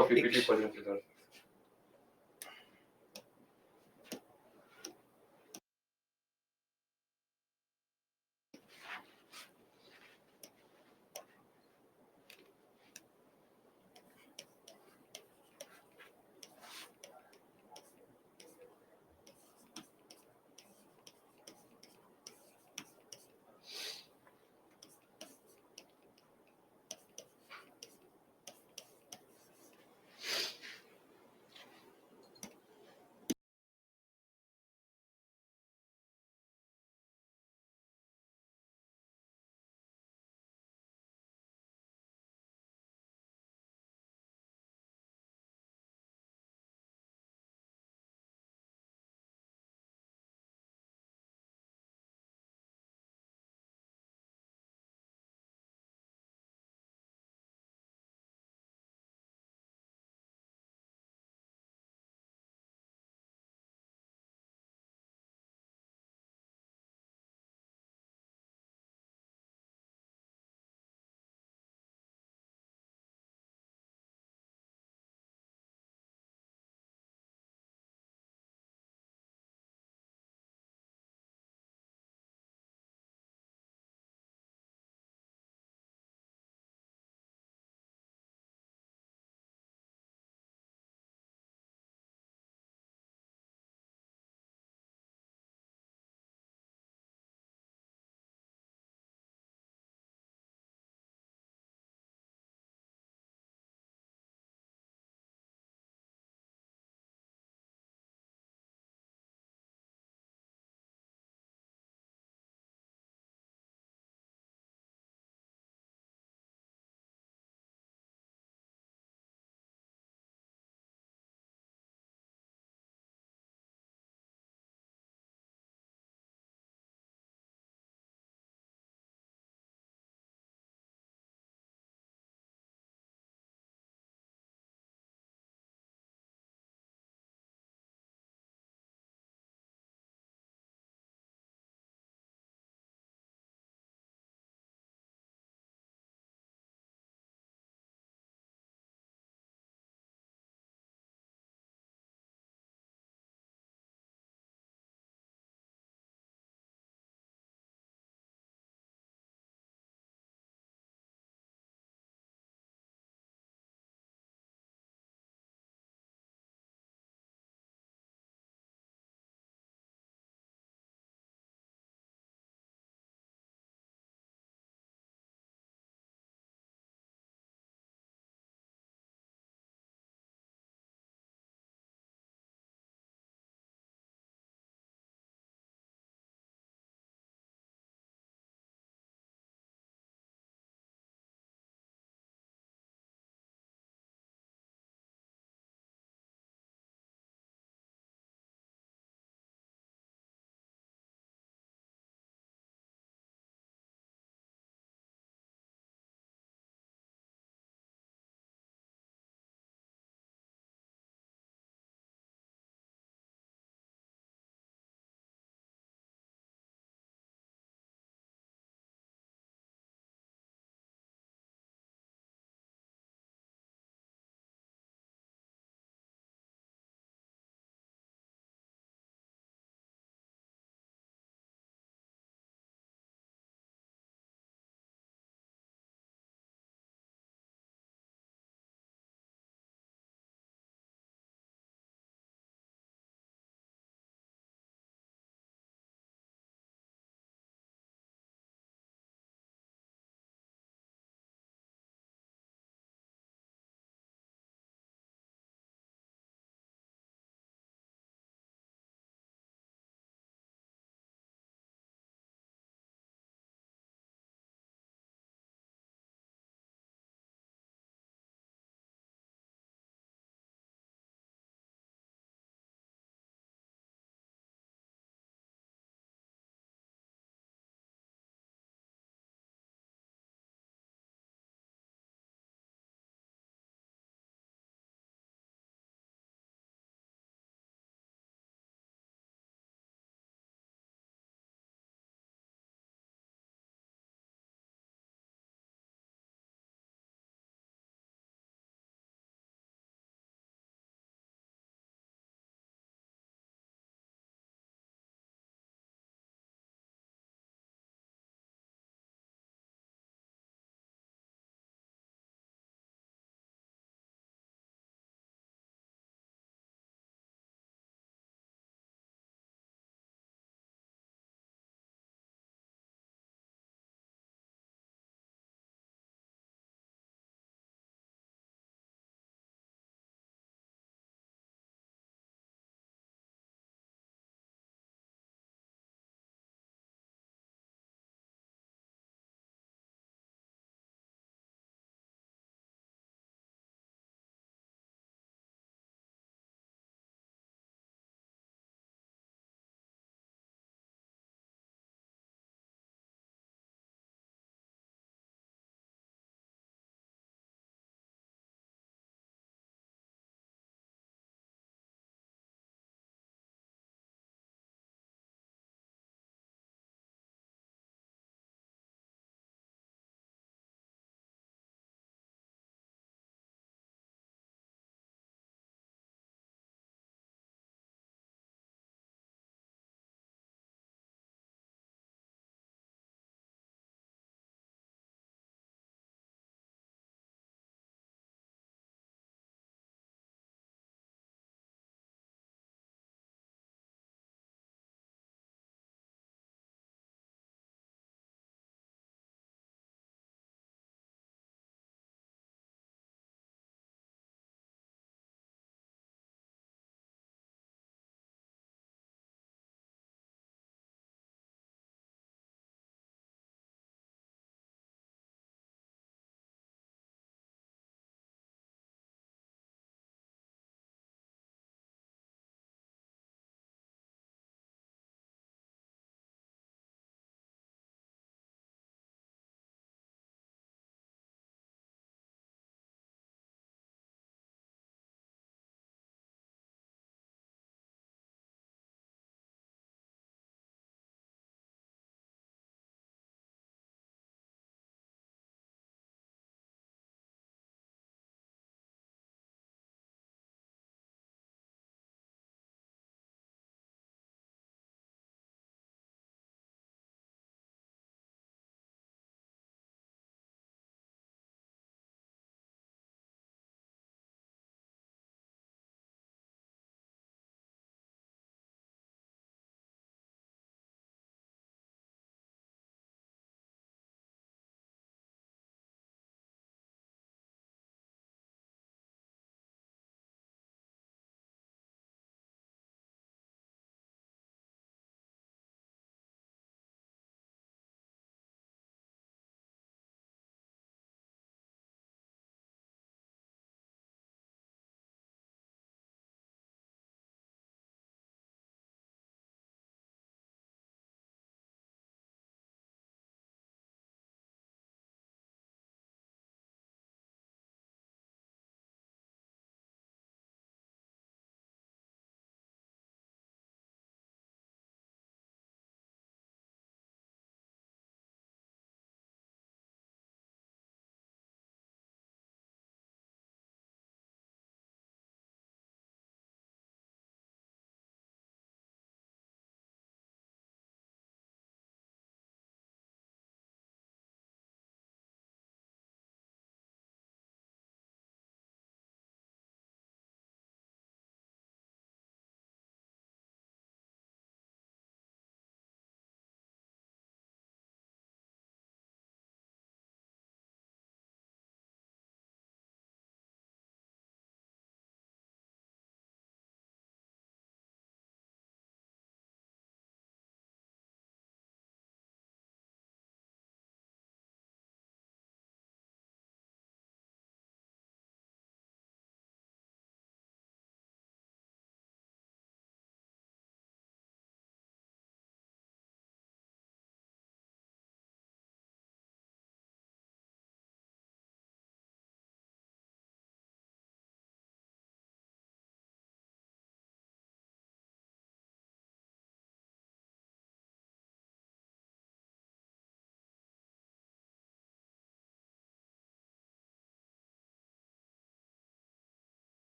a PPT presentation.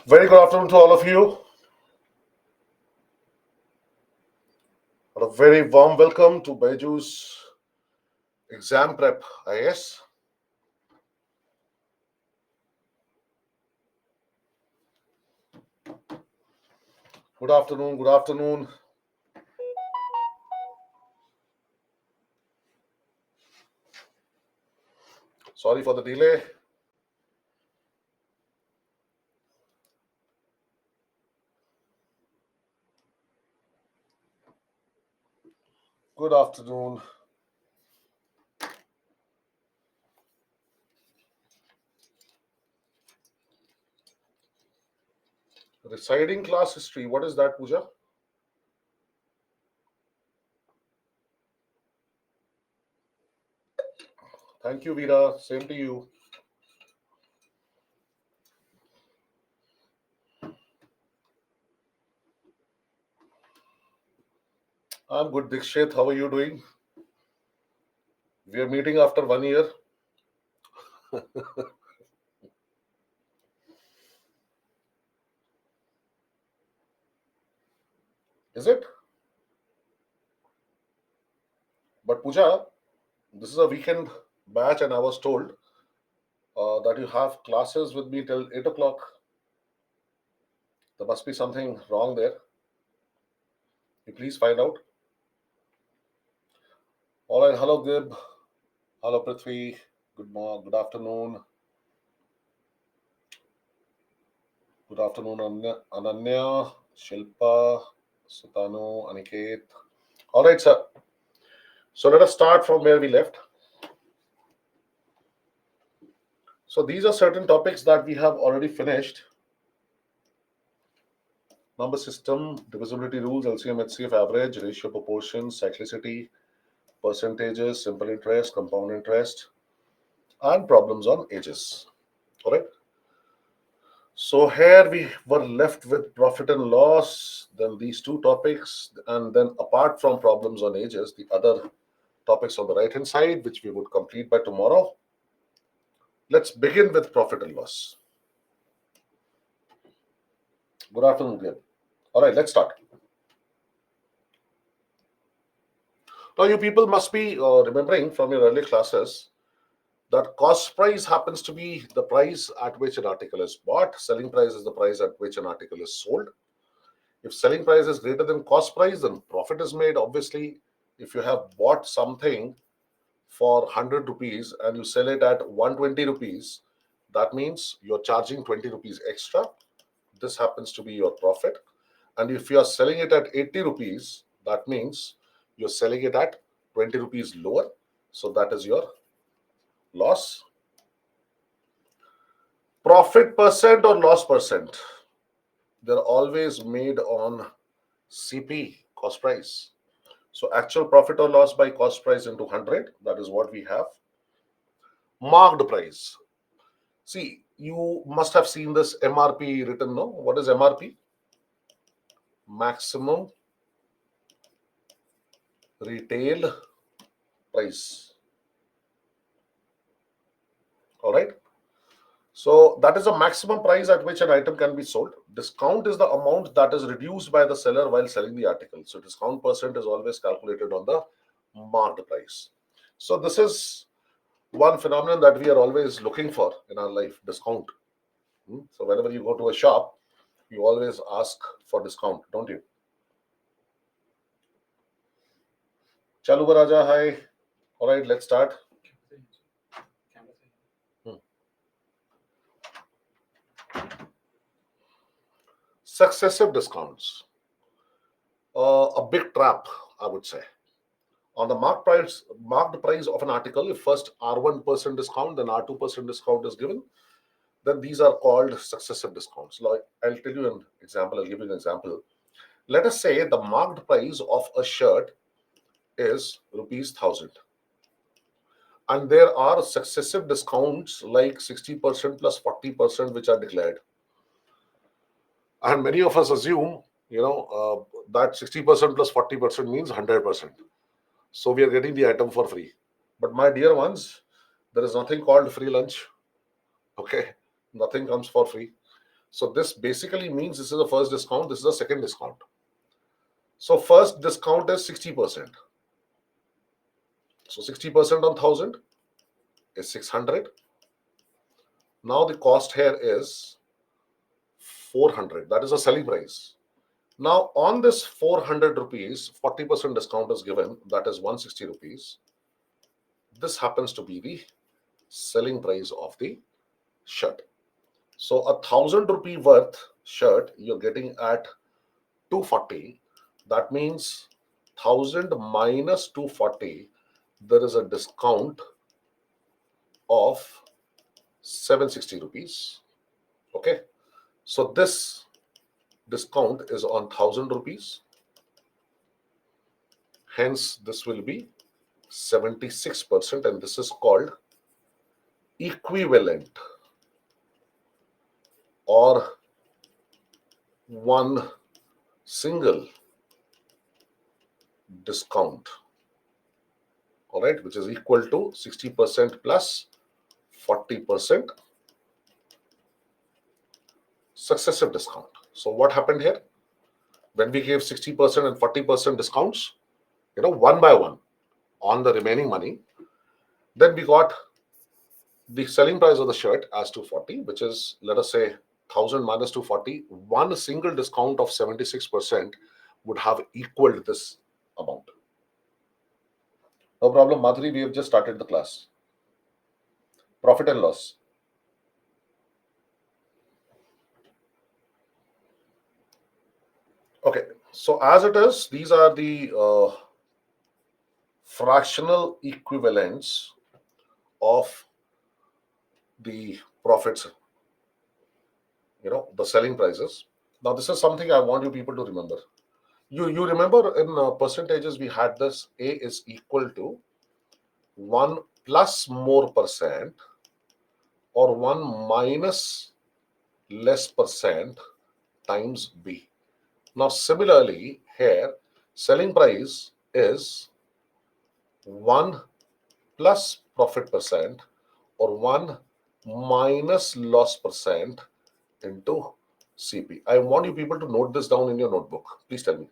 Very good afternoon to all of you. And a very warm welcome to Baiju's exam prep IS. Good afternoon. Good afternoon. Sorry for the delay. Good afternoon. Residing class history. What is that, Pooja? Thank you, Veera. Same to you. I'm good, Dikshit. How are you doing? We are meeting after 1 year. Is it? But Pooja, this is a weekend batch, and I was told that you have classes with me till 8 o'clock. There must be something wrong there. You please find out. All right. Hello, Gib. Hello, Prithvi. Good morning. Good afternoon. Good afternoon, Ananya, Shilpa, Sutanu, Aniket. All right, sir. So let us start from where we left. So these are certain topics that we have already finished. Number system, divisibility rules, LCM, HCF, average, ratio, proportion, cyclicity, percentages, simple interest, compound interest, and problems on ages. All right. So here we were left with profit and loss, then these two topics, and then apart from problems on ages, the other topics on the right hand side, which we would complete by tomorrow. Let's begin with profit and loss. Good afternoon, Glenn. All right, let's start. Now, you people must be remembering from your earlier classes that cost price happens to be the price at which an article is bought. Selling price is the price at which an article is sold. If selling price is greater than cost price, then profit is made. Obviously, if you have bought something for 100 rupees and you sell it at 120 rupees, that means you're charging 20 rupees extra. This happens to be your profit. And if you are selling it at 80 rupees, that means you're selling it at 20 rupees lower. So that is your loss. Profit percent or loss percent, they're always made on CP, cost price. So actual profit or loss by cost price into 100, that is what we have. Marked price. See, you must have seen this MRP written, no? What is MRP? Maximum retail price. All right. So that is a maximum price at which an item can be sold. Discount is the amount that is reduced by the seller while selling the article. So discount percent is always calculated on the marked price. So this is one phenomenon that we are always looking for in our life, discount. So whenever you go to a shop, you always ask for discount, don't you? Chalu Raja, hi. All right, let's start. Successive discounts. A big trap, I would say. On the marked price of an article, if first R1% discount, then R2% discount is given, then these are called successive discounts. Like I'll tell you an example, I'll give you an example. Let us say the marked price of a shirt is rupees 1000. And there are successive discounts like 60% plus 40%, which are declared. And many of us assume, that 60% plus 40% means 100%. So we are getting the item for free. But my dear ones, there is nothing called free lunch. Okay, nothing comes for free. So this basically means this is the first discount, this is the second discount. So first discount is 60%. So 60% on 1000 is 600. Now the cost here is 400. That is a selling price. Now on this 400 rupees, 40% discount is given. That is 160 rupees. This happens to be the selling price of the shirt. So 1,000 rupee worth shirt you're getting at 240. That means 1000 minus 240. There is a discount of 760 rupees. Okay. So this discount is on 1000 rupees. Hence, this will be 76%, and this is called equivalent or one single discount. All right, which is equal to 60% plus 40% successive discount. So what happened here? When we gave 60% and 40% discounts, one by one on the remaining money, then we got the selling price of the shirt as 240, which is, let us say, 1000 minus 240. One single discount of 76% would have equaled this amount. No problem, Madhuri, we have just started the class. Profit and loss. Okay, so as it is, these are the fractional equivalents of the profits, the selling prices. Now, this is something I want you people to remember. You remember in percentages, we had this A is equal to 1 plus more percent or 1 minus less percent times B. Now, similarly, here, selling price is 1 plus profit percent or 1 minus loss percent into CP. I want you people to note this down in your notebook. Please tell me.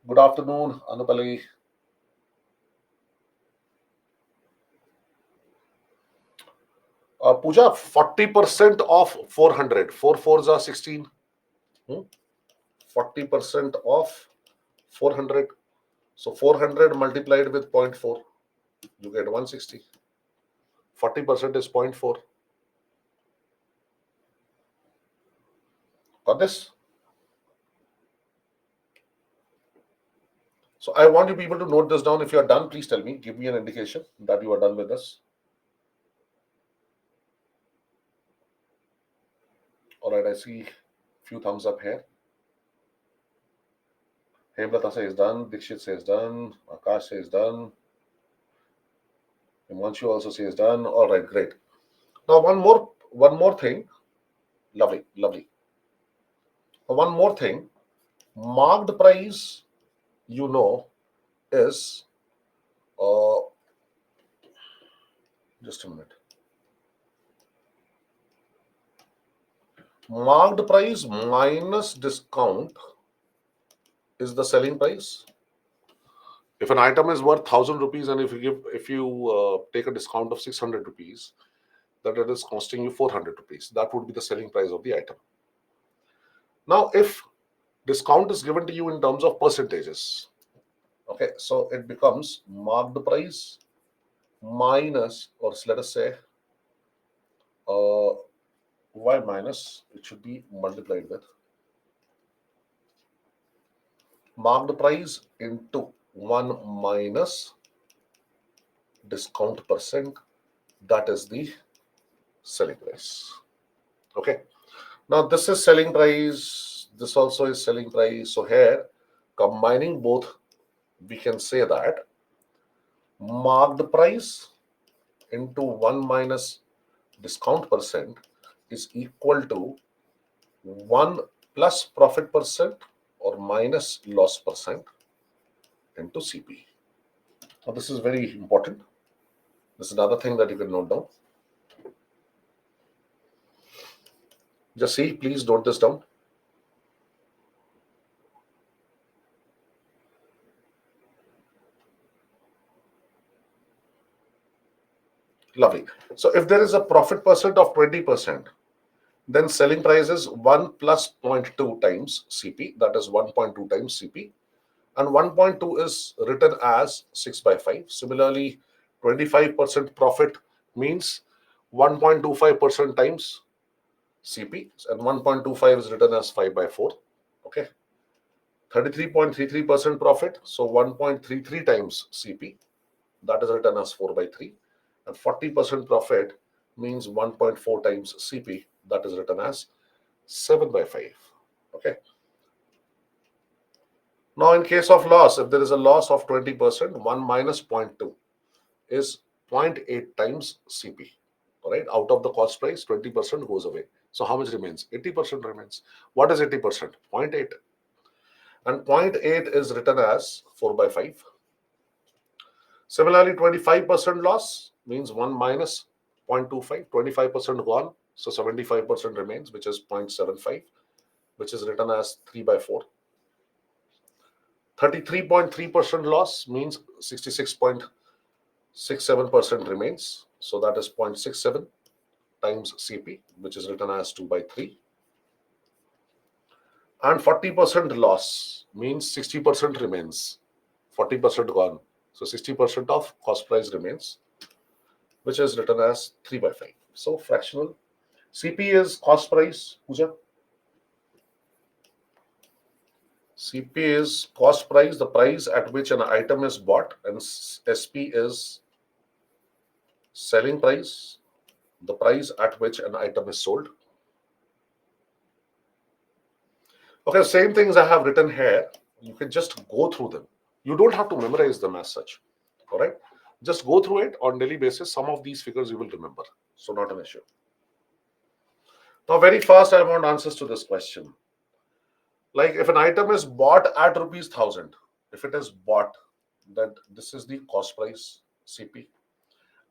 Good afternoon, Anupali. Pooja, 40% of 400. 4 fours are 16. 40% of 400. So 400 multiplied with 0.4, you get 160. 40% is 0.4. Got this? So I want you people to note this down. If you are done, please tell me. Give me an indication that you are done with this. All right, I see a few thumbs up here. Hemlata says done. Dikshit says done. Akash says done. Himanshu also says done. All right, great. Now one more thing. Lovely. One more thing. Marked price, is just a minute. Marked price minus discount is the selling price. If an item is worth 1000 rupees and if you take a discount of 600 rupees, that it is costing you 400 rupees. That would be the selling price of the item. Now, if discount is given to you in terms of percentages, okay, so it becomes marked price minus, or let us say, y minus, it should be multiplied with marked price into 1 minus discount percent. That is the selling price. Okay. Now this is selling price. This also is selling price. So here, combining both, we can say that marked price into 1 minus discount percent is equal to 1 plus profit percent or minus loss percent into CP. Now this is very important. This is another thing that you can note down. Just see, please note this down. Lovely. So if there is a profit percent of 20%, then selling price is 1 plus 0.2 times CP, that is 1.2 times CP. And 1.2 is written as 6 by 5. Similarly, 25% profit means 1.25% times CP, and 1.25 is written as 5 by 4. Okay. 33.33% profit, so 1.33 times CP, that is written as 4 by 3. And 40% profit means 1.4 times CP, that is written as 7 by 5. Okay. Now, in case of loss, if there is a loss of 20%, 1 minus 0.2 is 0.8 times CP. All right. Out of the cost price, 20% goes away. So how much remains? 80% remains. What is 80%? 0.8. And 0.8 is written as 4 by 5. Similarly, 25% loss means 1 minus 0.25, 25% gone, so 75% remains, which is 0.75, which is written as 3 by 4. 33.3% loss means 66.67% remains, so that is 0.67 times CP, which is written as 2 by 3. And 40% loss means 60% remains, 40% gone, so 60% of cost price remains, which is written as 3 by 5. So fractional. CP is cost price, Pooja. CP is cost price, the price at which an item is bought, and SP is selling price, the price at which an item is sold. Okay, same things I have written here. You can just go through them. You don't have to memorize them as such. All right. Just go through it on daily basis. Some of these figures you will remember. So not an issue. Now, very fast, I want answers to this question. Like if an item is bought at rupees 1000, if it is bought, then this is the cost price CP,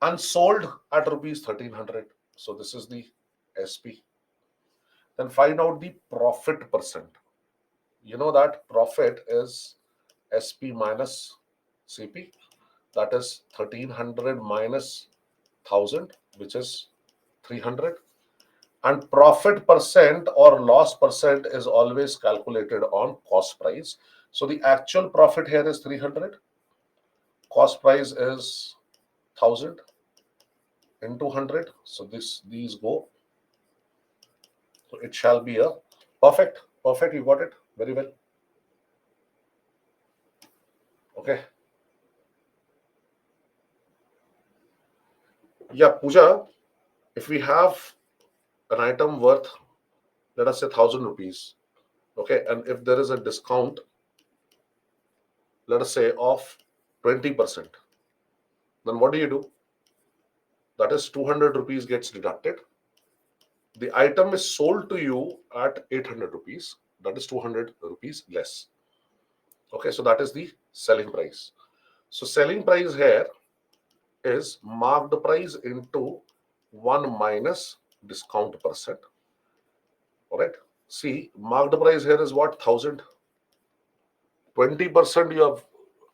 and sold at rupees 1300. So this is the SP. Then find out the profit percent. You know that profit is SP minus CP, that is 1300 minus 1000, which is 300. And profit percent or loss percent is always calculated on cost price. So the actual profit here is 300, cost price is 1000 into 100. So these go. So it shall be a perfect. Perfect, you got it very well. Okay. Yeah, Pooja, if we have an item worth, let us say 1000 rupees, okay, and if there is a discount, let us say of 20%, then what do? That is 200 rupees gets deducted. The item is sold to you at 800 rupees, that is 200 rupees less. Okay, so that is the selling price. So selling price here is marked price into 1 minus discount percent. All right. See, marked price here is what? 1000. 20% you have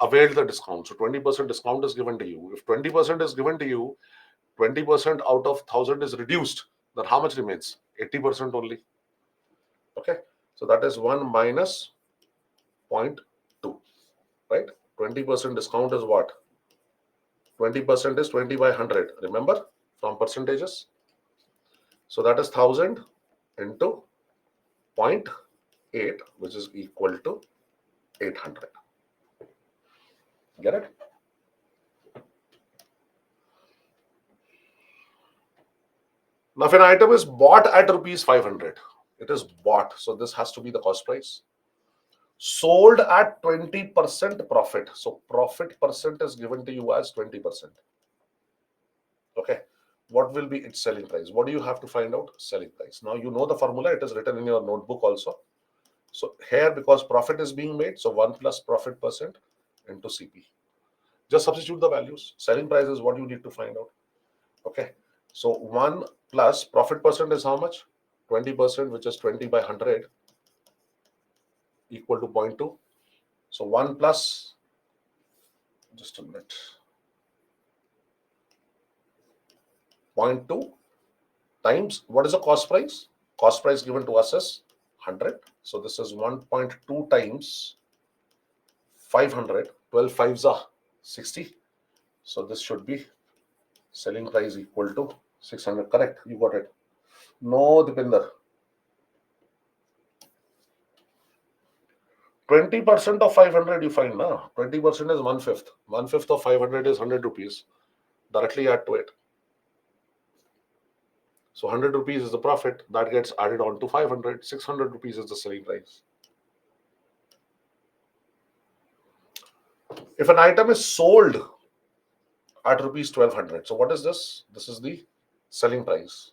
availed the discount. So 20% discount is given to you. If 20% is given to you, 20% out of 1000 is reduced, then how much remains? 80% only. Okay. So that is 1 minus 0.2, right? 20% discount is what? 20% is 20 by 100. Remember from percentages? So that is 1000 into 0.8, which is equal to 800. Get it? Now, if an item is bought at rupees 500, it is bought. So this has to be the cost price. Sold at 20% profit. So profit percent is given to you as 20%. Okay. What will be its selling price? What do you have to find out? Selling price. Now you know the formula. It is written in your notebook also. So here, because profit is being made, so 1 plus profit percent into CP. Just substitute the values. Selling price is what you need to find out. Okay. So 1 plus profit percent is how much? 20%, which is 20 by 100, equal to 0.2. So 1 plus, just a minute, 0.2 times, what is the cost price? Cost price given to us is 100. So this is 1.2 times 500. 12 fives are 60. So this should be selling price equal to 600. Correct, you got it. No, Dipinder. 20% of 500 you find now. 20% is 1/5. 1/5 of 500 is 100 rupees. Directly add to it. So 100 rupees is the profit that gets added on to 500. 600 rupees is the selling price. If an item is sold at rupees 1200, so what is this? This is the selling price.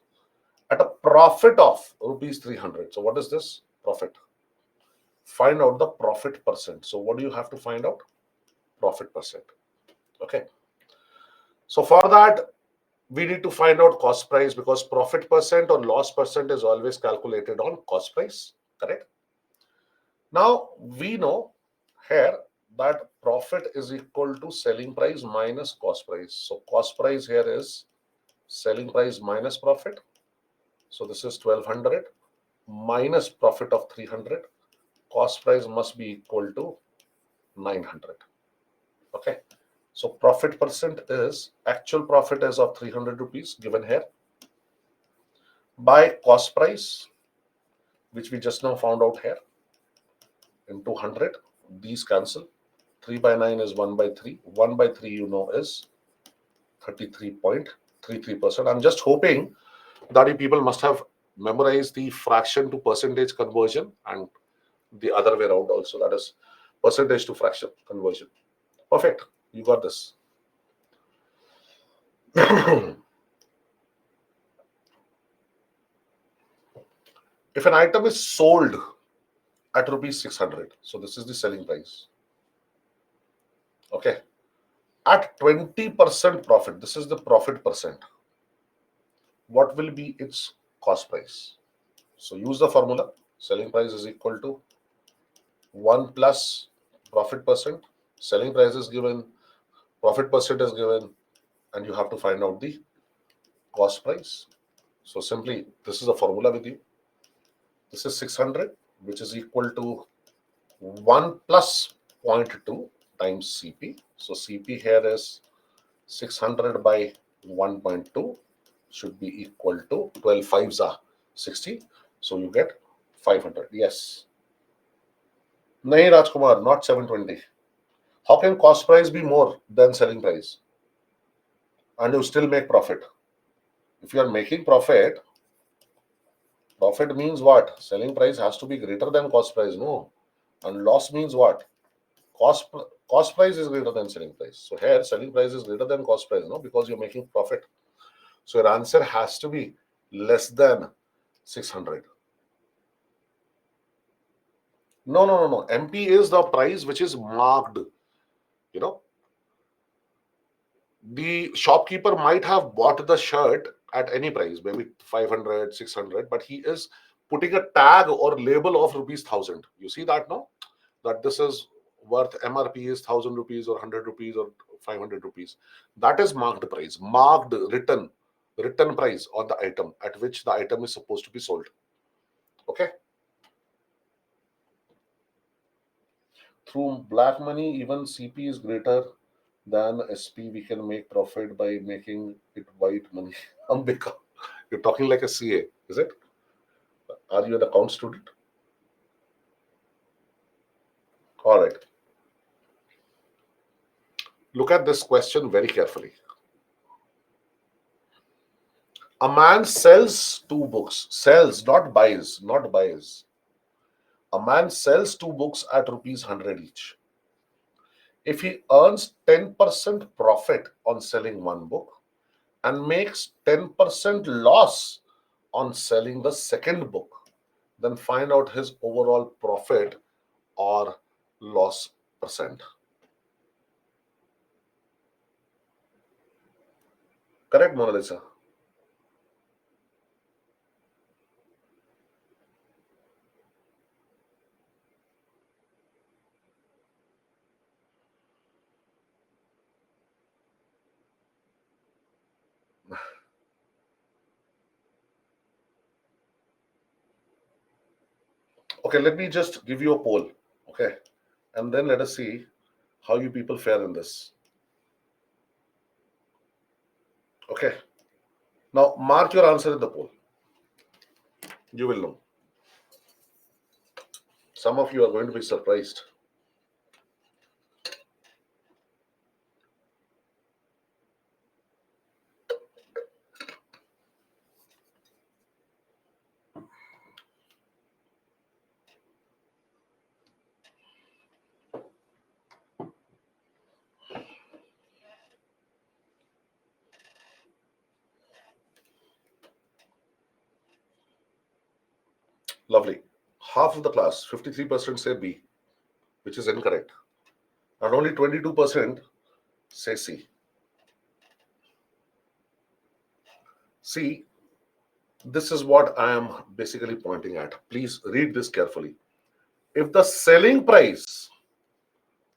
At a profit of rupees 300. So what is this? Profit. Find out the profit percent. So what do you have to find out? Profit percent. Okay. So for that, we need to find out cost price, because profit percent or loss percent is always calculated on cost price. Correct? Now we know here that profit is equal to selling price minus cost price. So cost price here is selling price minus profit. So this is 1200 minus profit of 300. Cost price must be equal to 900. Okay. So profit percent is, actual profit is of 300 rupees given here, by cost price, which we just now found out here, into 100. These cancel. 3 by 9 is 1 by 3. 1 by 3 you know is 33.33%. I'm just hoping that you people must have memorized the fraction to percentage conversion and the other way around also, that is percentage to fraction conversion. Perfect. You got this. If an item is sold at rupees 600, so this is the selling price. Okay. At 20% profit, this is the profit percent. What will be its cost price? So use the formula. Selling price is equal to 1 plus profit percent. Selling price is given, profit percent is given, and you have to find out the cost price. So simply, this is a formula with you. This is 600, which is equal to 1 plus 0.2 times CP. So CP here is 600 by 1.2 should be equal to 12 fives are 60. So you get 500. Yes. Nahi, Rajkumar, not 720. How can cost price be more than selling price and you still make profit? If you are making profit, profit means what? Selling price has to be greater than cost price, no? And loss means what? Cost cost price is greater than selling price. So here selling price is greater than cost price, no? Because you're making profit. So your answer has to be less than 600. No. MP is the price which is marked. You know, the shopkeeper might have bought the shirt at any price, maybe 500, 600, but he is putting a tag or label of rupees 1000. You see that now? That this is worth MRP is 1000 rupees or 100 rupees or 500 rupees. That is marked price, marked written price on the item at which the item is supposed to be sold. Okay. Through black money, even CP is greater than SP. We can make profit by making it white money. Ambika, you're talking like a CA, is it? Are you an account student? All right. Look at this question very carefully. A man sells two books. Sells, not buys, not buys. A man sells two books at rupees 100 each. If he earns 10% profit on selling one book and makes 10% loss on selling the second book, then find out his overall profit or loss percent. Correct, Mona Lisa? Okay, let me just give you a poll. Okay, and then let us see how you people fare in this. Okay, now mark your answer in the poll. You will know. Some of you are going to be surprised. Lovely. Half of the class, 53% say B, which is incorrect. And only 22% say C. See, this is what I am basically pointing at. Please read this carefully. If the selling price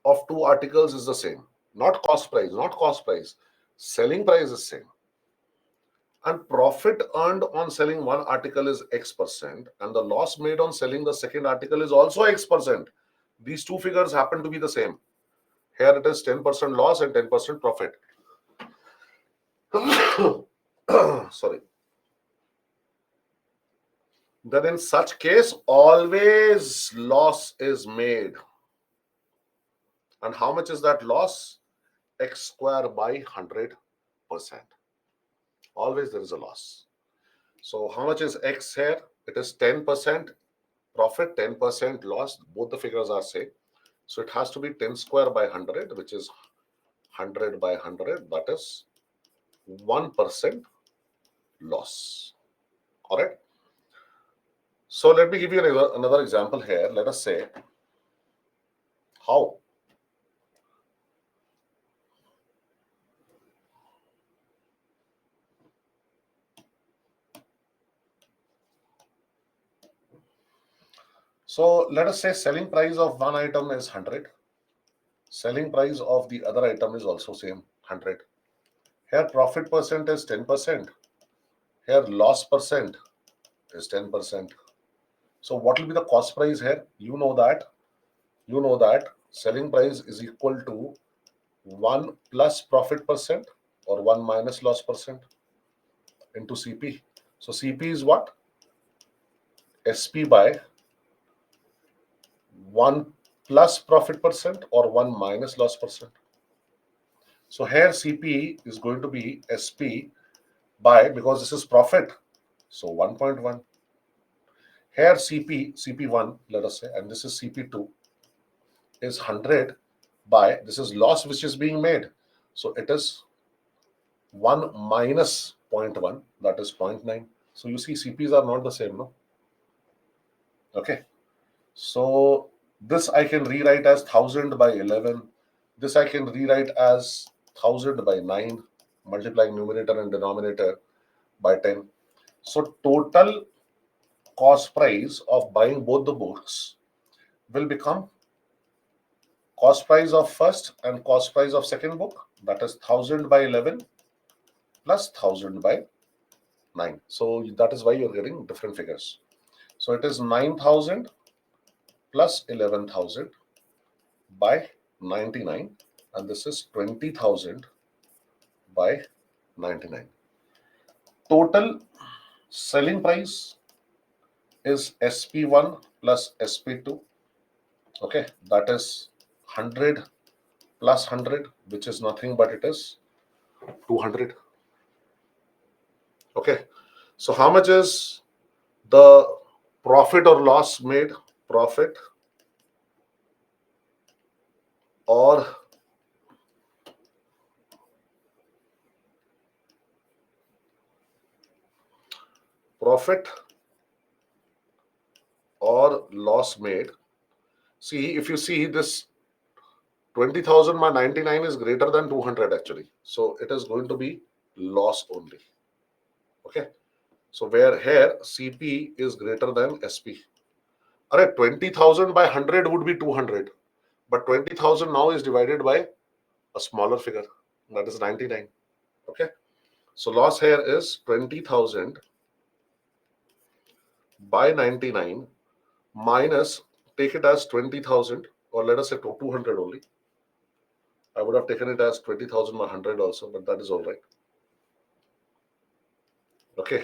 of two articles is the same, not cost price, selling price is same, and profit earned on selling one article is X%, and the loss made on selling the second article is also X%. These two figures happen to be the same. Here it is 10% loss and 10% profit. Sorry. Then in such case, always loss is made. And how much is that loss? X square by 100%. Always there is a loss. So how much is X here? It is 10% profit, 10% loss. Both the figures are same. So it has to be 10 square by 100, which is 100 by 100. That is 1% loss. All right. So let me give you another example here. Let us say how. So let us say selling price of one item is 100. Selling price of the other item is also same 100. Here profit percent is 10%. Here loss percent is 10%. So what will be the cost price here? You know that selling price is equal to 1 plus profit percent or 1 minus loss percent into CP. So CP is what? SP by 1 plus profit percent or 1 minus loss percent. So here CP is going to be SP by, because this is profit, so 1.1. Here CP1, let us say, and this is CP2, is 100 by, this is loss which is being made. So it is 1 minus 0.1, that is 0.9. So you see CPs are not the same, no? Okay. So this I can rewrite as 1000 by 11. This I can rewrite as 1000 by 9, multiplying numerator and denominator by 10. So total cost price of buying both the books will become cost price of first and cost price of second book, that is 1000 by 11 plus 1000 by 9. So that is why you're getting different figures. So it is 9000 plus 11,000 by 99, and this is 20,000 by 99. Total selling price is SP1 plus SP2. Okay, that is 100 plus 100, which is nothing but it is 200. Okay, so how much is the profit or loss made? Profit or profit or loss made. See, if you see this 20,000 by 99 is greater than 200 actually. So it is going to be loss only. Okay. So where here CP is greater than SP. Alright, 20,000 by 100 would be 200. But 20,000 now is divided by a smaller figure. That is 99. Okay. So loss here is 20,000 by 99 minus, take it as 20,000, or let us say 200 only. I would have taken it as 20,000 by 100 also, but that is all right. Okay.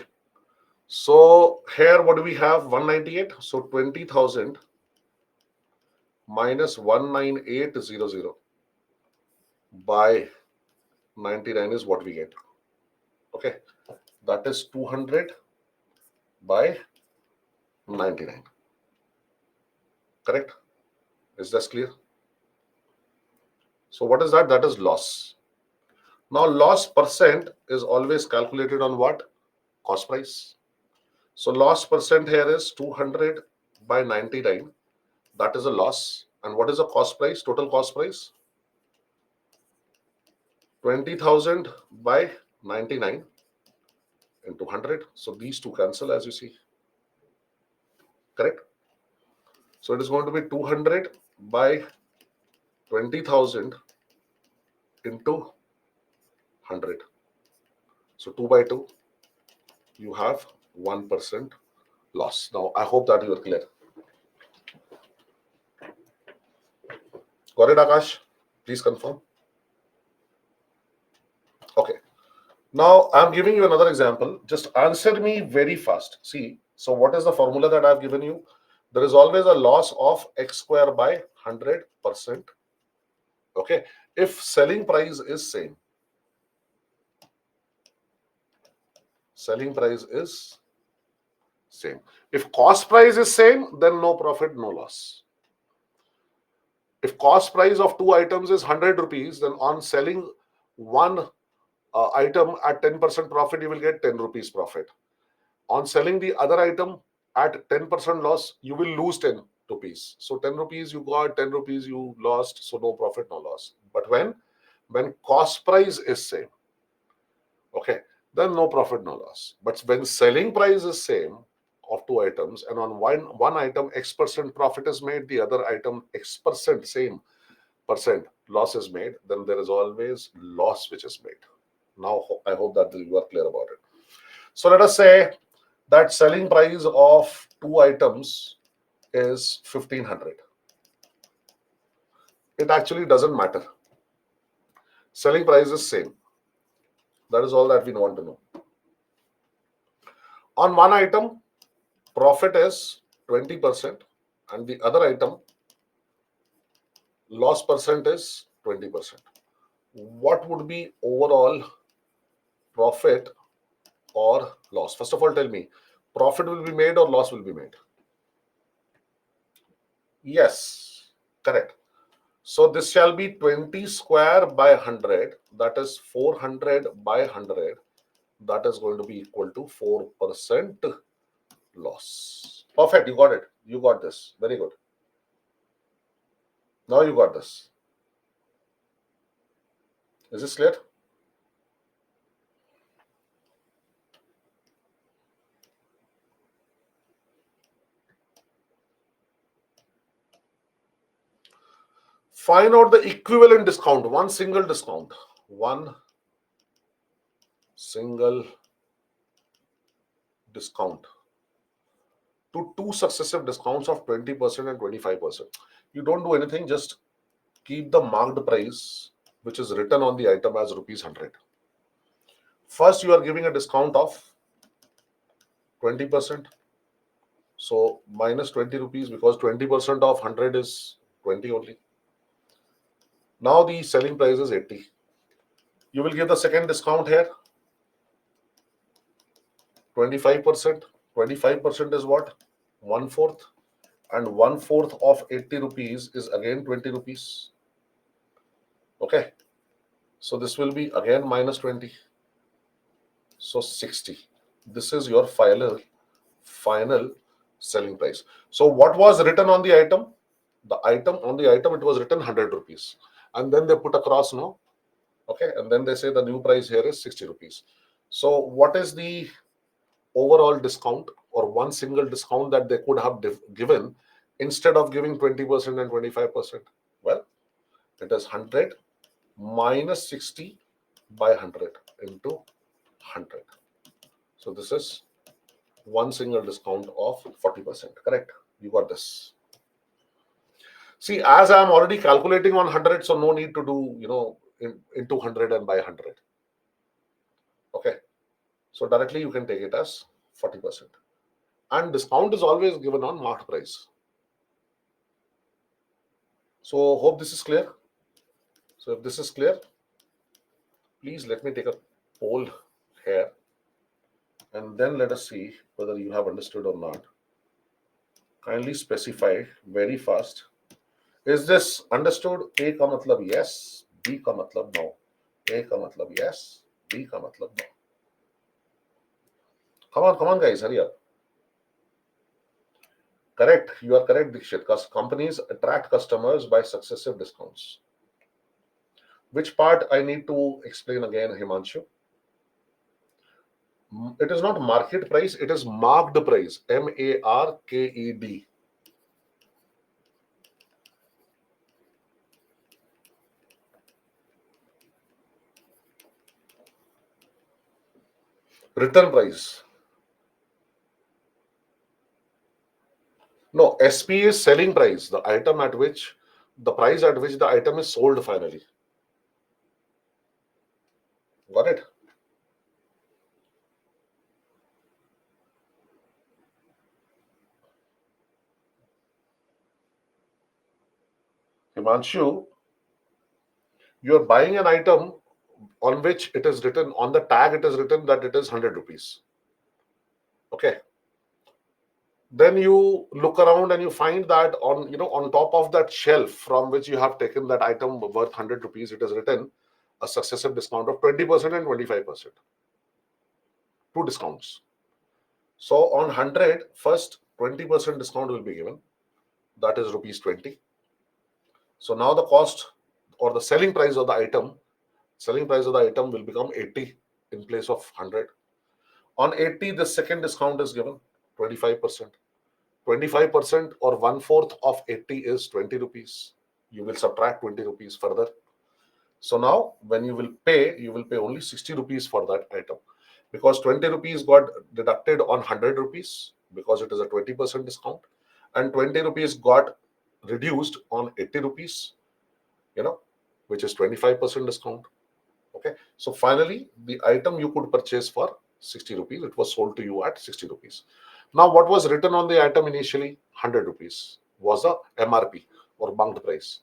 So here what do we have? 198. So 20,000 minus 19800 by 99 is what we get. Okay. That is 200 by 99. Correct? Is that clear? So what is that? That is loss. Now loss percent is always calculated on what? Cost price. So loss percent here is 200 by 99. That is a loss. And what is the cost price? Total cost price? 20,000 by 99 into 100. So these two cancel, as you see. Correct? So it is going to be 200 by 20,000 into 100. So 2 by 2, you have 1% loss. Now, I hope that you are clear. Got it, Akash? Please confirm. Okay. Now, I'm giving you another example. Just answer me very fast. See, so what is the formula that I've given you? There is always a loss of x square by 100%. Okay. If selling price is same. Selling price is same. If cost price is same, then no profit, no loss. If cost price of two items is 100 rupees, then on selling one item at 10% profit, you will get 10 rupees profit. On selling the other item at 10% loss, you will lose 10 rupees. So 10 rupees you got, 10 rupees you lost. So no profit, no loss. But when cost price is same, okay, then no profit, no loss. But when selling price is same of two items, and on one item X% profit is made, the other item X% same percent loss is made, then there is always loss which is made. Now I hope that you are clear about it. So let us say that selling price of two items is 1500. It actually doesn't matter. Selling price is same. That is all that we want to know. On one item, profit is 20%, and the other item, loss percent is 20%. What would be overall profit or loss? First of all, tell me, profit will be made or loss will be made? Yes, correct. So this shall be 20 square by 100, that is 400 by 100, that is going to be equal to 4% loss. Perfect, you got it. You got this. Very good. Now you got this. Is this clear? Find out the equivalent discount, one single discount. One single discount to two successive discounts of 20% and 25%. You don't do anything, just keep the marked price which is written on the item as rupees 100. First, you are giving a discount of 20%. So minus 20 rupees, because 20% of 100 is 20 only. Now the selling price is 80. You will give the second discount here, 25%. 25% is what? 1/4. And 1/4 of 80 rupees is again 20 rupees. Okay. So this will be again minus 20. So 60. This is your final selling price. So what was written on the item? On the item, it was written 100 rupees. And then they put across no. Okay. And then they say the new price here is 60 rupees. So what is the overall discount or one single discount that they could have given instead of giving 20% and 25%? Well, it is 100 minus 60 by 100 into 100. So this is one single discount of 40%. Correct? You got this. See, as I'm already calculating on 100, so no need to do, in 200 and by 100. Okay. So directly you can take it as 40%. And discount is always given on marked price. So hope this is clear. So if this is clear, please let me take a poll here and then let us see whether you have understood or not. Kindly specify very fast. Is this understood? A का मतलब yes, B का मतलब no. A का मतलब yes, B का मतलब no. Come on, guys, hurry up. Correct, you are correct, Dikshit. Because companies attract customers by successive discounts. Which part I need to explain again, Himanshu? It is not market price, it is marked price. MARKED. Return price. No, SP is selling price, the price at which the item is sold finally. Got it? Himanshu, you are buying an item on which it is written, on the tag it is written that it is 100 rupees. Okay. Then you look around and you find that on top of that shelf from which you have taken that item worth 100 rupees, it is written a successive discount of 20% and 25%. Two discounts. So on 100, first 20% discount will be given. That is rupees 20. So now the cost or the selling price of the item will become 80 in place of 100. On 80, the second discount is given 25%. 25% or 1/4 of 80 is 20 rupees. You will subtract 20 rupees further. So now when you will pay only 60 rupees for that item because 20 rupees got deducted on 100 rupees because it is a 20% discount and 20 rupees got reduced on 80 rupees, which is 25% discount. Okay. So finally, the item you could purchase for 60 rupees, it was sold to you at 60 rupees. Now, what was written on the item initially? 100 rupees was a MRP or marked price.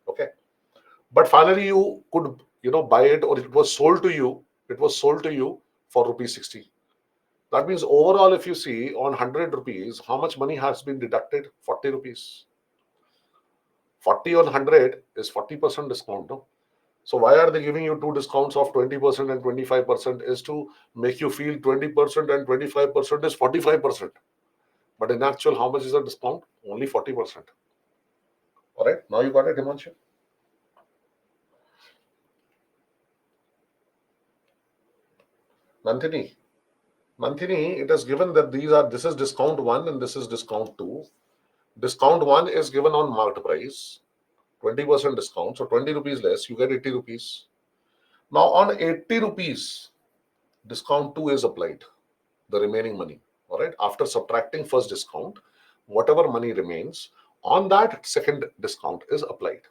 Okay. But finally, you could, buy it or it was sold to you. It was sold to you for rupees 60. That means overall, if you see on 100 rupees, how much money has been deducted? 40 rupees. 40 on 100 is 40% discount. No? So why are they giving you two discounts of 20% and 25% is to make you feel 20% and 25% is 45%. But in actual, how much is the discount? Only 40%. All right. Now you got it, Himanshu. Nandini, it is given that this is discount 1 and this is discount 2. Discount 1 is given on marked price, 20% discount. So 20 rupees less, you get 80 rupees. Now on 80 rupees, discount 2 is applied, the remaining money. All right. After subtracting first discount, whatever money remains, on that second discount is applied.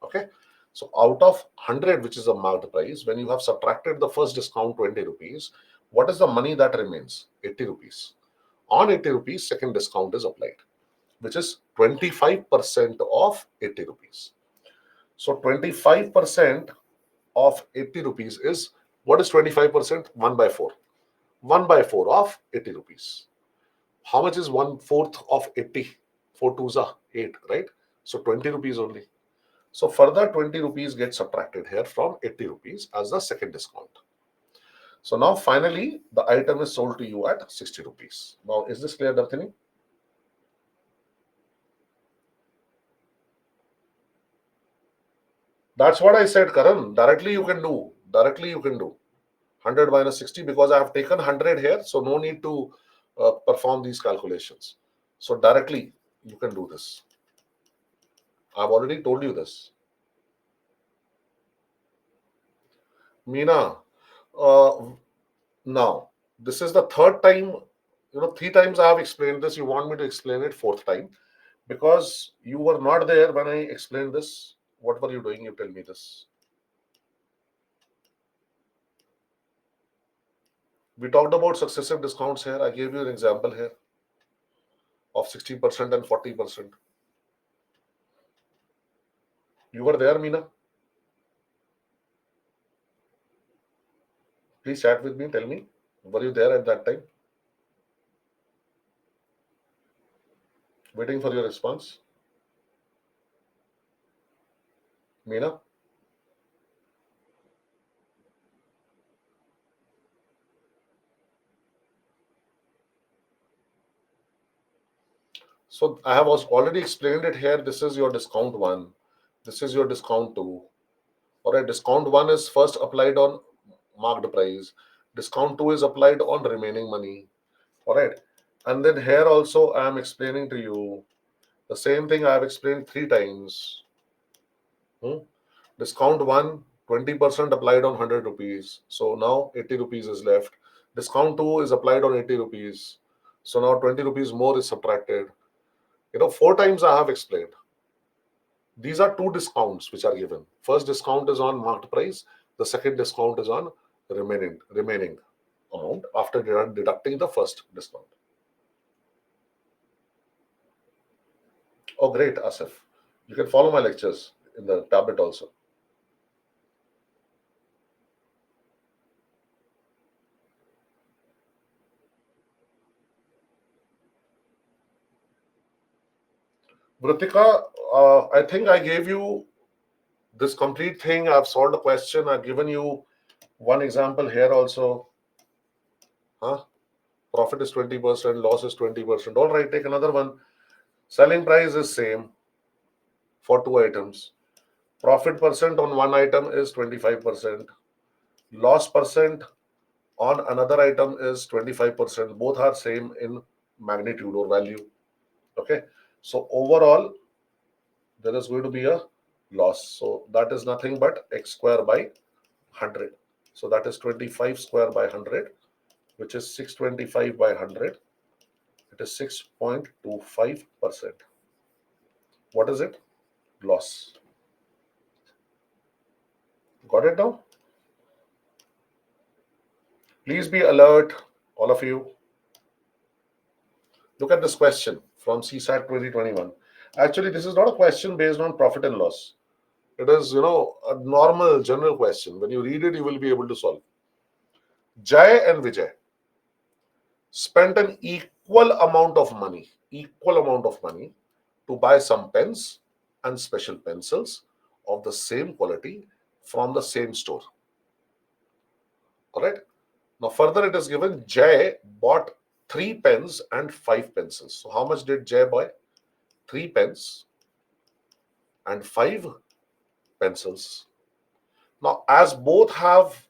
Okay. So out of 100, which is a marked price, when you have subtracted the first discount 20 rupees, what is the money that remains? 80 rupees. On 80 rupees, second discount is applied, which is 25% of 80 rupees. So 25% of 80 rupees is, what is 25%? 1 by 4. 1 by 4 of 80 rupees. How much is 1/4 of 80? 4 twos are 8, right? So 20 rupees only. So further 20 rupees gets subtracted here from 80 rupees as the second discount. So now finally the item is sold to you at 60 rupees. Now is this clear, Darthini? That's what I said, Karan. Directly you can do. 100 minus 60 because I have taken 100 here. So no need to perform these calculations. So directly you can do this. I've already told you this. Meena, uh, now this is the third time Three times I have explained this. You want me to explain it fourth time because you were not there when I explained this. What were you doing? You tell me this. We talked about successive discounts here. I gave you an example here of 60% and 40%. You were there, Meena? Please chat with me. Tell me. Were you there at that time? Waiting for your response. Meena? So I have already explained it here. This is your discount one. This is your discount two. All right. Discount one is first applied on marked price. Discount two is applied on remaining money. All right. And then here also I am explaining to you the same thing I have explained three times. Discount one, 20% applied on 100 rupees. So now 80 rupees is left. Discount two is applied on 80 rupees. So now 20 rupees more is subtracted. Four times I have explained. These are two discounts which are given. First discount is on marked price. The second discount is on remaining amount after deducting the first discount. Oh, great, Asif. You can follow my lectures in the tablet also. Vritika, I think I gave you this complete thing. I've solved the question. I've given you one example here also. Huh? Profit is 20%, loss is 20%. All right, take another one. Selling price is same for two items. Profit percent on one item is 25%. Loss percent on another item is 25%. Both are same in magnitude or value. Okay. So overall, there is going to be a loss. So that is nothing but x square by 100. So that is 25 square by 100, which is 625 by 100. It is 6.25%. What is it? Loss. Got it now? Please be alert, all of you. Look at this question from CSAT 2021. Actually, this is not a question based on profit and loss. It is, a normal general question. When you read it, you will be able to solve. Jay and Vijay spent an equal amount of money to buy some pens and special pencils of the same quality from the same store. All right. Now, further, it is given Jay bought 3 pens and 5 pencils. So, how much did Jay buy? 3 pens and 5 pencils. Now, as both have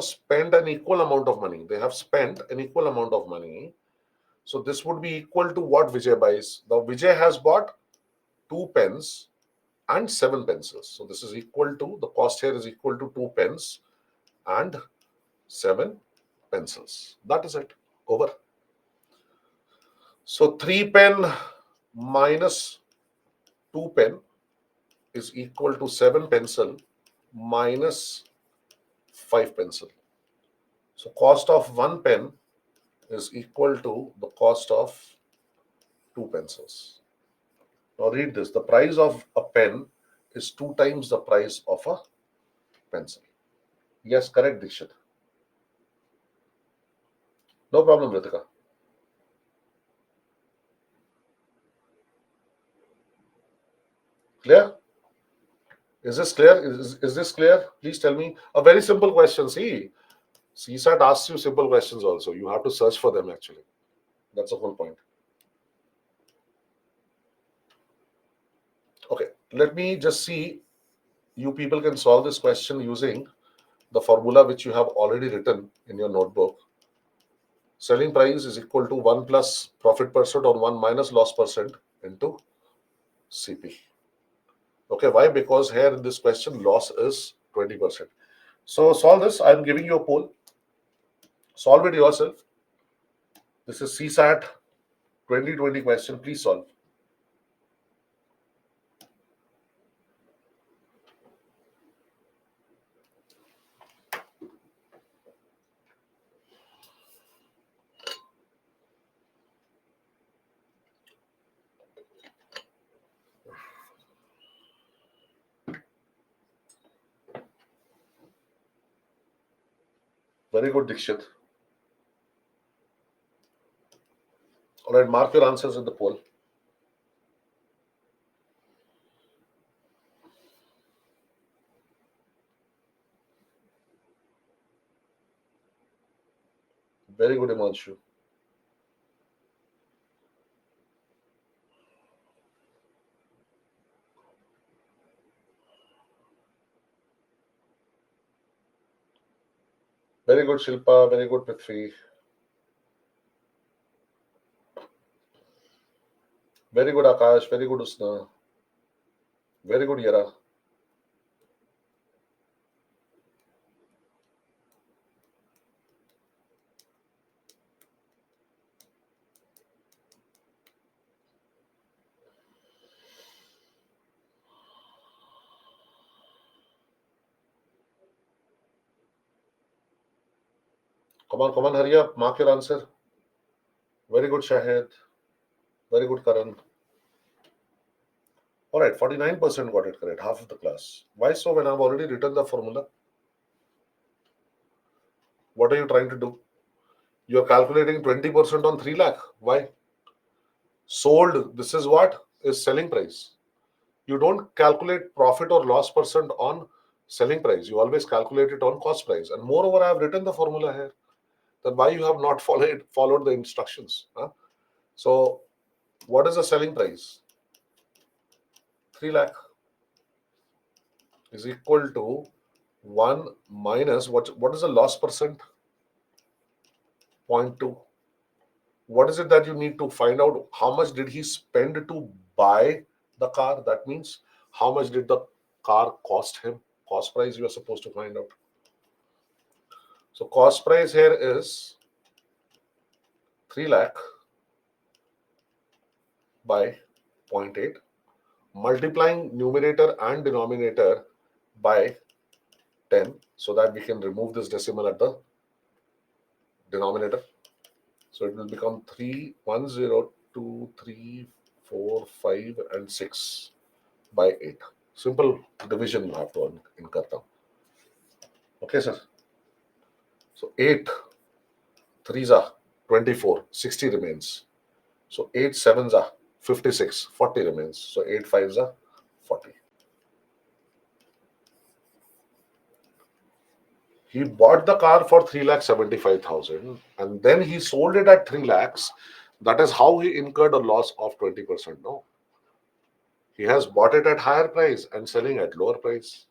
spent an equal amount of money, they have spent an equal amount of money. So, this would be equal to what Vijay buys. Now, Vijay has bought 2 pens and 7 pencils. So, this is equal to the cost here is equal to 2 pens and 7 pencils. That is it. Over. So 3 pen minus 2 pen is equal to 7 pencil minus 5 pencil. So cost of 1 pen is equal to the cost of 2 pencils. Now read this. The price of a pen is 2 times the price of a pencil. Yes, correct, Dikshit. No problem, Ritika. Clear? Is this clear? Is this clear? Please tell me. A very simple question. See, CSAT asks you simple questions also. You have to search for them actually. That's the whole point. Okay, let me just see. You people can solve this question using the formula which you have already written in your notebook. Selling price is equal to 1 plus profit percent or 1 minus loss percent into CP. Okay, why? Because here in this question, loss is 20%. So solve this. I'm giving you a poll. Solve it yourself. This is CSAT 2020 question. Please solve. Very good, Dikshit. All right, mark your answers in the poll. Very good, Imanshu. Very good, Shilpa. Very good, Prithvi. Very good, Akash. Very good, Usna. Very good, Yara. Come on, hurry up. Mark your answer. Very good, Shahid. Very good, Karan. All right, 49% got it correct, half of the class. Why so when I've already written the formula? What are you trying to do? You're calculating 20% on 3 lakh. Why? Sold, this is what is selling price. You don't calculate profit or loss percent on selling price. You always calculate it on cost price. And moreover, I have written the formula here. Then why you have not followed the instructions? Huh? So, what is the selling price? 3 lakh is equal to 1 minus what is the loss percent? 0.2. What is it that you need to find out? How much did he spend to buy the car? That means how much did the car cost him? Cost price you are supposed to find out. So cost price here is 3 lakh by 0.8, multiplying numerator and denominator by 10 so that we can remove this decimal at the denominator. So it will become 3, 1, 0, 2, 3, 4, 5, and 6 by 8. Simple division you have to incur now. Okay, sir. So 8 threes are 24, 60 remains. So 8 sevens are 56, 40 remains. So 8 fives are 40. He bought the car for 3,75,000 and then he sold it at 3 lakhs. That is how he incurred a loss of 20%. No. He has bought it at higher price and selling at lower price.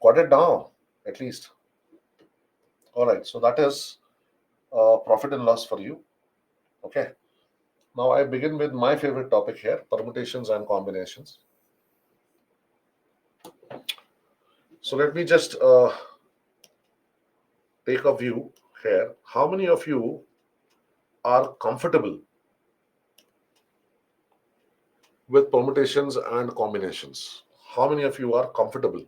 Got it down, at least. All right. So that is profit and loss for you. Okay. Now I begin with my favorite topic here, permutations and combinations. So let me just take a view here. How many of you are comfortable with permutations and combinations? How many of you are comfortable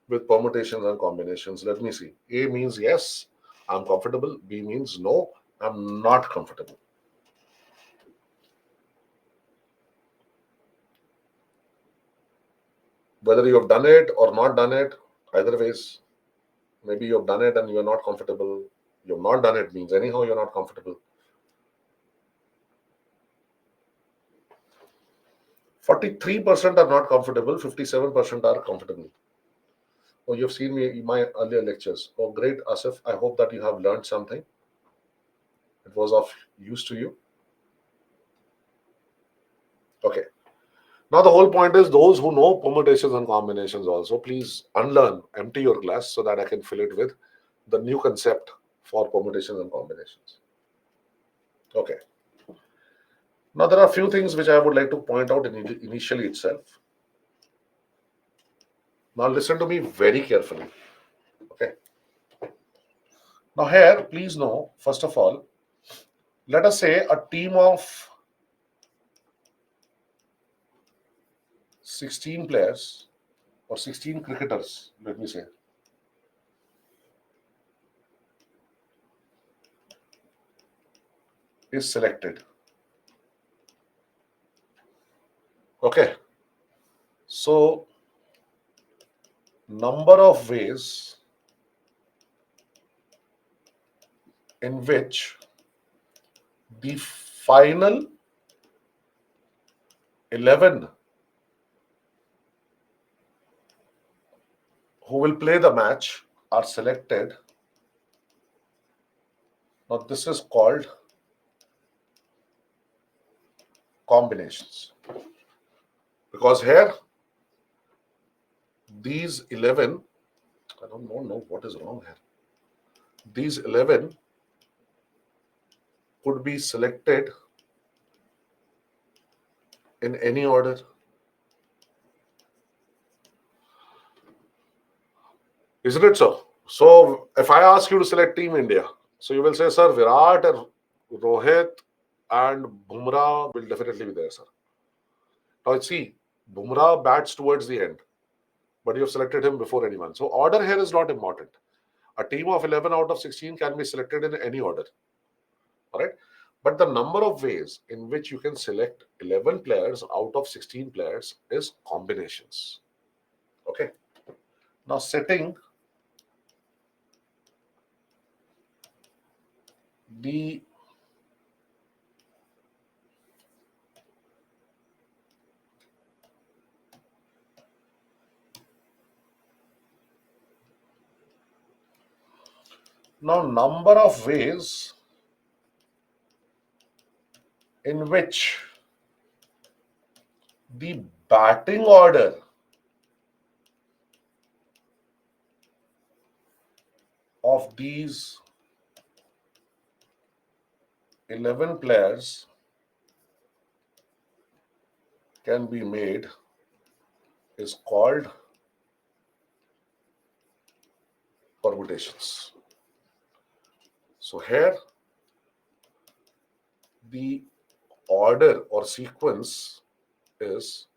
with permutations and combinations? Let me see. A means yes, I'm comfortable. B means no, I'm not comfortable. Whether you have done it or not done it, either ways, maybe you have done it and you are not comfortable. You have not done it means anyhow you're not comfortable. 43% are not comfortable, 57% are comfortable. Oh, you've seen me in my earlier lectures. Oh, great, Asif. I hope that you have learned something. It was of use to you. Okay. Now, the whole point is those who know permutations and combinations also, please unlearn, empty your glass so that I can fill it with the new concept for permutations and combinations. Okay. Now, there are a few things which I would like to point out initially itself. Now, listen to me very carefully. Okay. Now here, please know, first of all, let us say a team of 16 players or 16 cricketers, let me say, is selected. Okay. So, number of ways in which the final 11 who will play the match are selected. Now, this is called combinations. Because here, these 11, I don't know what is wrong here. These 11 could be selected in any order. Isn't it so? So, if I ask you to select Team India, so you will say, sir, Virat, Rohit, and Bumrah will definitely be there, sir. Now, see, Bumrah bats towards the end, but you have selected him before anyone. So, order here is not important. A team of 11 out of 16 can be selected in any order. All right. But the number of ways in which you can select 11 players out of 16 players is combinations. Okay. Now, setting the number of ways in which the batting order of these 11 players can be made is called permutations. So here the order or sequence is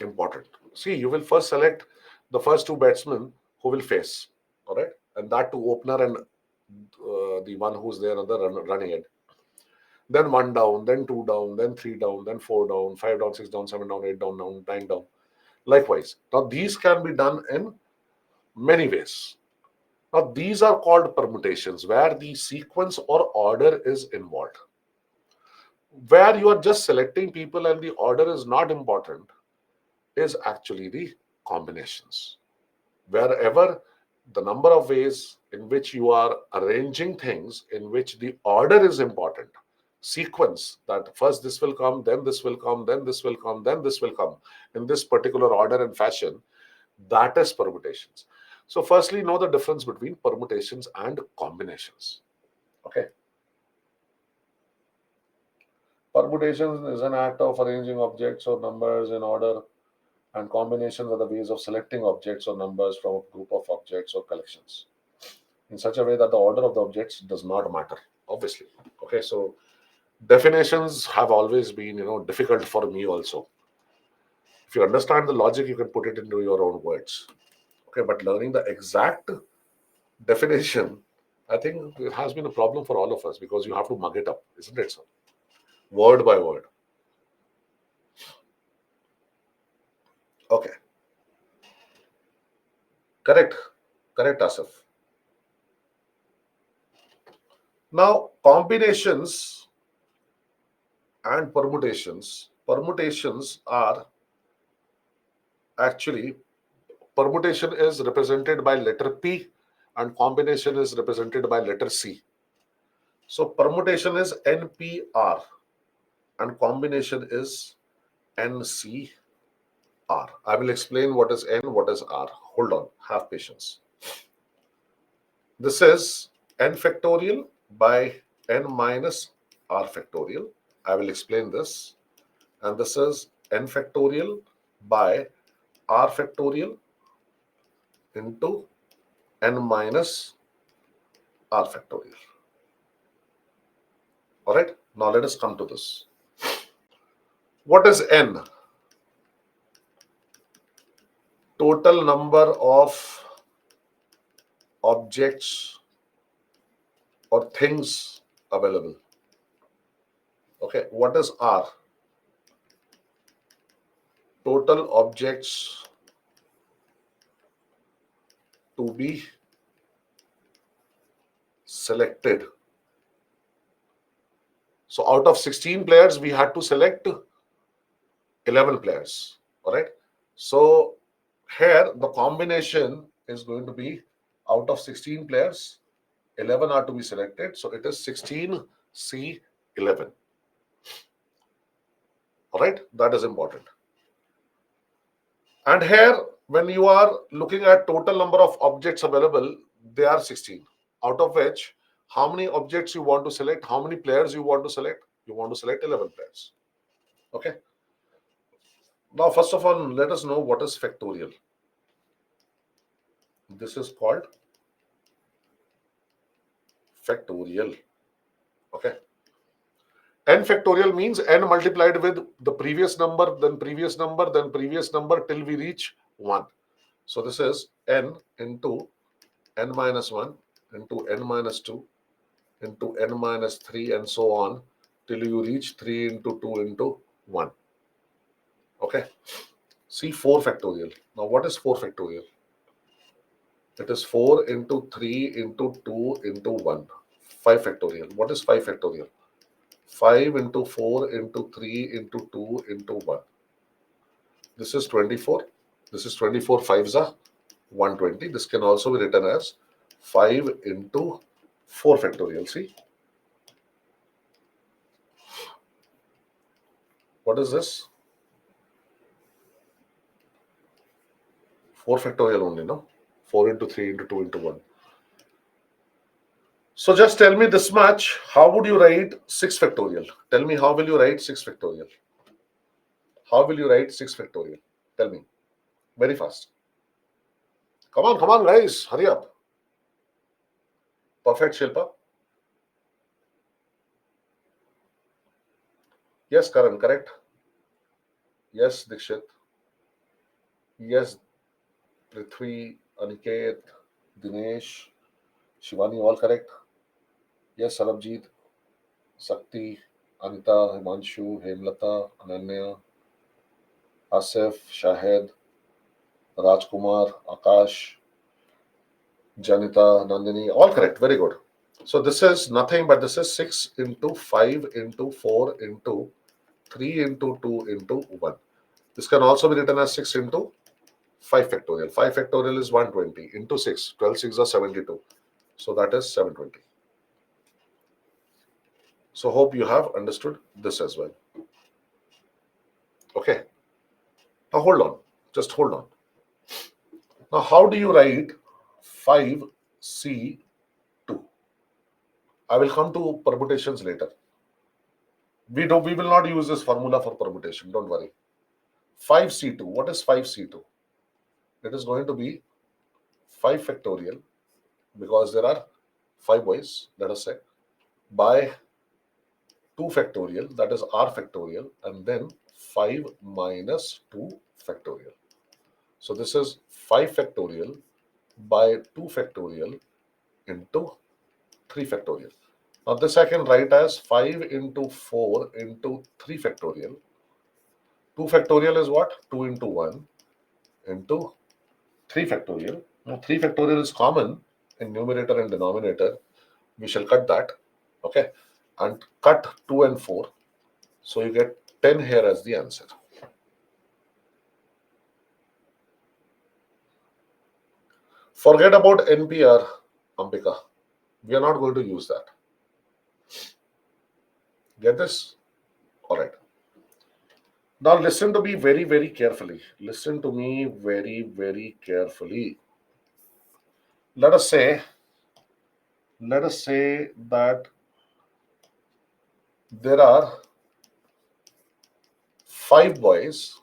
important. See, you will first select the first two batsmen who will face, all right, and that two opener and the one who's there on the running end. Then one down, then two down, then three down, then four down, five down, six down, seven down, eight down, nine down. Likewise. Now these can be done in many ways. Now these are called permutations where the sequence or order is involved. Where you are just selecting people and the order is not important is actually the combinations. Wherever the number of ways in which you are arranging things in which the order is important, sequence that first this will come, then this will come, then this will come, then this will come in this particular order and fashion, that is permutations. So firstly, know the difference between permutations and combinations. Okay. Permutations is an act of arranging objects or numbers in order, and combinations are the ways of selecting objects or numbers from a group of objects or collections in such a way that the order of the objects does not matter, obviously. Okay, so definitions have always been, difficult for me also. If you understand the logic, you can put it into your own words. Okay, but learning the exact definition, I think it has been a problem for all of us because you have to mug it up, isn't it, sir? Word by word. Okay, correct, correct, Asif. Now, combinations and permutations are actually, permutation is represented by letter P and combination is represented by letter C. So permutation is NPR and combination is NCR. I will explain what is N, what is R. Hold on, have patience. This is N factorial by N minus R factorial. I will explain this. And this is N factorial by R factorial into n minus r factorial. All right. Now let us come to this. What is n? Total number of objects or things available. Okay. What is r? Total objects to be selected. So out of 16 players, we had to select 11 players. All right. So here the combination is going to be out of 16 players, 11 are to be selected. So it is 16C11. All right. That is important. And here, when you are looking at total number of objects available, they are 16. Out of which, how many objects you want to select? How many players you want to select? You want to select 11 players. Okay. Now, first of all, let us know what is factorial. This is called factorial. Okay. N factorial means n multiplied with the previous number, then previous number, then previous number till we reach 1. So this is n into n minus 1 into n minus 2 into n minus 3 and so on till you reach 3 into 2 into 1. Okay. See 4 factorial. Now what is 4 factorial? It is 4 into 3 into 2 into 1. 5 factorial. What is 5 factorial? 5 into 4 into 3 into 2 into 1. This is 24. This is 24 5s are 120. This can also be written as 5 into 4 factorial. See? What is this? 4 factorial only, no? 4 into 3 into 2 into 1. So just tell me this much. How would you write 6 factorial? Tell me how will you write 6 factorial? How will you write 6 factorial? Tell me. Very fast. Come on, guys. Hurry up. Perfect, Shilpa. Yes, Karan, correct. Yes, Dikshit. Yes, Prithvi, Aniket, Dinesh, Shivani, all correct. Yes, Sarabjit, Sakti, Anita, Himanshu, Hemlata, Ananya, Asif, Shahed, Rajkumar, Akash, Janita, Nandini, all correct. Very good. So this is nothing but this is 6 into 5 into 4 into 3 into 2 into 1. This can also be written as 6 into 5 factorial. 5 factorial is 120 into 6. 12 6 are 72. So that is 720. So hope you have understood this as well. Okay. Now hold on. Just hold on. Now how do you write 5C2? I will come to permutations later. We will not use this formula for permutation. Don't worry. 5C2. What is 5C2? It is going to be 5 factorial because there are 5 ways, let us say, by 2 factorial, that is r factorial, and then 5 minus 2 factorial. So this is 5 factorial by 2 factorial into 3 factorial. Now this I can write as 5 into 4 into 3 factorial. 2 factorial is what? 2 into 1 into 3 factorial. Now 3 factorial is common in numerator and denominator. We shall cut that. Okay. And cut 2 and 4. So you get 10 here as the answer. Forget about NPR, Ambika. We are not going to use that. Get this? All right. Now listen to me very, very carefully. Listen to me very, very carefully. Let us say that there are 5 boys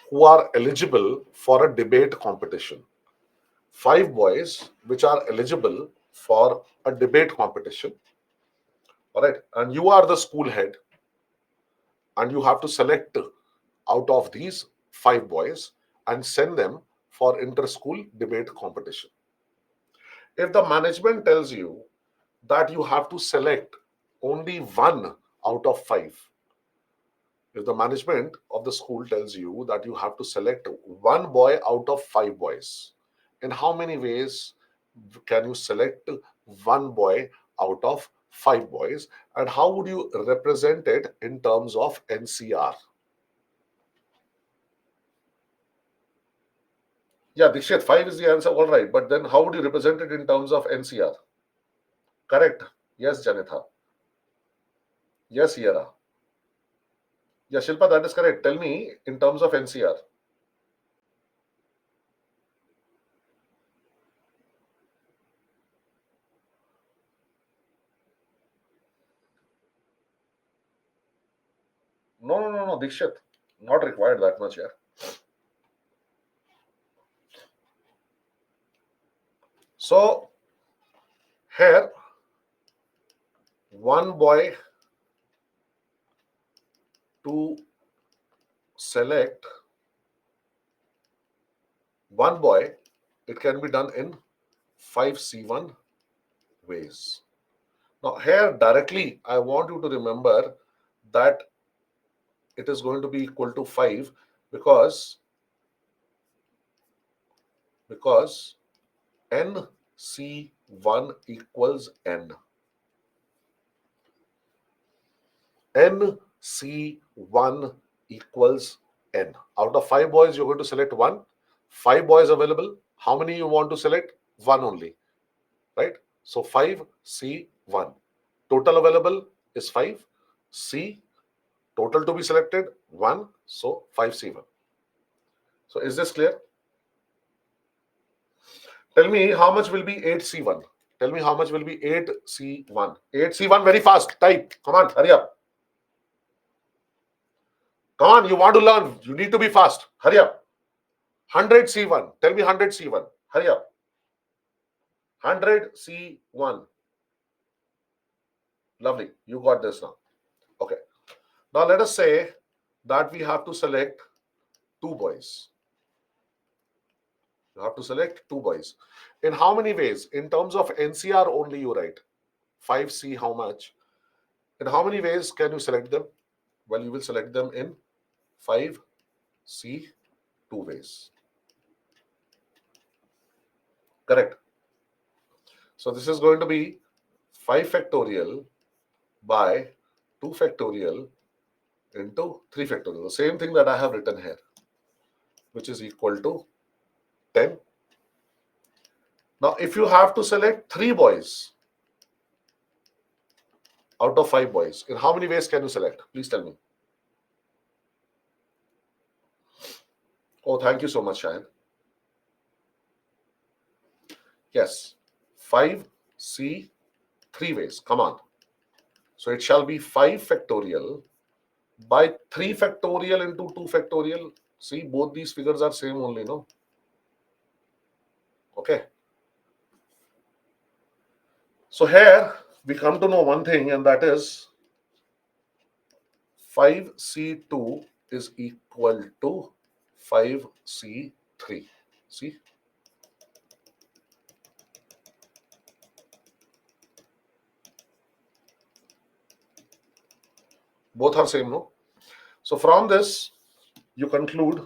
who are eligible for a debate competition. 5 boys which are eligible for a debate competition. All right. And you are the school head, and you have to select out of these 5 boys and send them for inter-school debate competition. If the management tells you that you have to select only one out of five, if the management of the school tells you that you have to select one boy out of 5 boys, in how many ways can you select one boy out of 5 boys, and how would you represent it in terms of NCR? Yeah, Dikshit, 5 is the answer, all right. But then how would you represent it in terms of NCR? Correct. Yes, Janitha. Yes, Yara. Yeah, Shilpa, that is correct. Tell me in terms of NCR. No, no, no, no, Dikshit. Not required that much, yeah. So here, one boy to select one boy, it can be done in 5C1 ways. Now, here directly, I want you to remember that it is going to be equal to 5 because NC1 equals N. NC1 equals N. Out of 5 boys, you're going to select one. 5 boys available. How many you want to select? One only, right? So 5C1. Total available is 5. C, total to be selected, 1. So 5C1. So is this clear? Tell me how much will be 8C1. Tell me how much will be 8C1. 8C1 very fast. Type. Come on, hurry up. Come on, you want to learn. You need to be fast. Hurry up. 100C1. Tell me 100C1. Hurry up. 100C1. Lovely. You got this now. Okay. Now let us say that we have to select 2 boys. You have to select 2 boys. In how many ways? In terms of NCR only you write. 5C how much? In how many ways can you select them? Well, you will select them in 5C 2 ways. Correct. So this is going to be 5 factorial by 2 factorial into 3 factorial. The same thing that I have written here, which is equal to 10. Now, if you have to select 3 boys out of 5 boys, in how many ways can you select? Please tell me. Oh, thank you so much, Shayan. Yes, 5C 3 ways. Come on. So it shall be 5 factorial by 3 factorial into 2 factorial. See, both these figures are same only, no? Okay. So here we come to know one thing, and that is 5C2 is equal to 5C3. See? Both are same, no? So from this, you conclude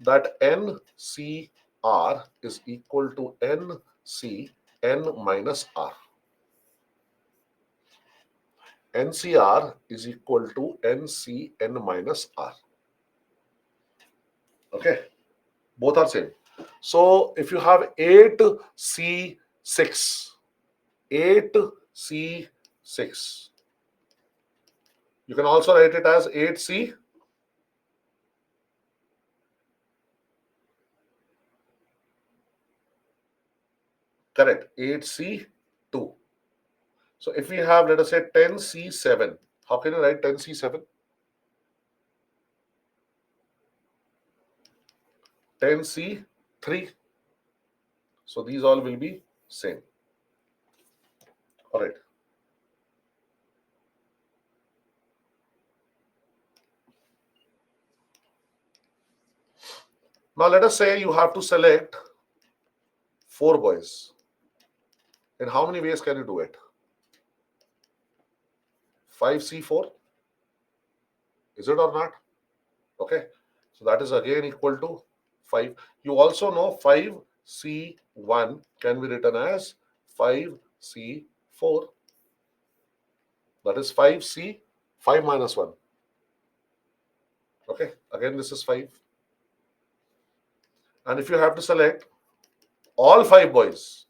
that NCR is equal to NCN minus R. NCR is equal to NCN minus R. Okay, both are same. So if you have 8C6, 8C6, you can also write it as 8C. Correct, 8C2. So if we have, let us say 10C7, how can you write 10C7? 10C3. So these all will be same. All right. Now let us say you have to select 4 boys. In how many ways can you do it? 5C4. Is it or not? Okay. So that is again equal to 5. You also know 5C1 can be written as 5C4. That is 5C, 5 minus 1. Okay. Again, this is 5. And if you have to select all 5 boys,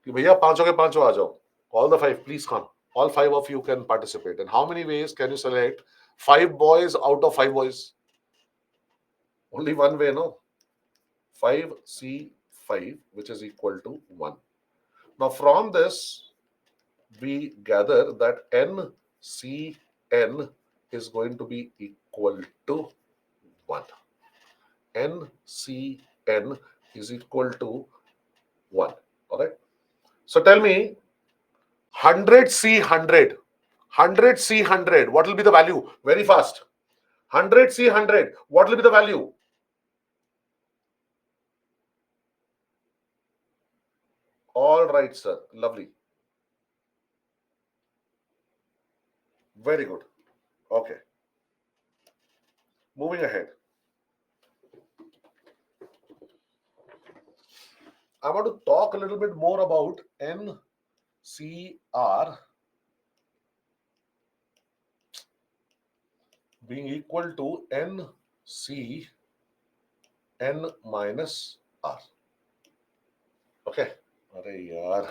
कि भैया पांचों के पांचों आ जाओ, all the 5, please come. All 5 of you can participate. And how many ways can you select 5 boys out of 5 boys? Only one way, no? 5C5, which is equal to 1. Now, from this, we gather that NCN is going to be equal to 1. NCN is equal to 1. All right. So tell me, 100C100. 100C100. What will be the value? Very fast. 100C100. What will be the value? All right, sir. Lovely. Very good. Okay. Moving ahead. I want to talk a little bit more about NCR being equal to NCN minus R. Okay. Arey yaar.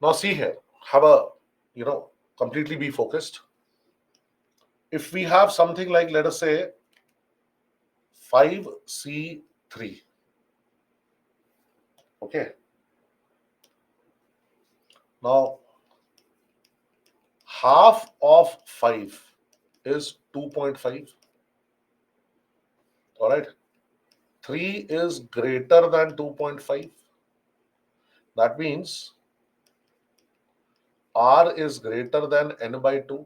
Now see here. Have a, completely be focused. If we have something like, let us say, 5C3. Okay. Now, half of 5 is 2.5. All right. 3 is greater than 2.5. That means R is greater than n by 2.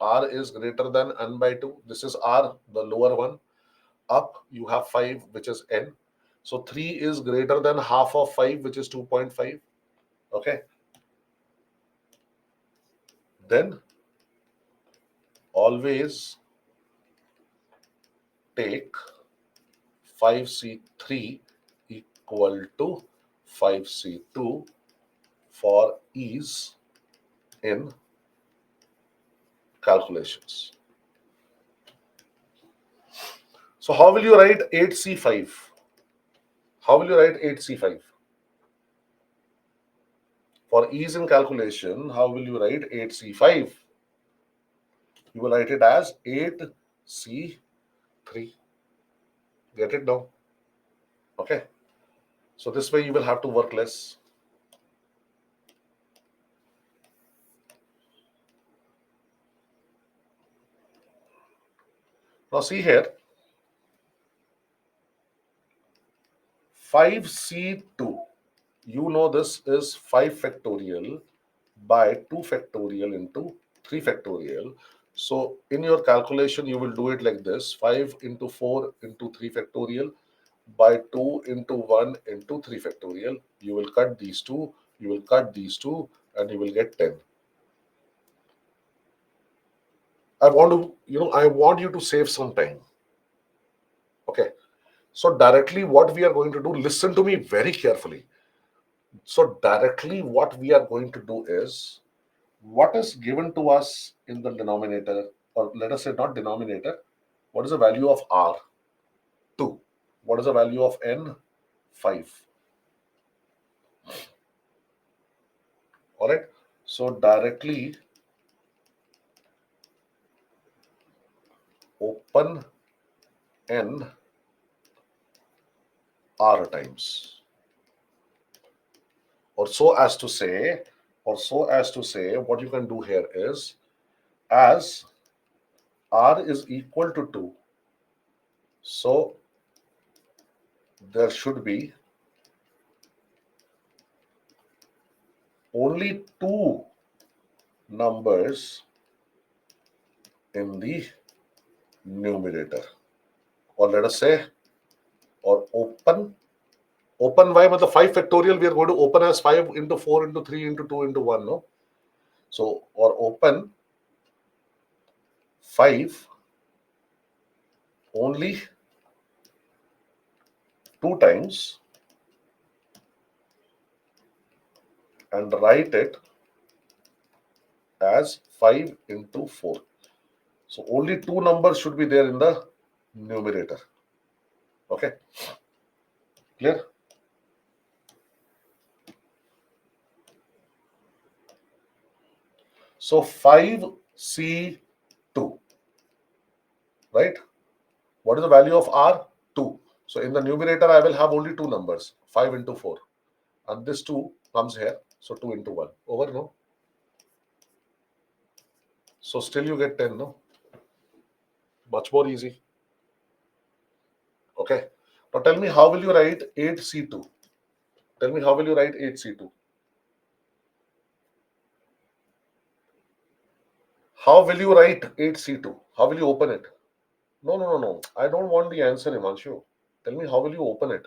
R is greater than n by 2. This is R, the lower one. Up, you have 5, which is n. So 3 is greater than half of 5, which is 2.5. Okay. Then always take 5C3 equal to 5C2 for ease in calculations. So how will you write 8C5? How will you write 8C5? For ease in calculation, how will you write 8C5? You will write it as 8C3. Get it now? Okay. So this way you will have to work less. Now see here, 5C2. You know this is 5 factorial by 2 factorial into 3 factorial. So in your calculation, you will do it like this: 5 into 4 into 3 factorial by 2 into 1 into 3 factorial. You will cut these two, you will cut these two, and you will get 10. I want you to save some time. Okay. So directly what we are going to do, listen to me very carefully. So directly what we are going to do is, what is given to us in the denominator, or let us say not denominator, what is the value of R? 2. What is the value of N? 5. All right. So directly open N R times. Or so as to say, what you can do here is, as R is equal to 2. So there should be only two numbers in the numerator. Or let us say, or open y with the 5 factorial, we are going to open as 5 into 4 into 3 into 2 into 1, no? So, or open 5 only 2 times and write it as 5 into 4. So only two numbers should be there in the numerator. Okay, clear? So 5C2, right? What is the value of R? 2. So in the numerator, I will have only two numbers, 5 into 4. And this 2 comes here. So 2 into 1. Over, no? So still you get 10, no? Much more easy. Okay. Now tell me, how will you write 8C2? Tell me, how will you write 8C2? How will you write 8C2? How will you open it? No, no, no, no. I don't want the answer, Himanshu. Tell me, how will you open it?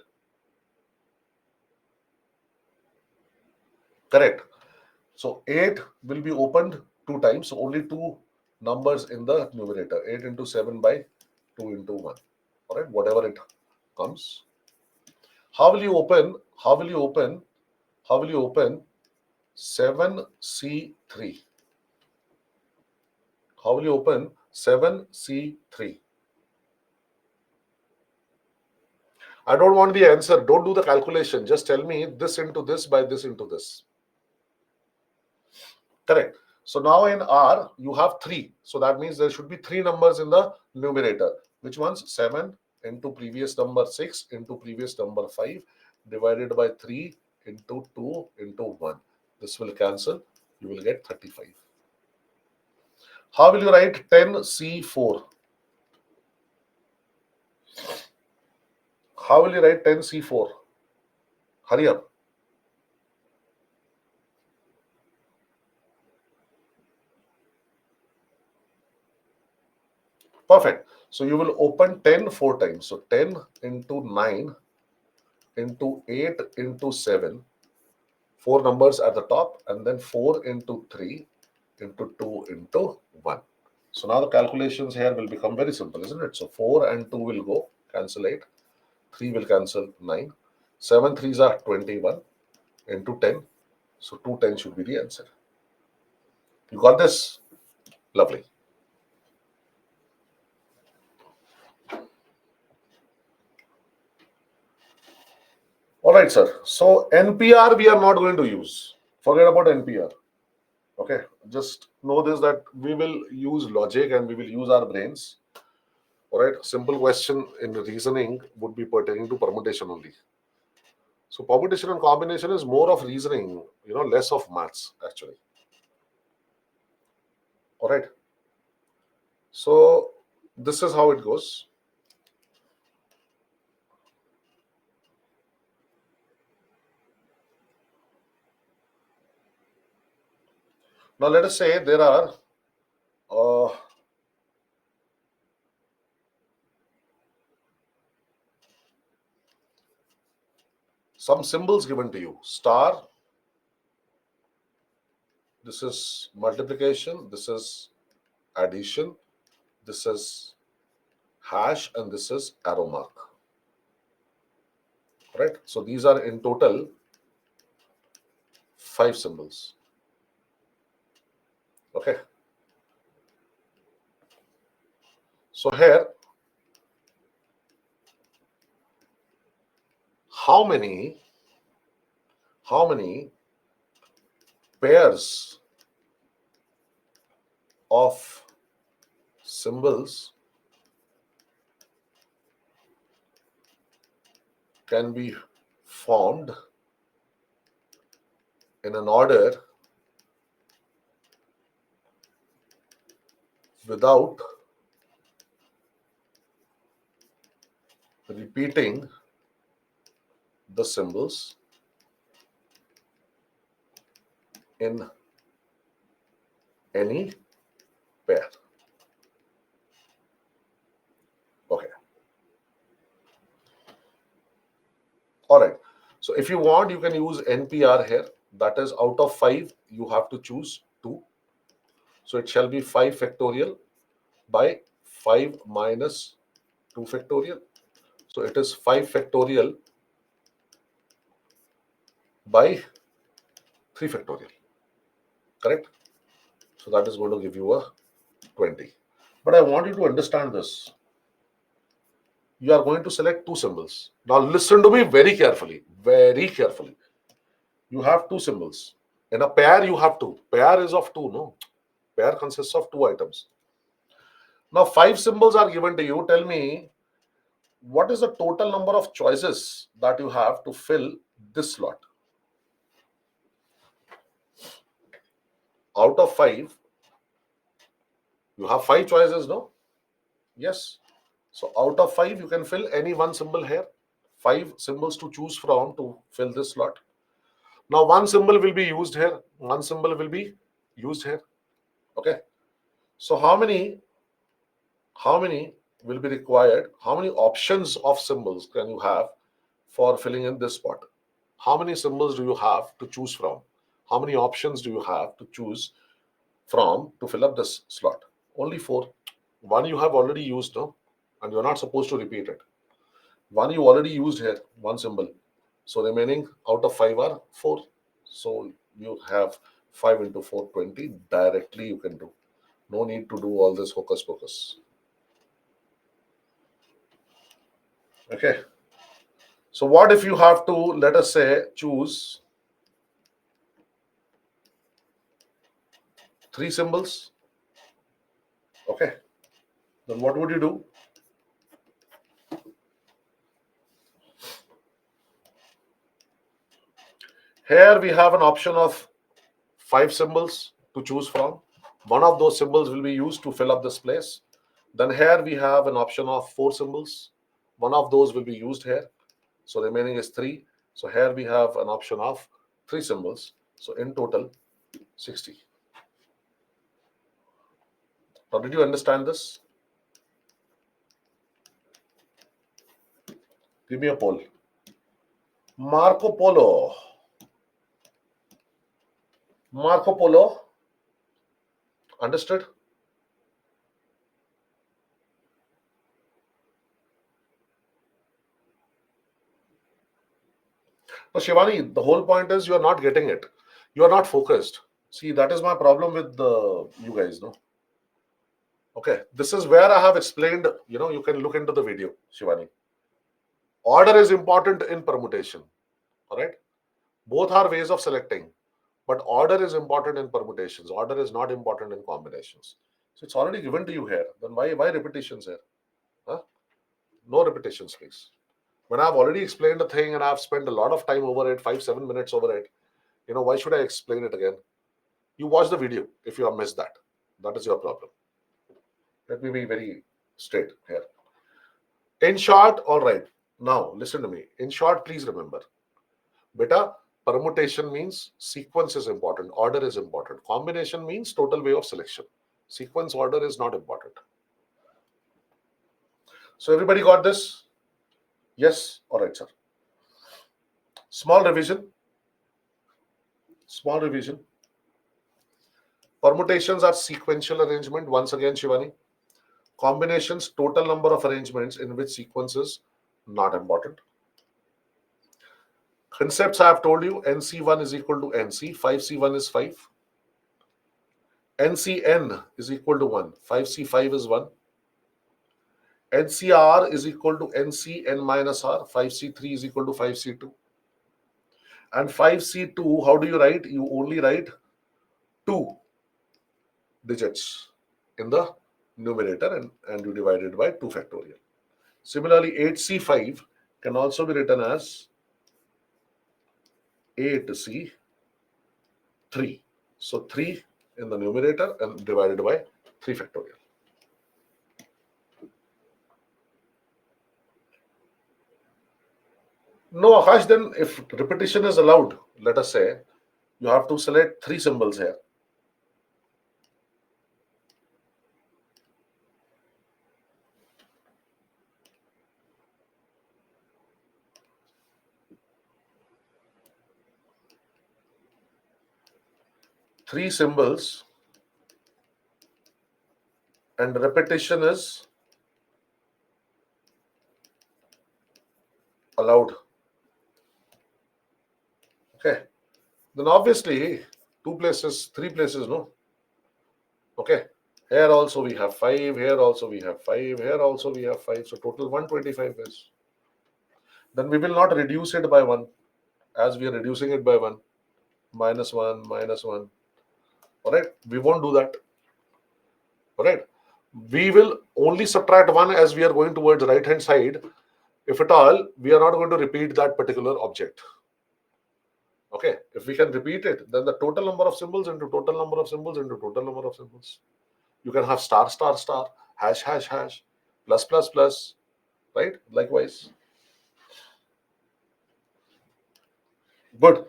Correct. So 8 will be opened 2 times. So only two numbers in the numerator. 8 into 7 by 2 into 1. All right, whatever it comes. How will you open? How will you open? How will you open 7C3? How will you open 7C3? I don't want the answer. Don't do the calculation. Just tell me this into this by this into this. Correct. So now in R, you have 3. So that means there should be 3 numbers in the numerator. Which ones? 7 into previous number 6 into previous number 5 divided by 3 into 2 into 1. This will cancel. You will get 35. How will you write 10C4? How will you write 10C4? Hurry up. Perfect. So you will open 10 4 times. So 10 into 9 into 8 into 7. 4 numbers at the top, and then 4 into 3 into 2 into 1. So now the calculations here will become very simple, isn't it? So 4 and 2 will go, cancel 8. 3 will cancel 9. 7 threes are 21 into 10. So 210 should be the answer. You got this? Lovely. All right, sir. So NPR we are not going to use. Forget about NPR. Okay. Just know this, that we will use logic and we will use our brains. All right. Simple question in reasoning would be pertaining to permutation only. So permutation and combination is more of reasoning, less of maths actually. All right. So this is how it goes. Now let us say there are some symbols given to you. Star, this is multiplication, this is addition, this is hash, and this is arrow mark. Right? So these are in total 5 symbols. Okay. So here, how many pairs of symbols can be formed in an order without repeating the symbols in any pair. Okay. All right. So if you want, you can use NPR here. That is, out of 5, you have to choose 2. So it shall be 5 factorial by 5 minus 2 factorial. So it is 5 factorial by 3 factorial. Correct? So that is going to give you a 20. But I want you to understand this. You are going to select 2 symbols. Now listen to me very carefully. Very carefully. You have 2 symbols. In a pair, you have 2. Pair is of 2, no? Pair consists of 2 items. Now 5 symbols are given to you. Tell me, what is the total number of choices that you have to fill this slot? Out of 5, you have 5 choices, no? Yes. So out of 5, you can fill any one symbol here. 5 symbols to choose from to fill this slot. Now one symbol will be used here. One symbol will be used here. Okay. So how many will be required? How many options of symbols can you have for filling in this spot? How many symbols do you have to choose from? How many options do you have to choose from to fill up this slot? Only 4. One you have already used, no? And you're not supposed to repeat it. One you already used here, one symbol. So remaining out of 5 are 4. So you have 5 into 4, 20. Directly you can do. No need to do all this hocus pocus. Okay. So what if you have to, let us say, choose 3 symbols? Okay. Then what would you do? Here we have an option of 5 symbols to choose from. One of those symbols will be used to fill up this place. Then here we have an option of 4 symbols. One of those will be used here. So remaining is 3. So here we have an option of 3 symbols. So in total, 60. Now, did you understand this? Give me a poll. Marco Polo. Marco Polo. Understood? So Shivani, the whole point is you are not getting it. You are not focused. See, that is my problem with you guys, no? Okay, this is where I have explained, you can look into the video, Shivani. Order is important in permutation, all right? Both are ways of selecting, but order is important in permutations. Order is not important in combinations. So it's already given to you here. Then why repetitions here? Huh? No repetitions, please. When I've already explained a thing and I've spent a lot of time over it, 5-7 minutes over it, why should I explain it again? You watch the video if you have missed that. That is your problem. Let me be very straight here. In short, all right. Now, listen to me. In short, please remember. Beta, permutation means sequence is important. Order is important. Combination means total way of selection. Sequence order is not important. So everybody got this? Yes? All right, sir. Small revision. Small revision. Permutations are sequential arrangement. Once again, Shivani. Combinations, total number of arrangements in which sequence is not important. Concepts I have told you, NC1 is equal to NC, 5C1 is 5. NCN is equal to 1, 5C5 is 1. NCR is equal to NCN minus R, 5C3 is equal to 5C2. And 5C2, how do you write? You only write 2 digits in the numerator and you divide it by 2 factorial. Similarly, 8C5 can also be written as 8C3. So 3 in the numerator and divided by 3 factorial. No, Akash, then if repetition is allowed, let us say, you have to select three symbols here. Three symbols, and repetition is allowed. Okay. Then obviously, two places, three places, no? Okay. Here also we have 5, here also we have 5, here also we have 5. So total 125 is. Then we will not reduce it by 1 as we are reducing it by 1. Minus 1, minus 1. Alright. We won't do that. Alright. We will only subtract 1 as we are going towards right hand side. If at all, we are not going to repeat that particular object. Okay. If we can repeat it, then the total number of symbols into total number of symbols into total number of symbols. You can have star, star, star, hash, hash, hash, plus, plus, plus, right? Likewise. Good.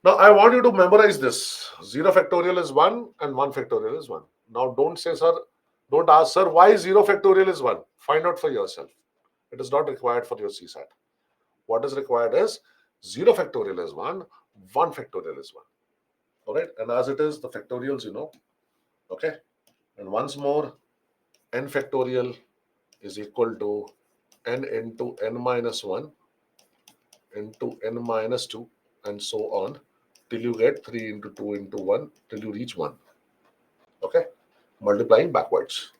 Now I want you to memorize this. 0 factorial is 1 and 1 factorial is 1. Now don't say, sir, don't ask, sir, why 0 factorial is 1? Find out for yourself. It is not required for your CSAT. What is required is 0 factorial is 1, 1 factorial is 1. All right. And as it is, the factorials, you know. Okay. And once more, n factorial is equal to n into n minus 1 into n minus 2 and so on till you get 3 into 2 into 1 till you reach 1. Okay. Multiplying backwards.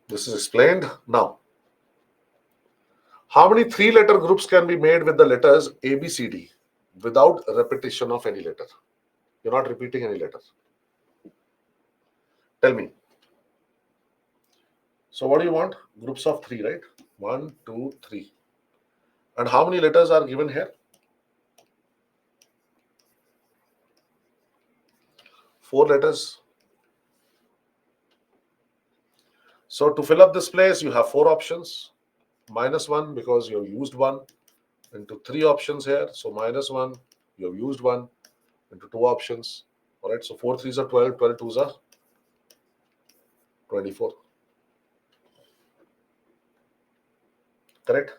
This is explained. Now, how many three-letter groups can be made with the letters A, B, C, D without repetition of any letter? You're not repeating any letter. Tell me. So what do you want? Groups of 3, right? 1, 2, 3. And how many letters are given here? 4 letters. So to fill up this place, you have 4 options. Minus 1 because you have used 1 into 3 options here. So minus 1, you have used 1 into 2 options. All right. So 4 3s are 12, 12 2s are 24. Correct?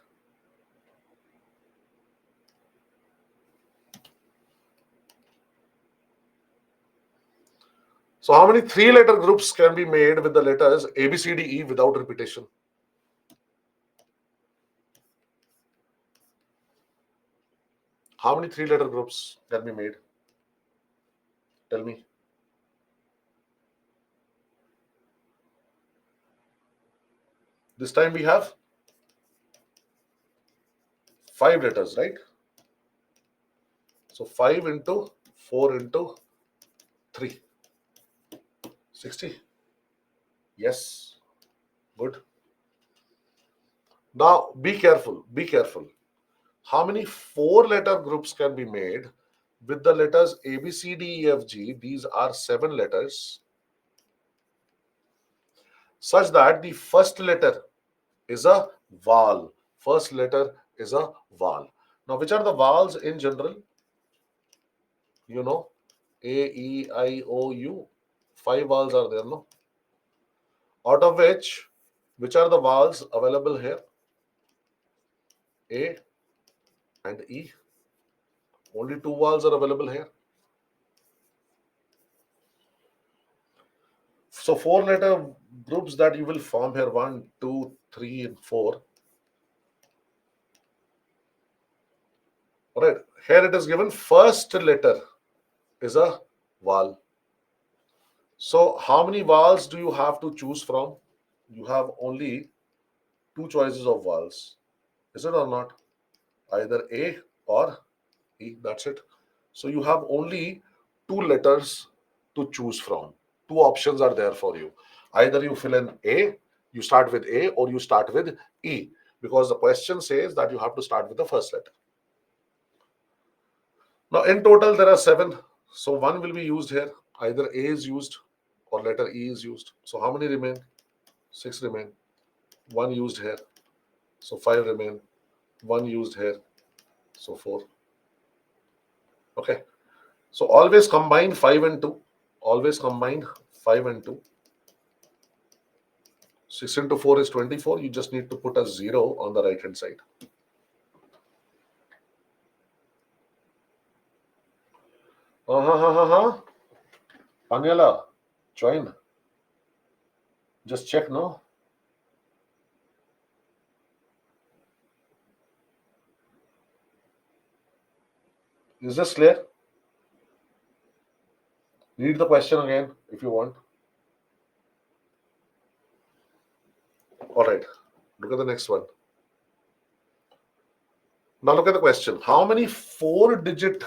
So how many three-letter groups can be made with the letters A, B, C, D, E without repetition? How many three-letter groups can be made? Tell me. This time we have 5 letters, right? So 5 into 4 into 3. 60. Yes. Good. Now be careful. Be careful. How many 4-letter groups can be made with the letters A, B, C, D, E, F, G? These are 7 letters, such that the first letter is a vowel. First letter is a vowel. Now, which are the vowels in general? You know, A, E, I, O, U. 5 vowels are there, no? Out of which are the vowels available here? A and E. Only 2 vowels are available here. So 4-letter groups that you will form here, 1, 2, 3, and 4. All right. Here it is given first letter is a vowel. So how many vowels do you have to choose from? You have only 2 choices of vowels. Is it or not? Either A or E. That's it. So you have only 2 letters to choose from. 2 options are there for you. Either you fill in A, you start with A, or you start with E, because the question says that you have to start with the first letter. Now in total there are 7. So 1 will be used here. Either A is used or letter E is used. So how many remain? 6 remain. 1 used here, so 5 remain. 1 used here, so 4. Okay, so always combine 5 and 2. Always combine 5 and 2. 6 into 4 is 24. You just need to put a 0 on the right hand side. Panyala, join. Just check, no? Is this clear? Read the question again if you want. All right, look at the next one. Now look at the question. How many 4-digit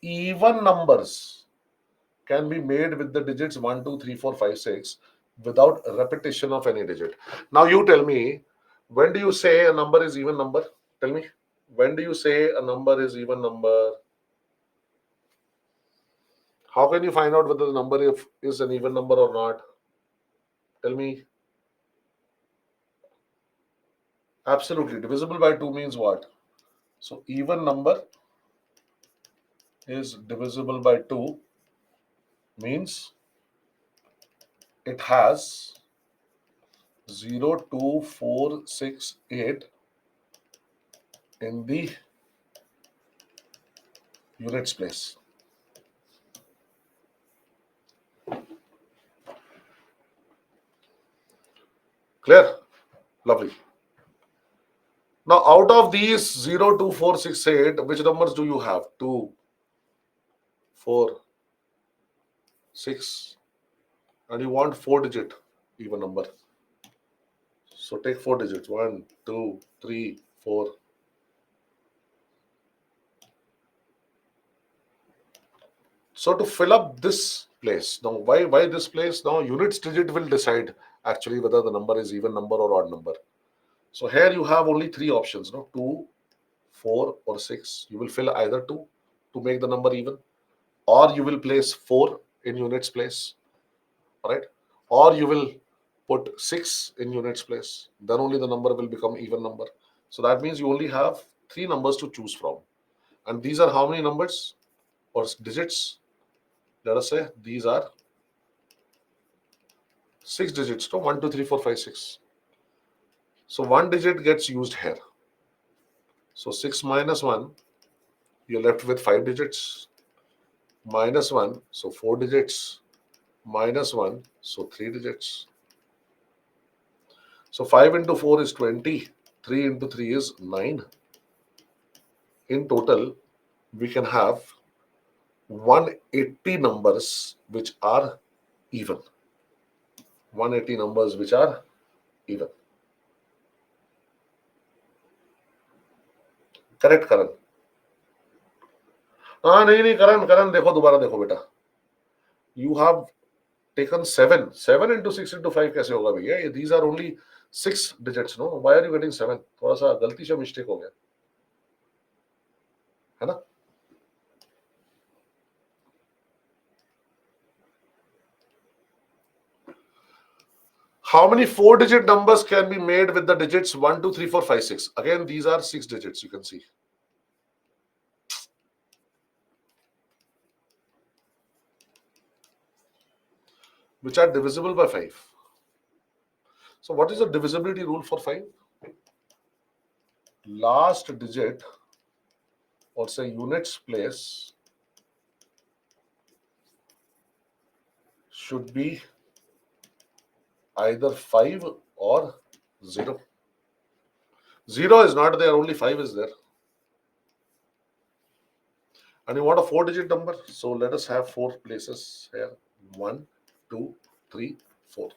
even numbers can be made with the digits 1, 2, 3, 4, 5, 6 without repetition of any digit? Now you tell me, when do you say a number is even number? Tell me, when do you say a number is even number? How can you find out whether the number is an even number or not? Tell me. Absolutely. Divisible by 2 means what? So even number is divisible by 2 means it has 0, 2, 4, 6, 8 in the units place. Clear? Lovely. Now, out of these 0, 2, 4, 6, 8, which numbers do you have? 2, 4, 6, and you want 4-digit even number. So take 4 digits. 1, 2, 3, 4. So to fill up this place, now why this place? Now units digit will decide actually whether the number is even number or odd number. So here you have only 3 options, no? 2, 4 or 6. You will fill either 2 to make the number even, or you will place 4 in units place, right? Or you will put 6 in units place. Then only the number will become even number. So that means you only have 3 numbers to choose from. And these are how many numbers or digits? Let us say these are 6 digits. So 1, 2, 3, 4, 5, 6. So 1 digit gets used here. So 6 minus 1, you're left with 5 digits. Minus 1, so 4 digits. Minus 1, so 3 digits. So 5 into 4 is 20. 3 into 3 is 9. In total, we can have 180 numbers which are even. 180 numbers which are even. Correct, Karan? नहीं Karan देखो दोबारा देखो बेटा. You have taken 7. 7 into 6 into 5 कैसे होगा भैया? These are only 6 digits, no? Why are you getting 7? थोड़ा सा गलती से मिस्टेक हो गया, है ना? How many 4-digit numbers can be made with the digits 1, 2, 3, 4, 5, 6? Again, these are 6 digits, you can see. Which are divisible by 5. So what is the divisibility rule for 5? Last digit, or say units place, should be either 5 or 0. 0 is not there, only 5 is there. And you want a 4-digit number, so let us have 4 places here. 1, 2, 3, 4.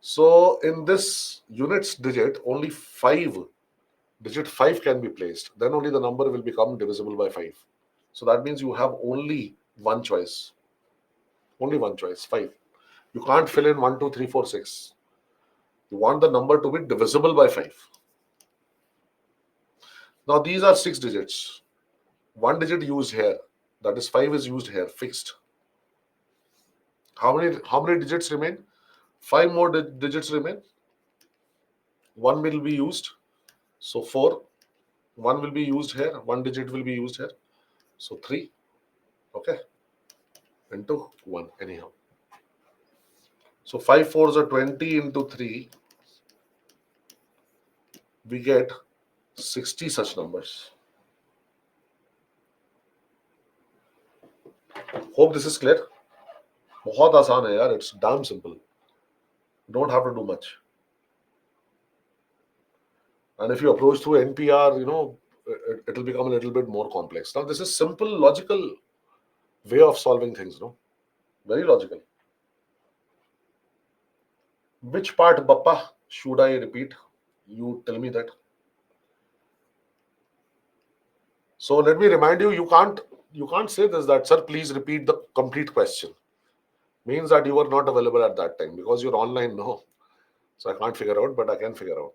So in this units digit, only 5, digit 5 can be placed. Then only the number will become divisible by 5. So that means you have only one choice. Only one choice, 5. You can't fill in 1, 2, 3, 4, 6. You want the number to be divisible by 5. Now these are 6 digits. One digit used here, that is 5 is used here, fixed. How many digits remain? 5 more digits remain. 1 will be used. So 4. 1 will be used here. 1 digit will be used here. So 3. Okay. Into 1 anyhow. So 5 fours are 20 into 3. We get 60 such numbers. Hope this is clear. बहुत आसान है यार. It's damn simple. Don't have to do much. And if you approach through NPR, it will become a little bit more complex. Now, this is simple, logical way of solving things, no? Very logical. Which part, Bappa, should I repeat? You tell me that. So let me remind you, you can't say this, that, sir, please repeat the complete question. Means that you were not available at that time because you're online, no. So I can't figure out, but I can figure out.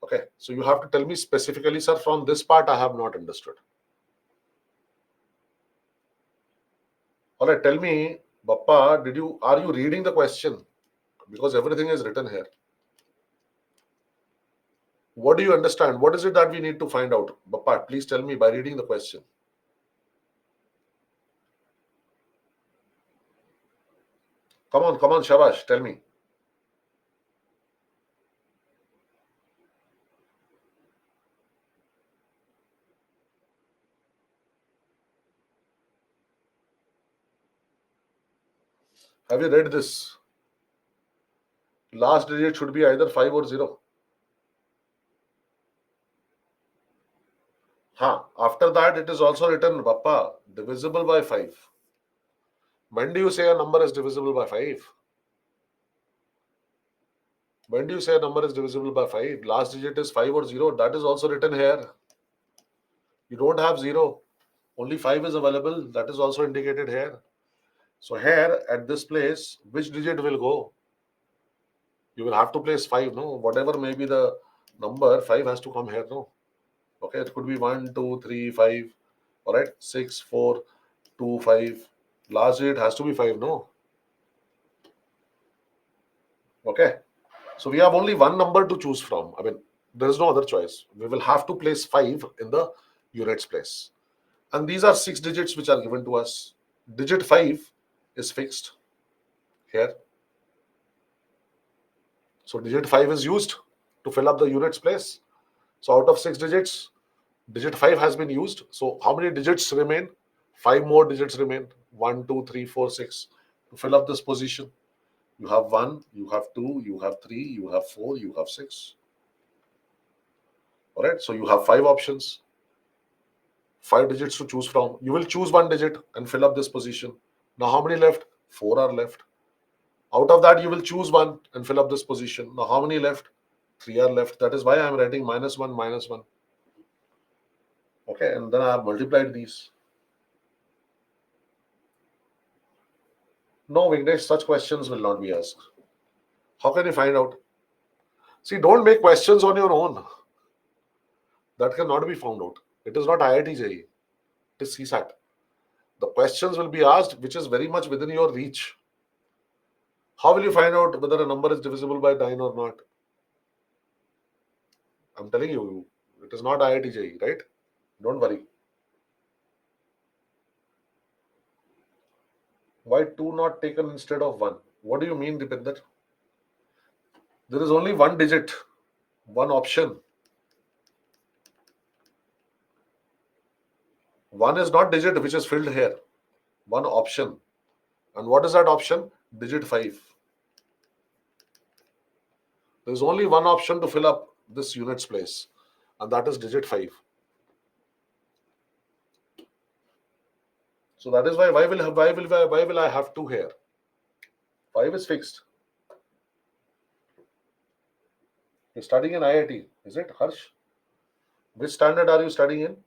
Okay. So you have to tell me specifically, sir, from this part I have not understood. All right, tell me, Bappa, are you reading the question? Because everything is written here. What do you understand? What is it that we need to find out? Bappa, please tell me by reading the question. Come on, Shabash, tell me. Have you read this? Last digit should be either 5 or 0. After that, it is also written, Bappa, divisible by 5. When do you say a number is divisible by 5? When do you say a number is divisible by 5? Last digit is 5 or 0. That is also written here. You don't have 0. Only 5 is available. That is also indicated here. So here at this place, which digit will go? You will have to place 5, no? Whatever may be the number, 5 has to come here, no? Okay, it could be 1, 2, 3, 5. All right, 6, 4, 2, 5. Last digit has to be 5, no? Okay. So we have only one number to choose from. I mean, there is no other choice. We will have to place 5 in the units place. And these are 6 digits which are given to us. Digit 5 is fixed here. So digit 5 is used to fill up the units place. So out of 6 digits, digit 5 has been used. So how many digits remain? 5 more digits remain. 1, 2, 3, 4, 6 to fill up this position. You have 1, you have 2, you have 3, you have 4, you have 6. All right. So you have 5 options, 5 digits to choose from. You will choose 1 digit and fill up this position. Now how many left? 4 are left. Out of that, you will choose 1 and fill up this position. Now how many left? 3 are left. That is why I am writing -1, -1. Okay. And then I have multiplied these. No, Vignesh, such questions will not be asked. How can you find out? See, don't make questions on your own. That cannot be found out. It is not IIT JEE. It is CSAT. The questions will be asked which is very much within your reach. How will you find out whether a number is divisible by 9 or not? I'm telling you, it is not IIT JEE, right? Don't worry. Why 2 not taken instead of 1? What do you mean, Dipinder? There is only 1 digit, 1 option. 1 is not digit which is filled here. 1 option. And what is that option? Digit 5. There is only 1 option to fill up this units place, and that is digit 5. So that is why will I have 2 here? 5 is fixed. You're studying in IIT, is it, Harsh? Which standard are you studying in?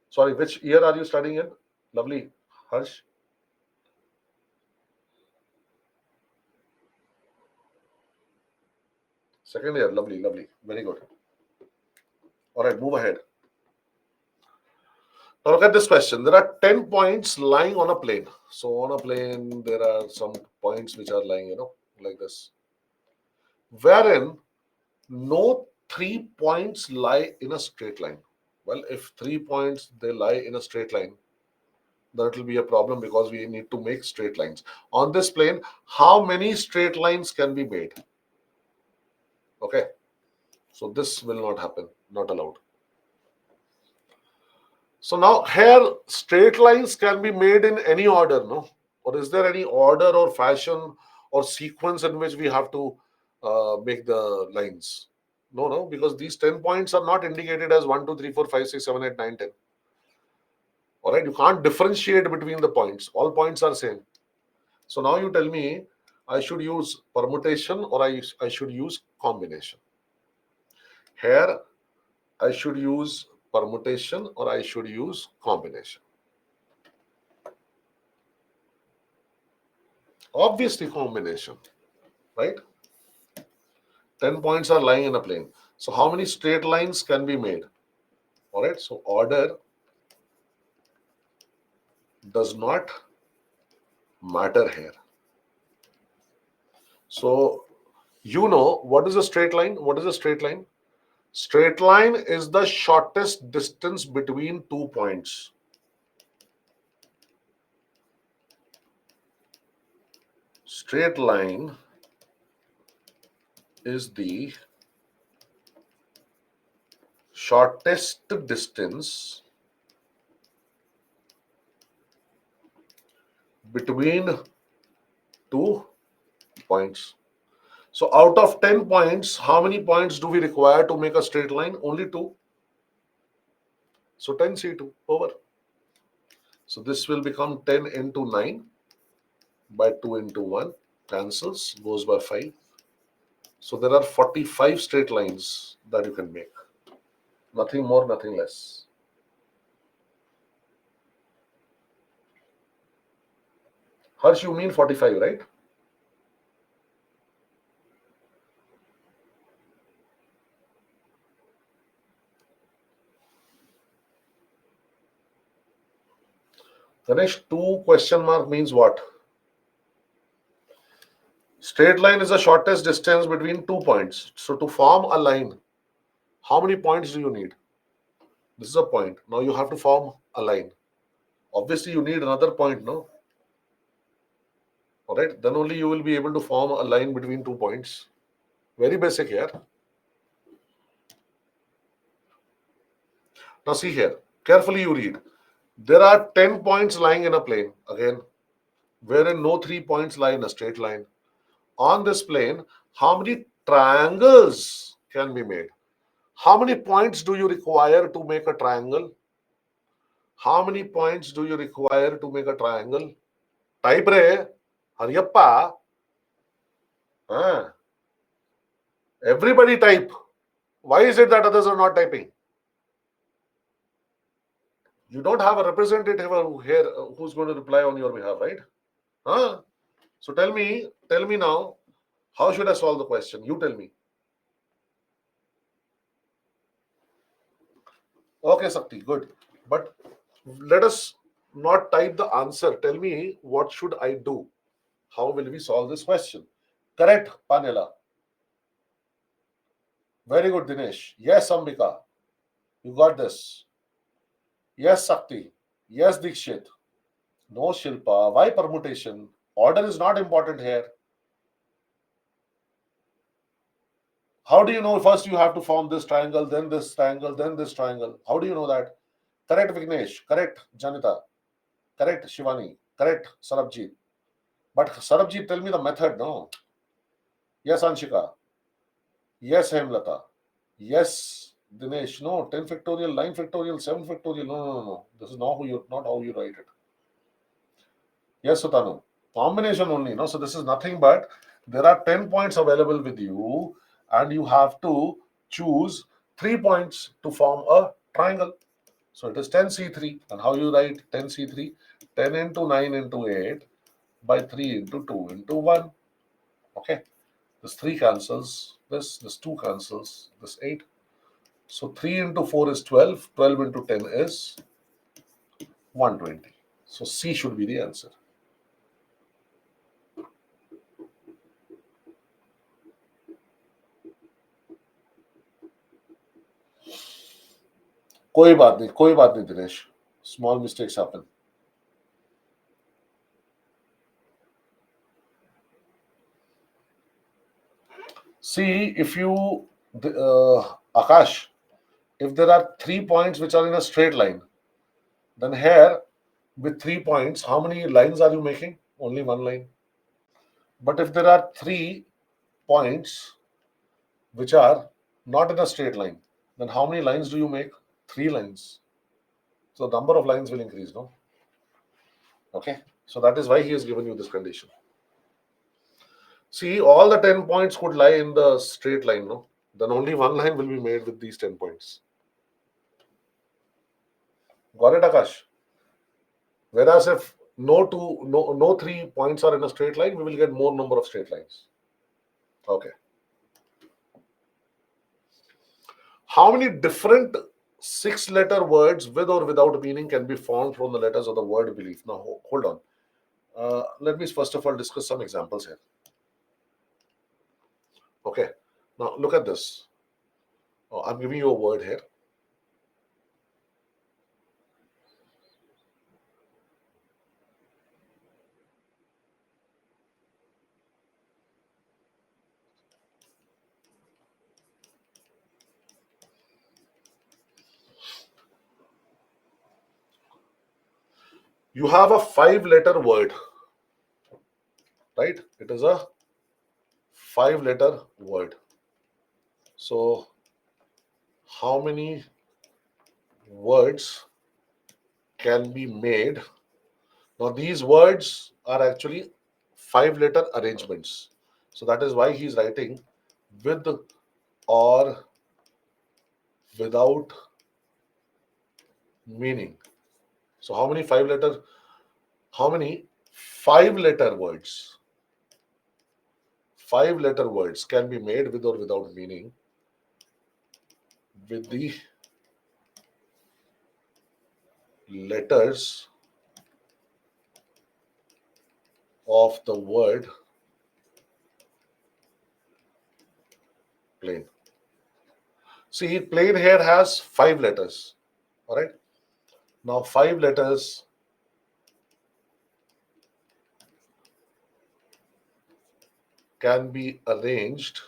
Sorry, which year are you studying in? Lovely, Harsh. Second year, lovely, very good. All right, move ahead. Now look at this question. There are 10 points lying on a plane. So on a plane, there are some points which are lying, like this, wherein no 3 points lie in a straight line. Well, if 3 points they lie in a straight line, that will be a problem because we need to make straight lines. On this plane, how many straight lines can be made? Okay, so this will not happen, not allowed. So now here straight lines can be made in any order, no? Or is there any order or fashion or sequence in which we have to make the lines? No, no, because these 10 points are not indicated as 1, 2, 3, 4, 5, 6, 7, 8, 9, 10. All right, you can't differentiate between the points. All points are same. So now you tell me I should use permutation or I should use combination. Here I should use permutation or I should use combination. Obviously combination, right? 10 points are lying in a plane. So how many straight lines can be made? All right, so order does not matter here. So you know what is a straight line? What is a straight line? Straight line is the shortest distance between 2 points. Straight line is the shortest distance between 2 points. So out of 10 points, how many points do we require to make a straight line? Only 2. So 10C2 over. So this will become 10 into 9 by 2 into 1. Cancels, goes by 5. So there are 45 straight lines that you can make. Nothing more, nothing less. Harsh, you mean 45, right? Ganesh, 2 question mark means what? Straight line is the shortest distance between 2 points. So to form a line, how many points do you need? This is a point. Now you have to form a line. Obviously, you need another point, no? All right. Then only you will be able to form a line between 2 points. Very basic here. Now see here. Carefully you read. There are 10 points lying in a plane. Again, wherein no 3 points lie in a straight line. On this plane, how many triangles can be made? How many points do you require to make a triangle? How many points do you require to make a triangle? Type re, Haryappa. Everybody type. Why is it that others are not typing? You don't have a representative here who's going to reply on your behalf, right? Huh? So tell me now, how should I solve the question? You tell me. Okay, Sakti, good. But let us not type the answer. Tell me, what should I do? How will we solve this question? Correct, Panela. Very good, Dinesh. Yes, Ambika. You got this. Yes, Sakti. Yes, Dikshit. No, Shilpa. Why permutation? Order is not important here. How do you know first you have to form this triangle, then this triangle, then this triangle? How do you know that? Correct, Vignesh. Correct, Janita. Correct, Shivani. Correct, Sarabjit. But Sarabjit, tell me the method, no? Yes, Anshika. Yes, Hemlata. Yes, Dinesh. No, 10 factorial, 9 factorial, 7 factorial. No, no, no, no. This is not how you write it. Yes, Sutanu. Combination only, no? So this is nothing but there are 10 points available with you, and you have to choose 3 points to form a triangle. So it is 10C3. And how you write 10C3? 10 into 9 into 8 by 3 into 2 into 1. Okay. This 3 cancels. This 2 cancels. This 8. So 3 into 4 is 12. 12 into 10 is 120. So C should be the answer. कोई बात नहीं Dinesh, small mistakes happen. See, if you, Akash, if there are 3 points which are in a straight line, then here with 3 points, how many lines are you making? Only one line. But if there are 3 points which are not in a straight line, then how many lines do you make? 3 lines. So the number of lines will increase, no? Okay. So that is why he has given you this condition. See, all the 10 points could lie in the straight line, no? Then only one line will be made with these 10 points. Got it, Akash? Whereas if no 3 points are in a straight line, we will get more number of straight lines. Okay. How many different 6-letter words with or without meaning can be formed from the letters of the word belief? Now, hold on. Let me first of all discuss some examples here. Okay. Now, look at this. I'm giving you a word here. You have a 5-letter word, right? It is a 5-letter word. So, how many words can be made? Now, these words are actually 5-letter arrangements. So, that is why he is writing with or without meaning. So, how many 5-letter words? 5-letter words can be made with or without meaning with the letters of the word plane. See, plane here has 5 letters. All right. Now, 5 letters can be arranged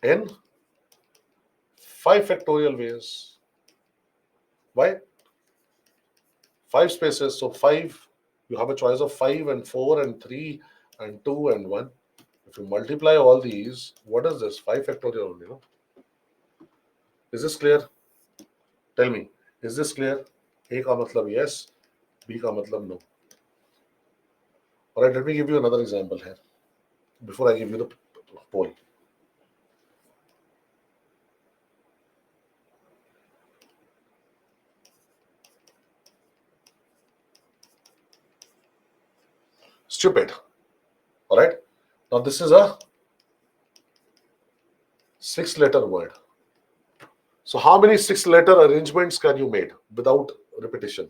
in 5 factorial ways. Why? 5 spaces. So, 5, you have a choice of 5 and 4 and 3 and 2 and 1. If you multiply all these, what is this? 5 factorial only, no? Is this clear? Tell me, is this clear? A ka matlab yes, B ka matlab no. All right, let me give you another example here before I give you the poll. Stupid. All right. Now, this is a 6-letter word. So, how many 6-letter arrangements can you make without repetition?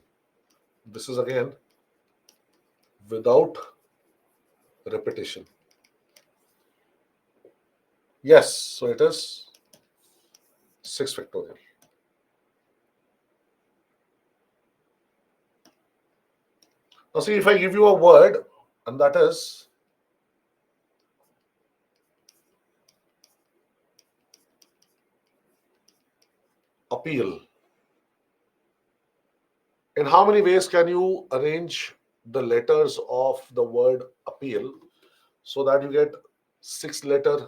This is again without repetition. Yes, so it is 6 factorial. Now, see, if I give you a word, and that is appeal. In how many ways can you arrange the letters of the word appeal so that you get 6-letter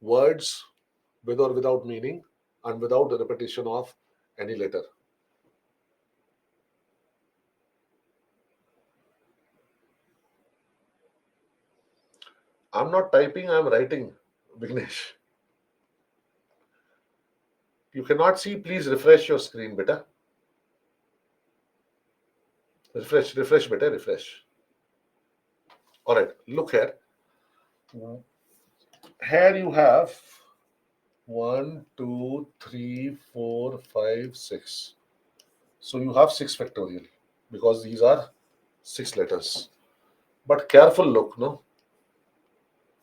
words with or without meaning and without the repetition of any letter? I'm not typing, I'm writing, Vignesh. You cannot see, please refresh your screen, beta. Refresh, beta, refresh. All right, look here. Here you have 1, 2, 3, 4, 5, 6. So you have 6 factorial because these are 6 letters. But careful look, no?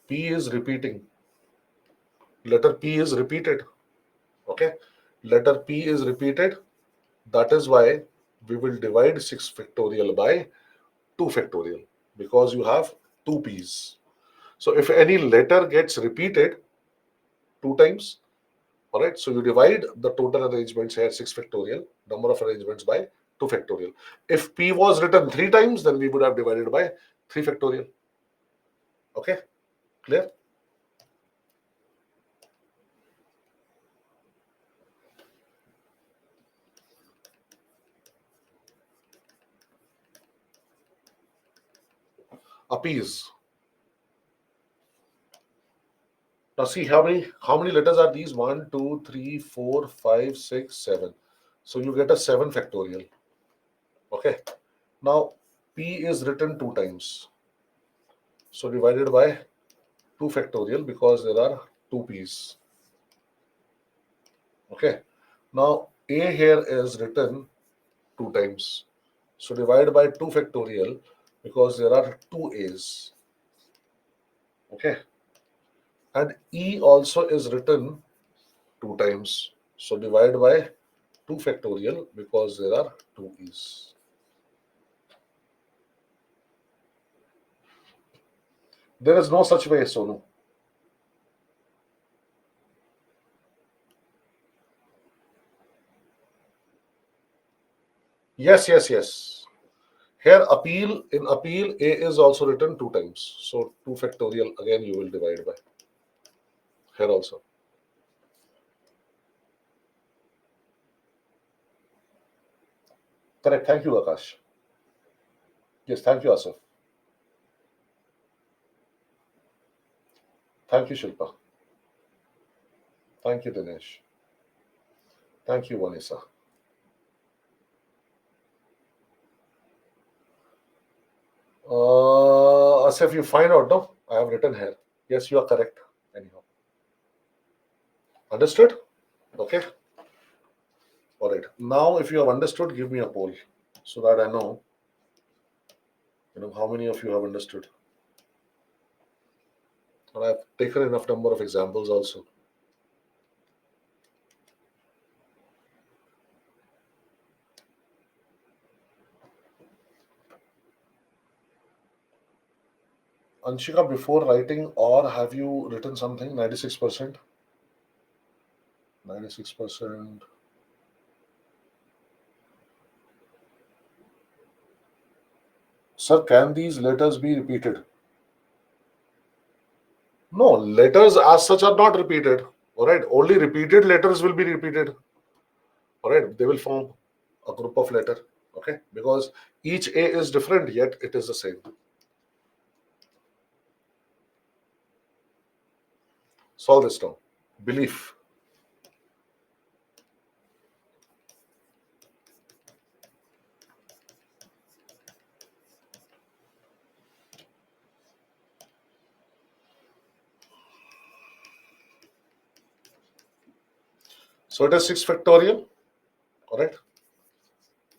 P is repeating. Letter P is repeated. Okay. Letter P is repeated. That is why we will divide 6 factorial by 2 factorial, because you have 2 P's. So if any letter gets repeated 2 times, all right, so you divide the total arrangements here, 6 factorial, number of arrangements, by 2 factorial. If P was written 3 times, then we would have divided by 3 factorial. Okay, clear? Appease. Now see how many letters are these? 1, 2, 3, 4, 5, 6, 7. So you get a 7 factorial. Okay. Now P is written 2 times. So divided by 2 factorial, because there are 2 P's. Okay. Now A here is written 2 times. So divide by 2 factorial, because there are 2 A's. Okay. And E also is written 2 times. So divide by 2 factorial, because there are 2 E's. There is no such way, Sonu. Yes, yes, yes. Here in appeal, A is also written 2 times. So 2 factorial, again you will divide by. Here also. Correct. Thank you, Akash. Yes, thank you, Asif. Thank you, Shilpa. Thank you, Dinesh. Thank you, Vanessa. Asif, you find out, no? I have written here. Yes, you are correct. Anyhow. Understood? Okay. All right. Now, if you have understood, give me a poll so that I know, how many of you have understood. And I've taken enough number of examples also. Anshika, before writing or, have you written something? 96%? 96%. Sir, can these letters be repeated? No, letters as such are not repeated. All right, only repeated letters will be repeated. All right, they will form a group of letter. Okay, because each A is different, yet it is the same. Solve this now. Belief. So it is 6 factorial. All right,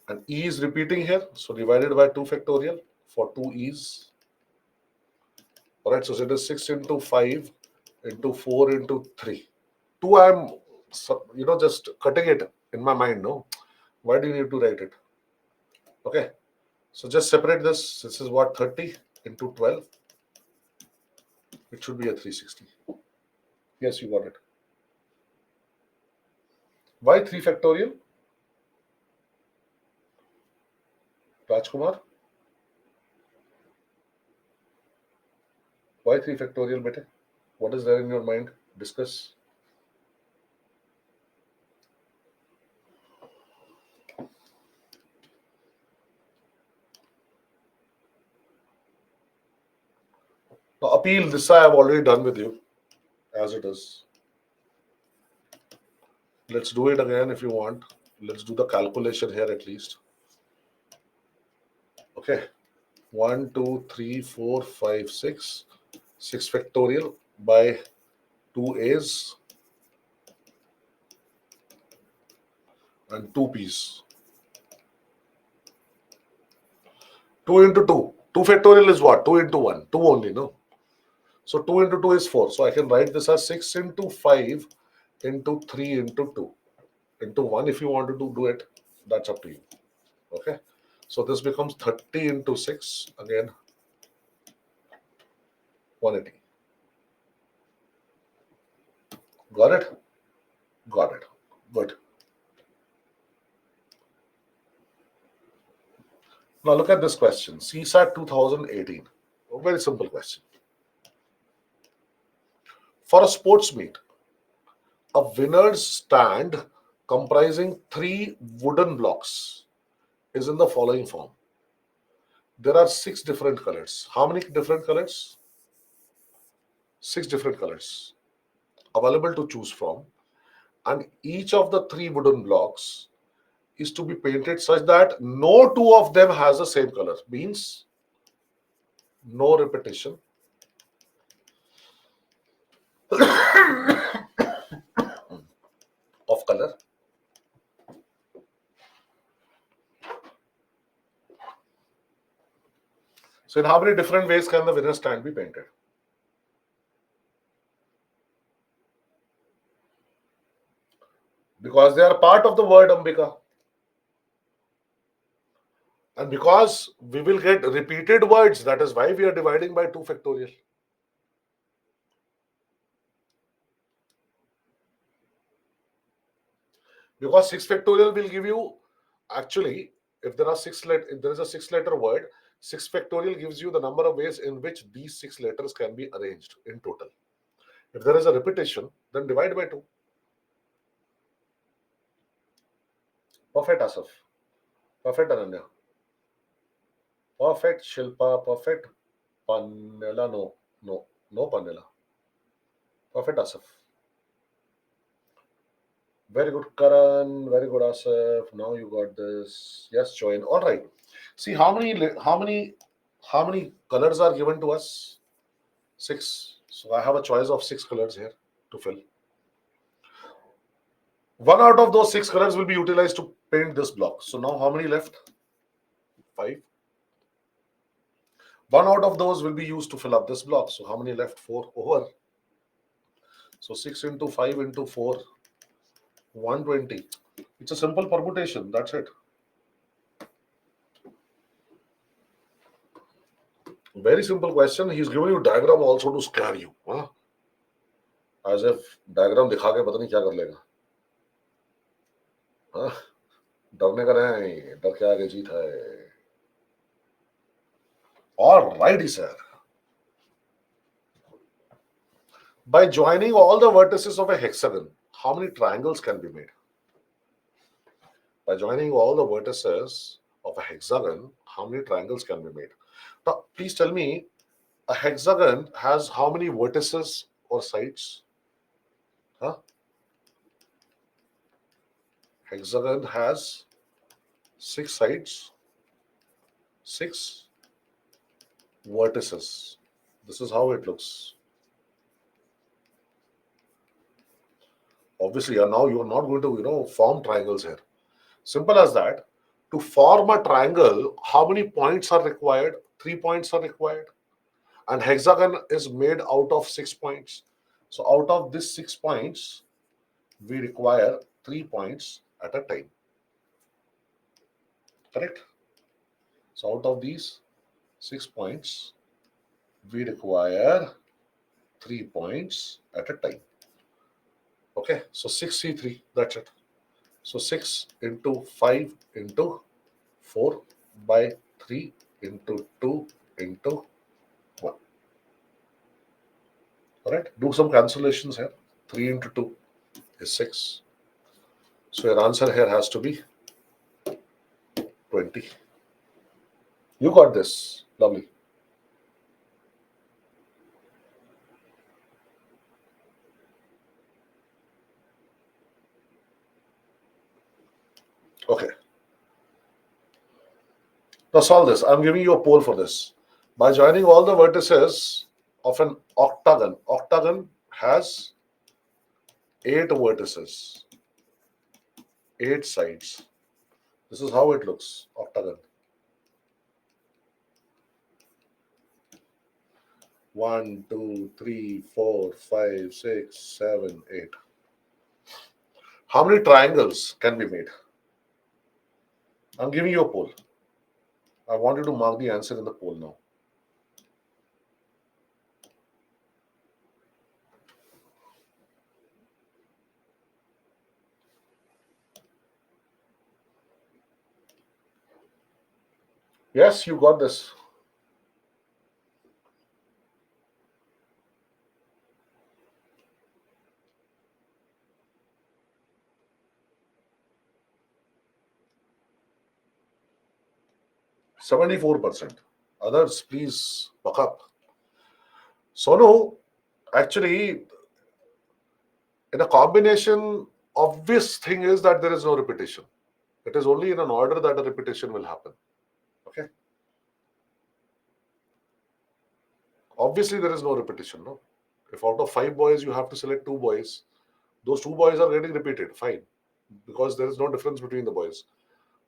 and E is repeating here. So divided by 2 factorial for 2 E's. All right, so it is 6 into 5 into 4 into 3. 2, I'm just cutting it in my mind. No, why do you need to write it? Okay, so just separate this. This is what, 30 into 12. It should be a 360. Yes, you got it. Why 3 factorial? Rajkumar, why 3 factorial, bete? What is there in your mind? Discuss. Now, appeal, this I have already done with you, as it is. Let's do it again if you want. Let's do the calculation here at least. Okay. 1, 2, 3, 4, 5, 6. 6 factorial by 2 A's and 2 P's. 2 into 2. 2 factorial is what? 2 into 1. 2 only, no? So 2 into 2 is 4. So I can write this as 6 into 5 into 3 into 2. into 1 if you want to do it. That's up to you. Okay. So this becomes 30 into 6, again 180. Got it? Got it. Good. Now look at this question. CSAT 2018. A very simple question. For a sports meet, a winner's stand comprising 3 wooden blocks is in the following form. There are 6 different colors. How many different colors? 6 different colors available to choose from. And each of the 3 wooden blocks is to be painted such that no 2 of them has the same color. Means no repetition of color. So in how many different ways can the winner's stand be painted? Because they are part of the word Ambika. And because we will get repeated words, that is why we are dividing by 2 factorial. Because 6 factorial will give you, actually, if there is a 6-letter word, 6 factorial gives you the number of ways in which these 6 letters can be arranged in total. If there is a repetition, then divide by 2. Perfect, Asaf. Perfect, Ananya. Perfect, Shilpa. Perfect, Panela. No, Panela. Perfect, Asaf. Very good, Karan. Very good, Asaf. Now you got this. Yes, join. All right. See how many colors are given to us? 6. So I have a choice of 6 colors here to fill. One out of those 6 colors will be utilized to paint this block. So now how many left? 5. One out of those will be used to fill up this block. So how many left? 4 over. So 6 into 5 into 4, 120. It's a simple permutation. That's it. Very simple question. He's given you diagram also to scare you. Huh? As if diagram दिखा के पता नहीं क्या कर लेगा. हाँ? डरने का नहीं, डर के आगे जीत है. Alrighty, sir. By joining all the vertices of a hexagon, how many triangles can be made? By joining all the vertices of a hexagon, how many triangles can be made? Now, please tell me, a hexagon has how many vertices or sides? Huh? Hexagon has 6 sides, 6 vertices. This is how it looks. Obviously, now you are not going to, form triangles here. Simple as that. To form a triangle, how many points are required? 3 points are required. And hexagon is made out of 6 points. So out of these 6 points, we require 3 points at a time. Correct? So out of these 6 points, we require 3 points at a time. Okay, so 6C3, that's it. So 6 into 5 into 4 by 3 into 2 into 1. Alright, do some cancellations here. 3 into 2 is 6. So your answer here has to be 20. You got this. Lovely. Okay. Now solve this. I'm giving you a poll for this. By joining all the vertices of an octagon has 8 vertices, 8 sides. This is how it looks, octagon. 1, 2, 3, 4, 5, 6, 7, 8. How many triangles can be made? I'm giving you a poll. I want you to mark the answer in the poll now. Yes, you got this. %74%. Others, please buck up. So no, actually, in a combination, obvious thing is that there is no repetition. It is only in an order that a repetition will happen. Okay. Obviously, there is no repetition. No. If out of 5 boys you have to select 2 boys, those 2 boys are getting repeated. Fine, because there is no difference between the boys.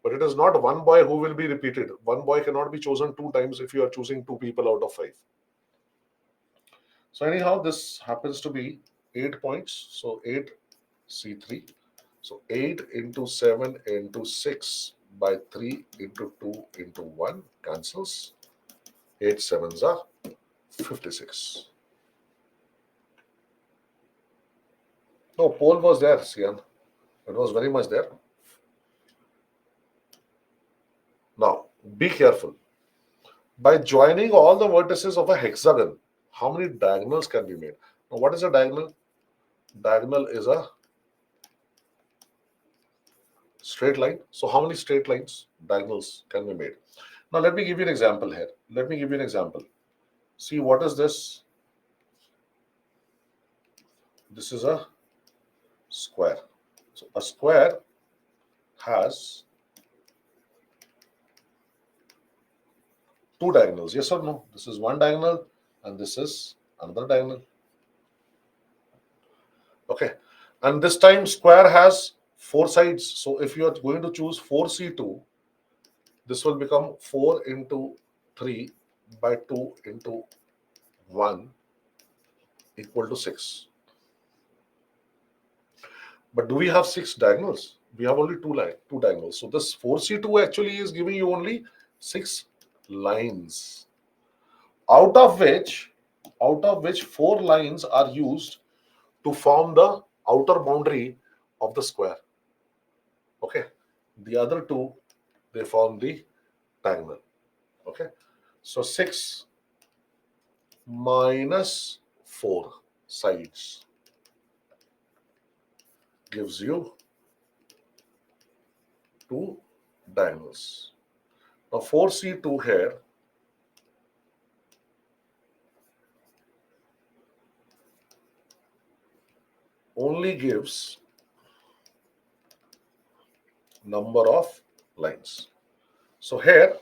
But it is not one boy who will be repeated. One boy cannot be chosen 2 times if you are choosing 2 people out of 5. So anyhow, this happens to be 8 points. So 8 C3. So 8 into 7 into 6 by 3 into 2 into 1 cancels. 8 sevens are 56. No, pole was there, Sian. It was very much there. Now, be careful. By joining all the vertices of a hexagon, how many diagonals can be made? Now, what is a diagonal? Diagonal is a straight line. So, how many straight lines, diagonals can be made? Now, let me give you an example here. Let me give you an example. See, what is this? This is a square. So, a square has 2 diagonals. Yes or no? This is one diagonal and this is another diagonal. Okay. And this time square has 4 sides. So if you are going to choose 4C2, this will become 4 into 3 by 2 into 1 equal to 6. But do we have 6 diagonals? We have only 2 diagonals. So this 4C2 actually is giving you only 6 lines, out of which 4 lines are used to form the outer boundary of the square. Okay. The other 2, they form the diagonal. Okay. So 6 minus 4 sides gives you 2 diagonals. Now 4C2 here only gives number of lines. So here,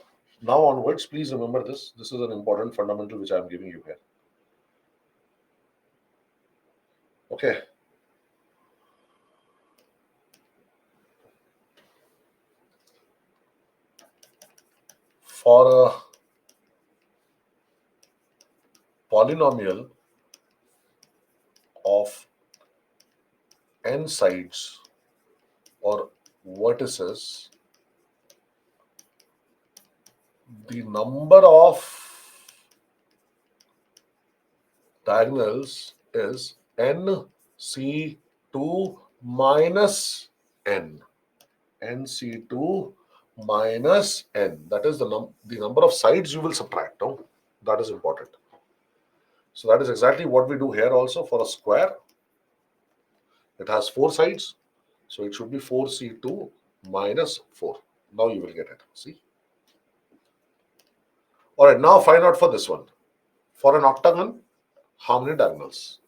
now onwards, please remember this. This is an important fundamental which I am giving you here. Okay. For a polynomial of n sides or vertices, the number of diagonals is nc2 minus n. nc2 minus n. That is the number of sides you will subtract. No? That is important. So that is exactly what we do here also for a square. It has 4 sides. So it should be 4c2 minus 4. Now you will get it. See? All right, now find out for this one. For an octagon, how many diagonals?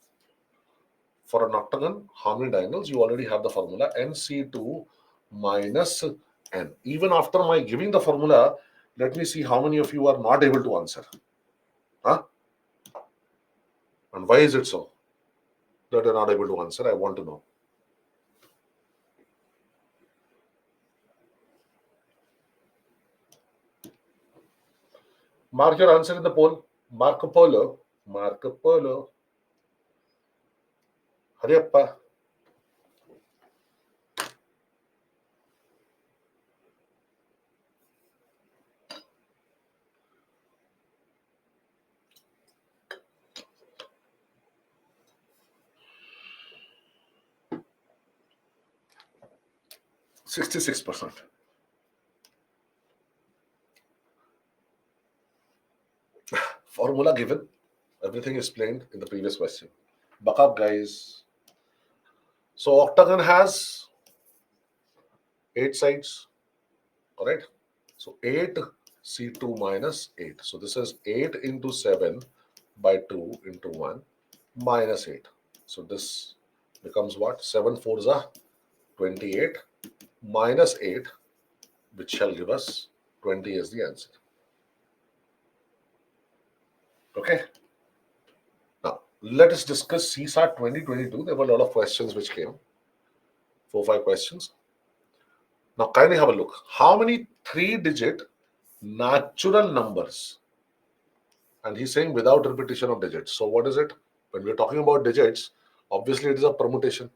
For an octagon, how many diagonals? You already have the formula nc2 minus n. Even after my giving the formula, let me see how many of you are not able to answer. Huh? And why is it so that you're not able to answer? I want to know. Mark your answer in the poll. Marco Polo. Marco Polo. Hurry up. 66%. Formula given. Everything explained in the previous question. Buck up, guys. So octagon has 8 sides, correct? So 8C2 minus 8. So this is 8 into 7 by 2 into 1 minus 8. So this becomes what? 7 fours are 28 minus 8, which shall give us 20 as the answer. Okay. Now let us discuss CSAT 2022. There were a lot of questions which came. 4-5 questions. Now kindly have a look. How many 3-digit natural numbers? And he's saying without repetition of digits. So what is it? When we're talking about digits, obviously it is a permutation.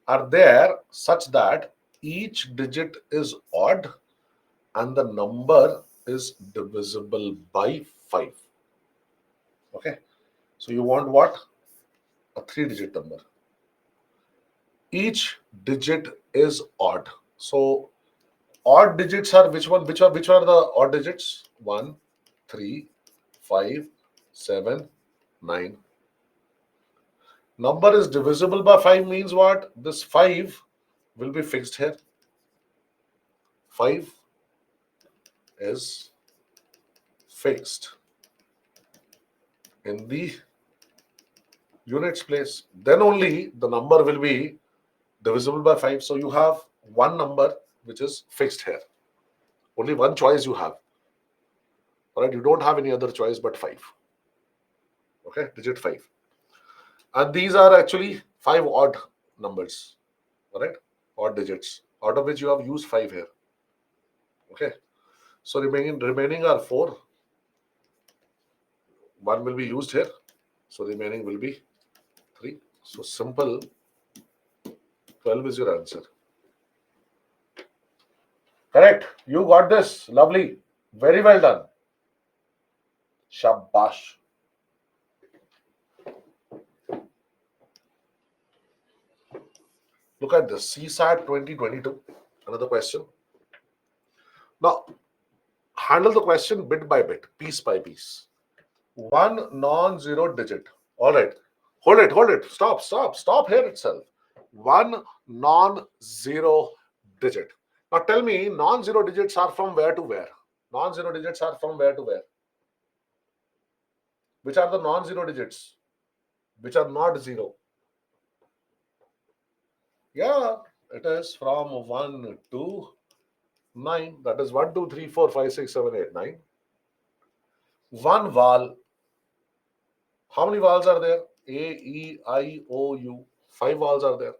Are there such that each digit is odd and the number is divisible by 5? Okay. So you want what? A 3-digit number. Each digit is odd. So odd digits are which one? Which are the odd digits? 1, 3, 5, 7, 9. Number is divisible by 5 means what? This 5 will be fixed here. 5 is fixed in the units place. Then only the number will be divisible by 5. So you have one number which is fixed here. Only one choice you have. All right, you don't have any other choice but 5. Okay, digit 5. And these are actually 5 odd numbers. All right, odd digits, out of which you have used 5 here. Okay, so remaining are 4. 1 will be used here. So remaining will be 3. So simple 12 is your answer. Correct. You got this. Lovely. Very well done. Shabash. Look at this. CSAT 2022. Another question. Now, handle the question bit by bit, piece by piece. One non-zero digit. All right. Hold it. Stop here itself. One non-zero digit. Now tell me, non-zero digits are from where to where? Non-zero digits are from where to where? Which are the non-zero digits? Which are not zero? Yeah, it is from 1 to 9. That is 1, 2, 3, 4, 5, 6, 7, 8, 9. One vowel. How many vowels are there? A, E, I, O, U. 5 vowels are there.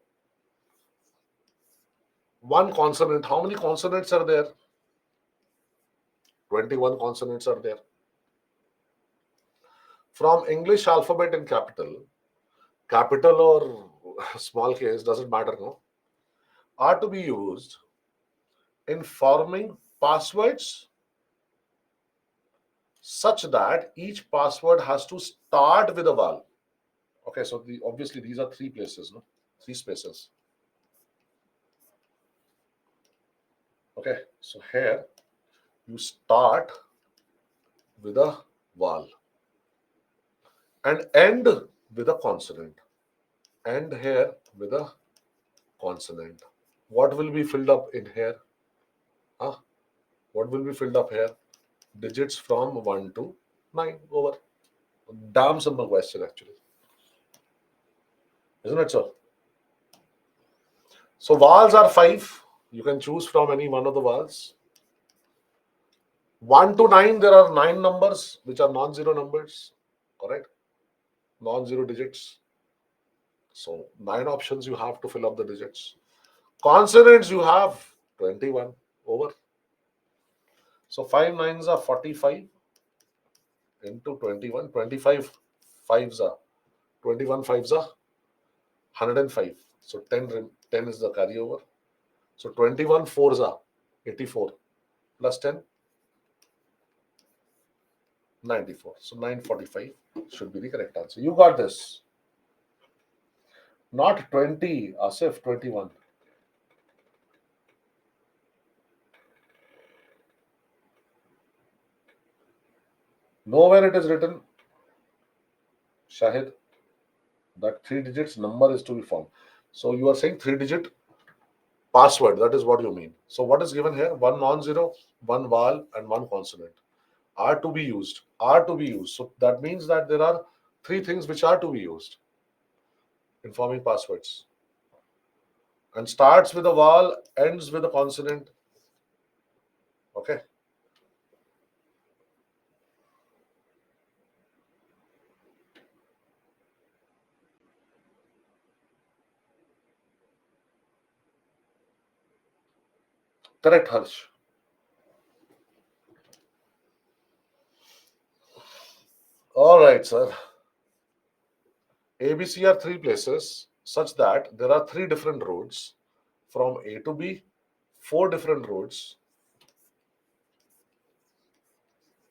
One consonant. How many consonants are there? 21 consonants are there. From English alphabet in capital or small case, doesn't matter, no? Are to be used in forming passwords such that each password has to start with a vowel. Okay, so obviously these are 3 places, no? 3 spaces. Okay, so here you start with a vowel and end with a consonant. End here with a consonant. What will be filled up in here? Huh? What will be filled up here? Digits from 1 to 9 over. Damn simple question actually. Isn't it so? So vowels are 5. You can choose from any one of the vowels. 1 to 9, there are 9 numbers which are non-zero numbers. Correct? Non-zero digits. So 9 options you have to fill up the digits. Consonants you have 21 over. So 5 nines are 45 into 21. 25 fives are 21 fives are 105. So 10 is the carryover. So 21 fours are 84 plus 10 94. So 945 should be the correct answer. You got this. Not 20, Asif, 21. Nowhere it is written, Shahid, that 3 digits number is to be formed. So you are saying 3 digit password. That is what you mean. So what is given here? One non-zero, one vowel, and one consonant are to be used. Are to be used. So that means that there are three things which are to be used in forming passwords. And starts with a vowel, ends with a consonant. Okay. Correct, Harsh. All right, sir. ABC are three places such that there are three different roads from A to B, four different roads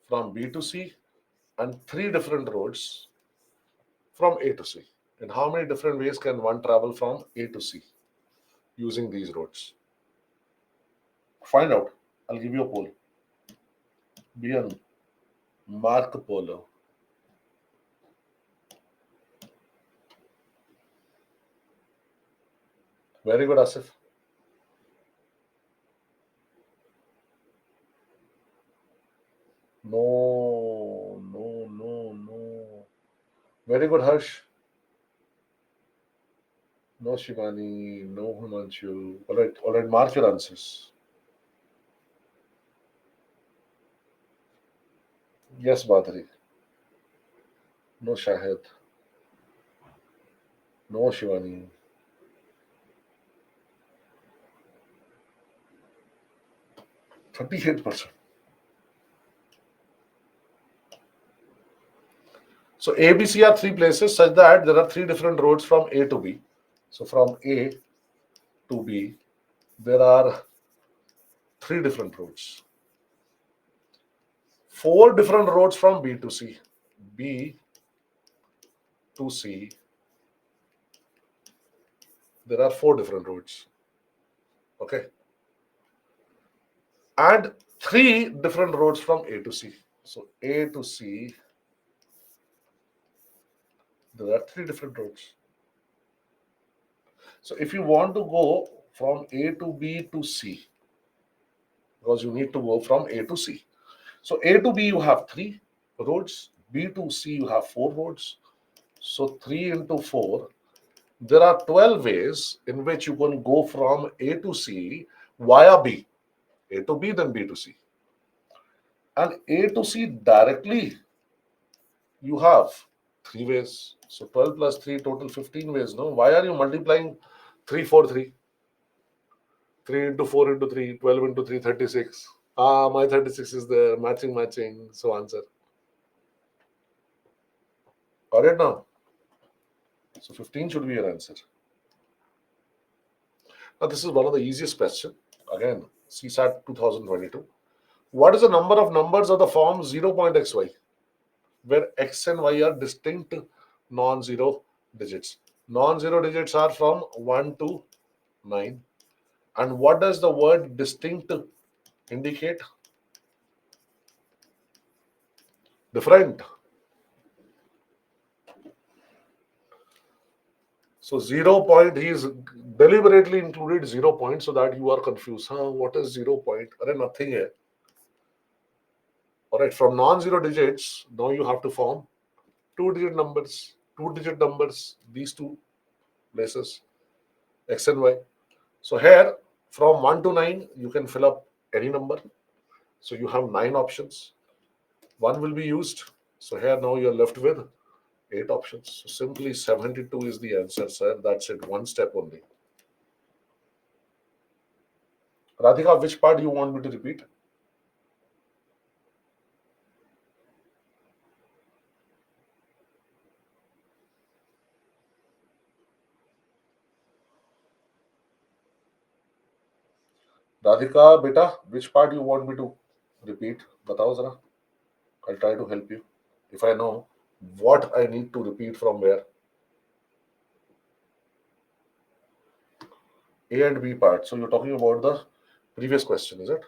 from B to C, and three different roads from A to C. In how many different ways can one travel from A to C using these roads? Find out. I'll give you a poll. Be a Marco Polo. Very good, Asif. No, no, no, no. Very good, Harsh. No, Shivani. No, Himanshu. All right. Mark your answers. Yes, Badri. No, Shahid. No, Shivani. 38%. So ABC are three places such that there are three different roads from A to B. So from A to B, there are three different roads. Four different roads from B to C. B to C, there are four different roads. Okay. And three different roads from A to C. So A to C, there are three different roads. So if you want to go from A to B to C, because you need to go from A to C. So A to B you have three roads, B to C you have four roads. So 3 into 4, there are 12 ways in which you can go from A to C via B. A to B, then B to C. And A to C directly, you have three ways. So 12 plus 3, total 15 ways. No, why are you multiplying 3, 4, 3? 3 into 4 into 3, 12 into 3, 36. Ah, my 36 is there. Matching. So answer. Got it now? So 15 should be your answer. Now, this is one of the easiest questions. Again, CSAT 2022. What is the number of numbers of the form 0.xy, where x and y are distinct non-zero digits? Non-zero digits are from 1 to 9. And what does the word distinct indicate? Different. So 0 point, he is deliberately included 0 point so that you are confused. Huh, what is 0 point? Nothing here. All right, from non-zero digits, now you have to form two-digit numbers, these two places, x and y. So here, from 1 to 9, you can fill up any number. So you have 9 options. One will be used. So here now you're left with 8 options. So simply 72 is the answer, sir. That's it. One step only. Radhika, which part do you want me to repeat? Radhika, beta, which part you want me to repeat? Batao zara. I'll try to help you. If I know what I need to repeat from where. A and B part. So you're talking about the previous question, is it?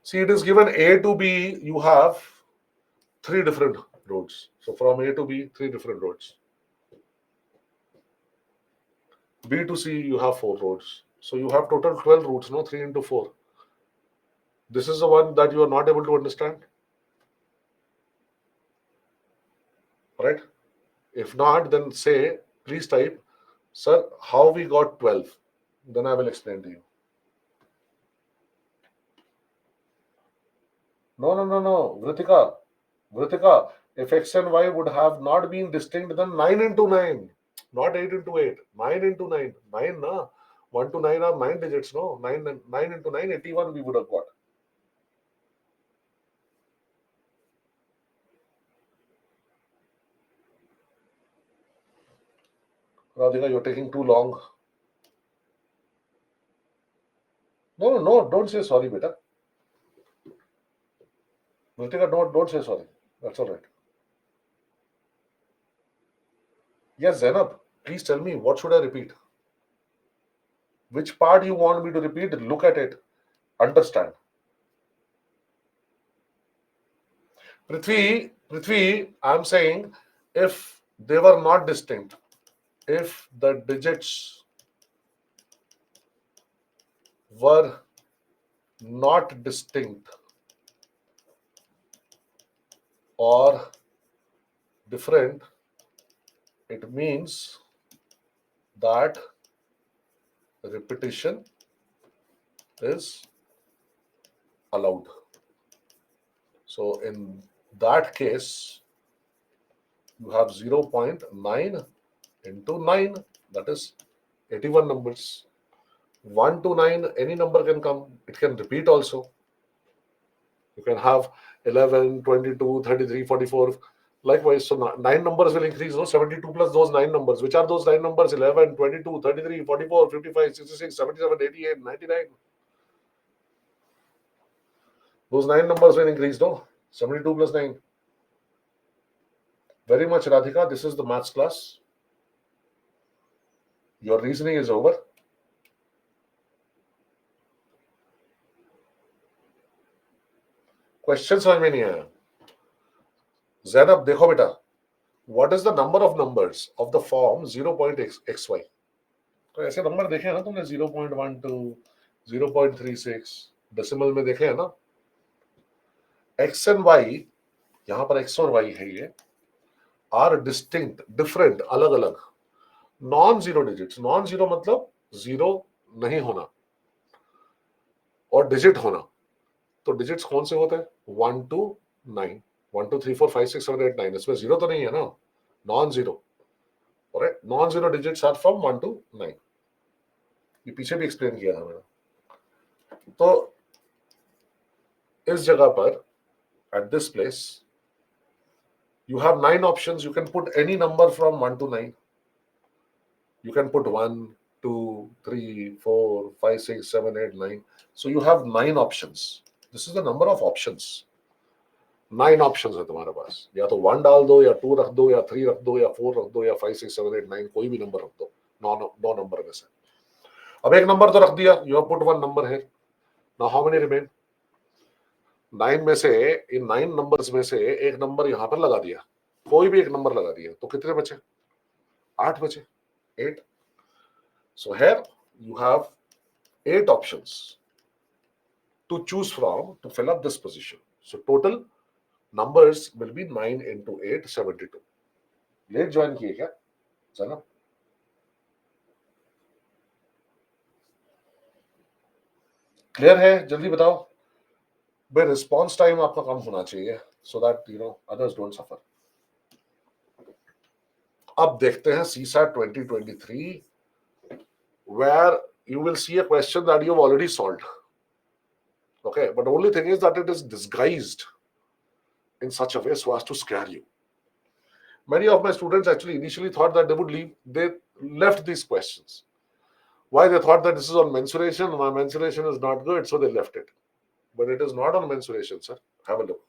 See, it is given A to B. You have three different roads. So from A to B, three different roads. B to C, you have four roads. So you have total 12 routes, no? 3 into 4. This is the one that you are not able to understand, right? If not, then say, please type, sir, how we got 12. Then I will explain to you. No. Vritika, if X and Y would have not been distinct, then 9 into 9, not 8 into 8, 9 into 9. 9, na? 1 to 9 are 9 digits, no? 9 into 9, 81 we would have got. Radhika, you're taking too long. No, don't say sorry, beta. Vritika, don't say sorry. That's all right. Yes, Zainab, please tell me, what should I repeat? Which part you want me to repeat? Look at it. Understand. Prithvi, I'm saying if they were not distinct, if the digits were not distinct or different, it means that repetition is allowed. So in that case, you have 0.9 into 9, that is 81 numbers. 1 to 9, any number can come. It can repeat also. You can have 11, 22, 33, 44. Likewise, so 9 numbers will increase, no? 72 plus those 9 numbers. Which are those 9 numbers? 11, 22, 33, 44, 55, 66, 77, 88, 99. Those 9 numbers will increase, no? 72 plus 9. Very much, Radhika. This is the maths class. Your reasoning is over. Question समझ में नहीं आया. Zainab, देखो बेटा. What is the number of numbers of the form 0.xy? तो ऐसे number देखे हैं ना तुमने 0.12, 0.36 डेसिमल में देखे हैं ना. x and y, यहां पर x और y है, ये आर डिस्टिंक्ट, डिफरेंट, अलग अलग, non zero digits. Non zero मतलब जीरो नहीं होना और डिजिट होना. तो डिजिट्स कौन से होते हैं? 1 to 9, 1 2 3 4 5 6 7 8 9. इसमें जीरो तो नहीं है ना, non zero. Alright, non zero digits are from 1 to 9. ये पीछे भी एक्सप्लेन किया था मैंने. तो इस जगह पर at this place you have 9 options. You can put any number from 1 to 9. You can put 1 2 3 4 5 6 7 8 9. So you have 9 options. This is the number of options. 9 options है तुम्हारे पास. या तो 1 डाल दो, या 2 रख दो, या 3 रख दो, या 4 रख दो, या 5 6 7 8 9, कोई भी नंबर रख दो. 9 नंबर में से अब एक नंबर तो रख दिया. You have put 1 number here. Now how many remain? 9 में से, इन 9 नंबर्स में से एक नंबर यहां पर लगा दिया. कोई भी एक नंबर लगा दिया तो कितने बचे? 8 बचे. 8. So here you have 8 options to choose from to fill up this position. So total numbers will be 9 into 8, 72. Late join किए क्या? चलो, क्लियर है? जल्दी बताओ भाई. रिस्पॉन्स टाइम आपका कम होना चाहिए so that you know others don't suffer. अब देखते हैं CSAT 2023, where you will see a question that you have already solved. Okay, but the only thing is that it is disguised in such a way so as to scare you. Many of my students actually initially thought that they left these questions. Why? They thought that this is on mensuration. My mensuration is not good, so they left it. But it is not on mensuration, sir. Have a look.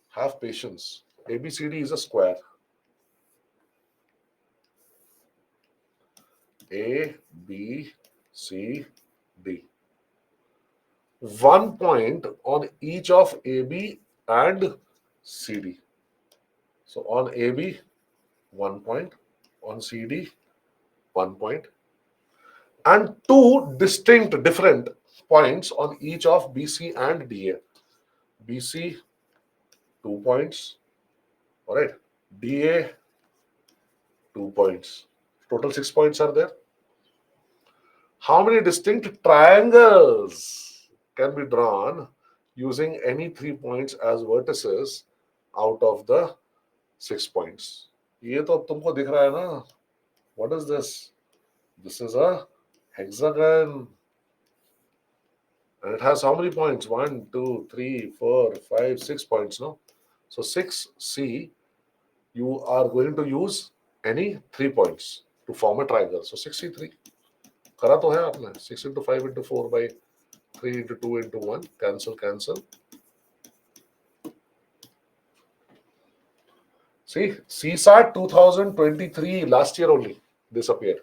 Have patience. ABCD is a square. A, B, C, D. 1 point on each of AB and CD. So on AB, 1 point, on CD, 1 point, and two distinct different points on each of BC and DA. BC, 2 points, all right. DA, 2 points. Total 6 points are there. How many distinct triangles can be drawn using any 3 points as vertices out of the 6 points? ये तो अब तुमको दिख रहा है ना? What is this? This is a hexagon. And it has how many points? 1, 2, 3, 4, 5, 6 points, no? So 6C, you are going to use any 3 points to form a triangle. So 6C3. करा तो है आपने 6 into 5 into 4 by 3 into 2 into 1. Cancel. See, CSAT 2023, last year only, this appeared.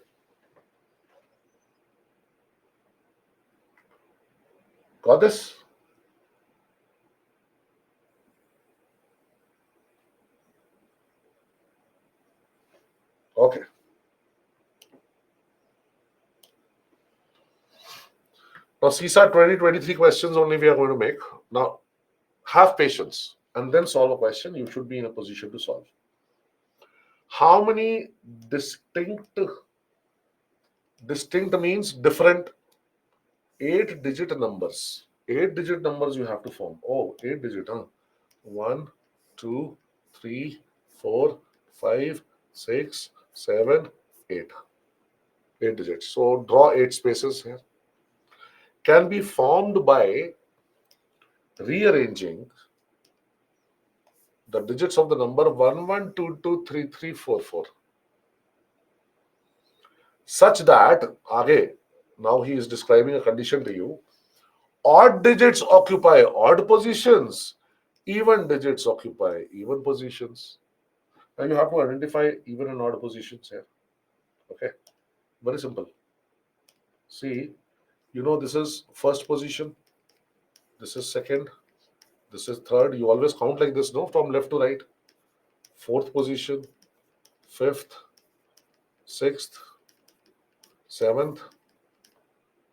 Got this? Okay. Now, CSAT 2023 questions only we are going to make. Now, have patience and then solve a question. You should be in a position to solve. How many distinct means different 8-digit numbers. 8-digit numbers you have to form. Oh, 8-digit, huh? 1, 2, 3, 4, 5, 6, 7, 8. 8 digits. So draw 8 spaces here. Can be formed by rearranging the digits of the number 1, 1, 2, 2, 3, 3, 4, 4. Such that, now he is describing a condition to you. Odd digits occupy odd positions. Even digits occupy even positions. Now you have to identify even and odd positions here. Okay. Very simple. See, you know this is first position. This is second. This is third. You always count like this, no? From left to right. Fourth position. Fifth. Sixth. Seventh.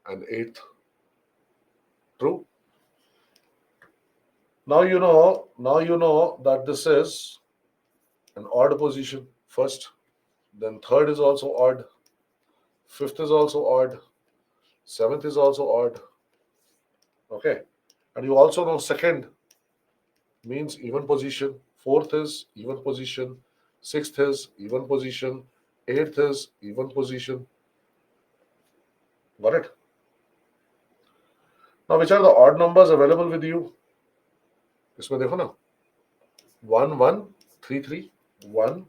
And eighth. True? Now you know that this is an odd position first. Then third is also odd. Fifth is also odd. Seventh is also odd. Okay. And you also know second means even position. Fourth is even position. Sixth is even position. Eighth is even position. Got it? Now, which are the odd numbers available with you? इसमें देखो ना 1 1 3 3 1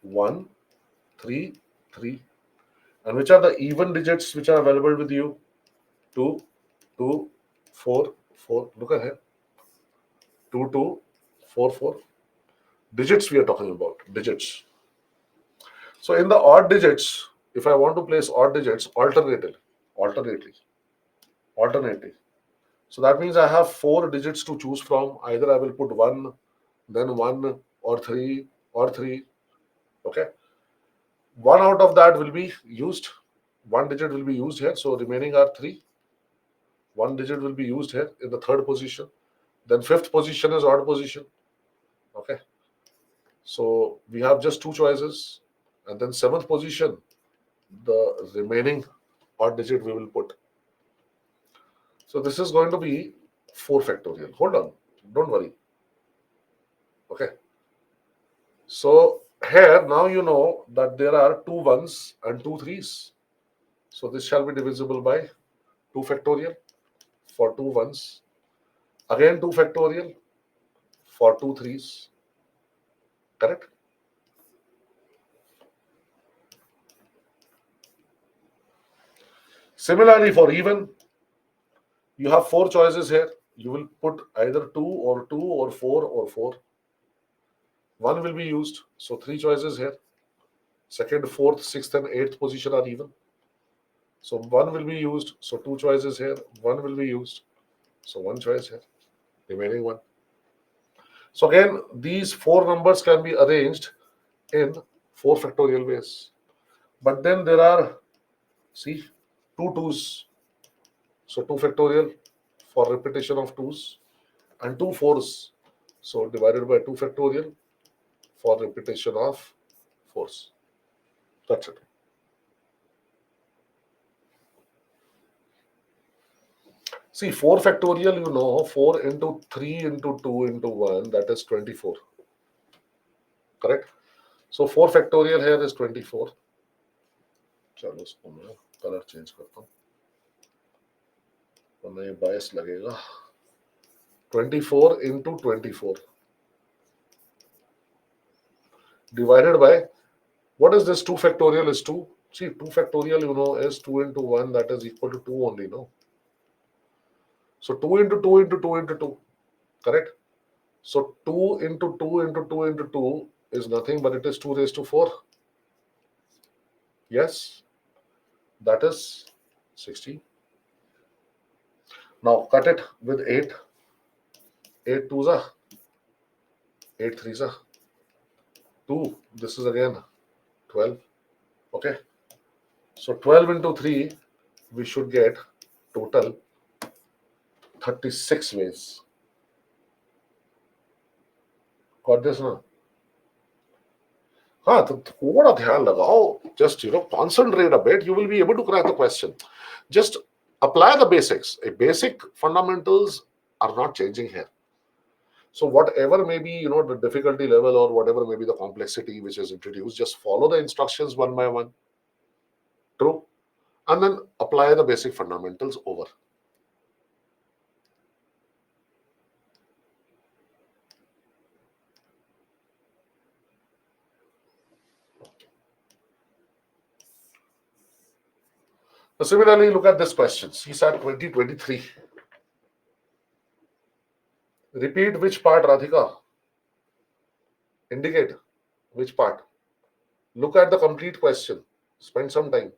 1 3 3. And which are the even digits which are available with you? 2 2 4 4. Look at here. 2 2 4 4. Digits we are talking about. Digits. So in the odd digits, if I want to place odd digits alternately. So that means I have 4 digits to choose from. Either I will put 1, then 1 or 3 or 3. Okay. 1 out of that will be used. 1 digit will be used here. So remaining are 3. 1 digit will be used here in the third position. Then fifth position is odd position. Okay. So we have just 2 choices. And then seventh position, the remaining odd digit we will put. So this is going to be 4 factorial. Hold on. Don't worry. Okay. So here now you know that there are 2 1s and 2 3s. So this shall be divisible by 2 factorial for 2 1s. Again 2 factorial for 2 3s. Correct? Similarly for even, you have 4 choices here. You will put either 2 or 2 or 4 or 4. 1 will be used. So 3 choices here. Second, fourth, sixth, and eighth position are even. So 1 will be used. So 2 choices here. 1 will be used. So 1 choice here. Remaining 1. So again, these four numbers can be arranged in 4 factorial ways. But then there are, see, two twos. So 2 factorial for repetition of twos and two fours. So divided by 2 factorial for repetition of fours. That's it. See, 4 factorial, 4 into 3 into 2 into 1, that is 24. Correct? So 4 factorial here is 24. चलो इसको मैं colour change करता हूँ वरना ये बायस लगेगा 24 into 24 divided by what is this 2 factorial is 2. See, 2 factorial is 2 into 1, that is equal to 2 only, no? So 2 into 2 into 2 into 2, correct? So 2 into 2 into 2 into 2 is nothing but it is 2 raised to 4. Yes, that is 16. Now cut it with 8. 8 twos are 8 threes are 2. This is again 12. Okay. So 12 into 3, we should get total 36 ways. Got this now? हाँ तो थोड़ा ध्यान लगाओ, just concentrate a bit, you will be able to crack the question. Just apply the basics. Basic fundamentals are not changing here. So whatever may be the difficulty level or whatever may be the complexity which is introduced, just follow the instructions one by one. True. And then apply the basic fundamentals over. So similarly, look at this question. CSAT 2023. Repeat which part, Radhika? Indicate which part. Look at the complete question. Spend some time.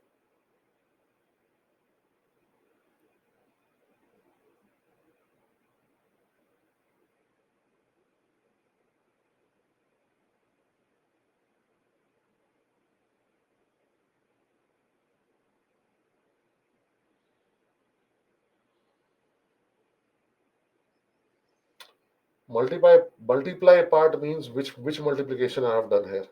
Multiply part means which multiplication I have done here.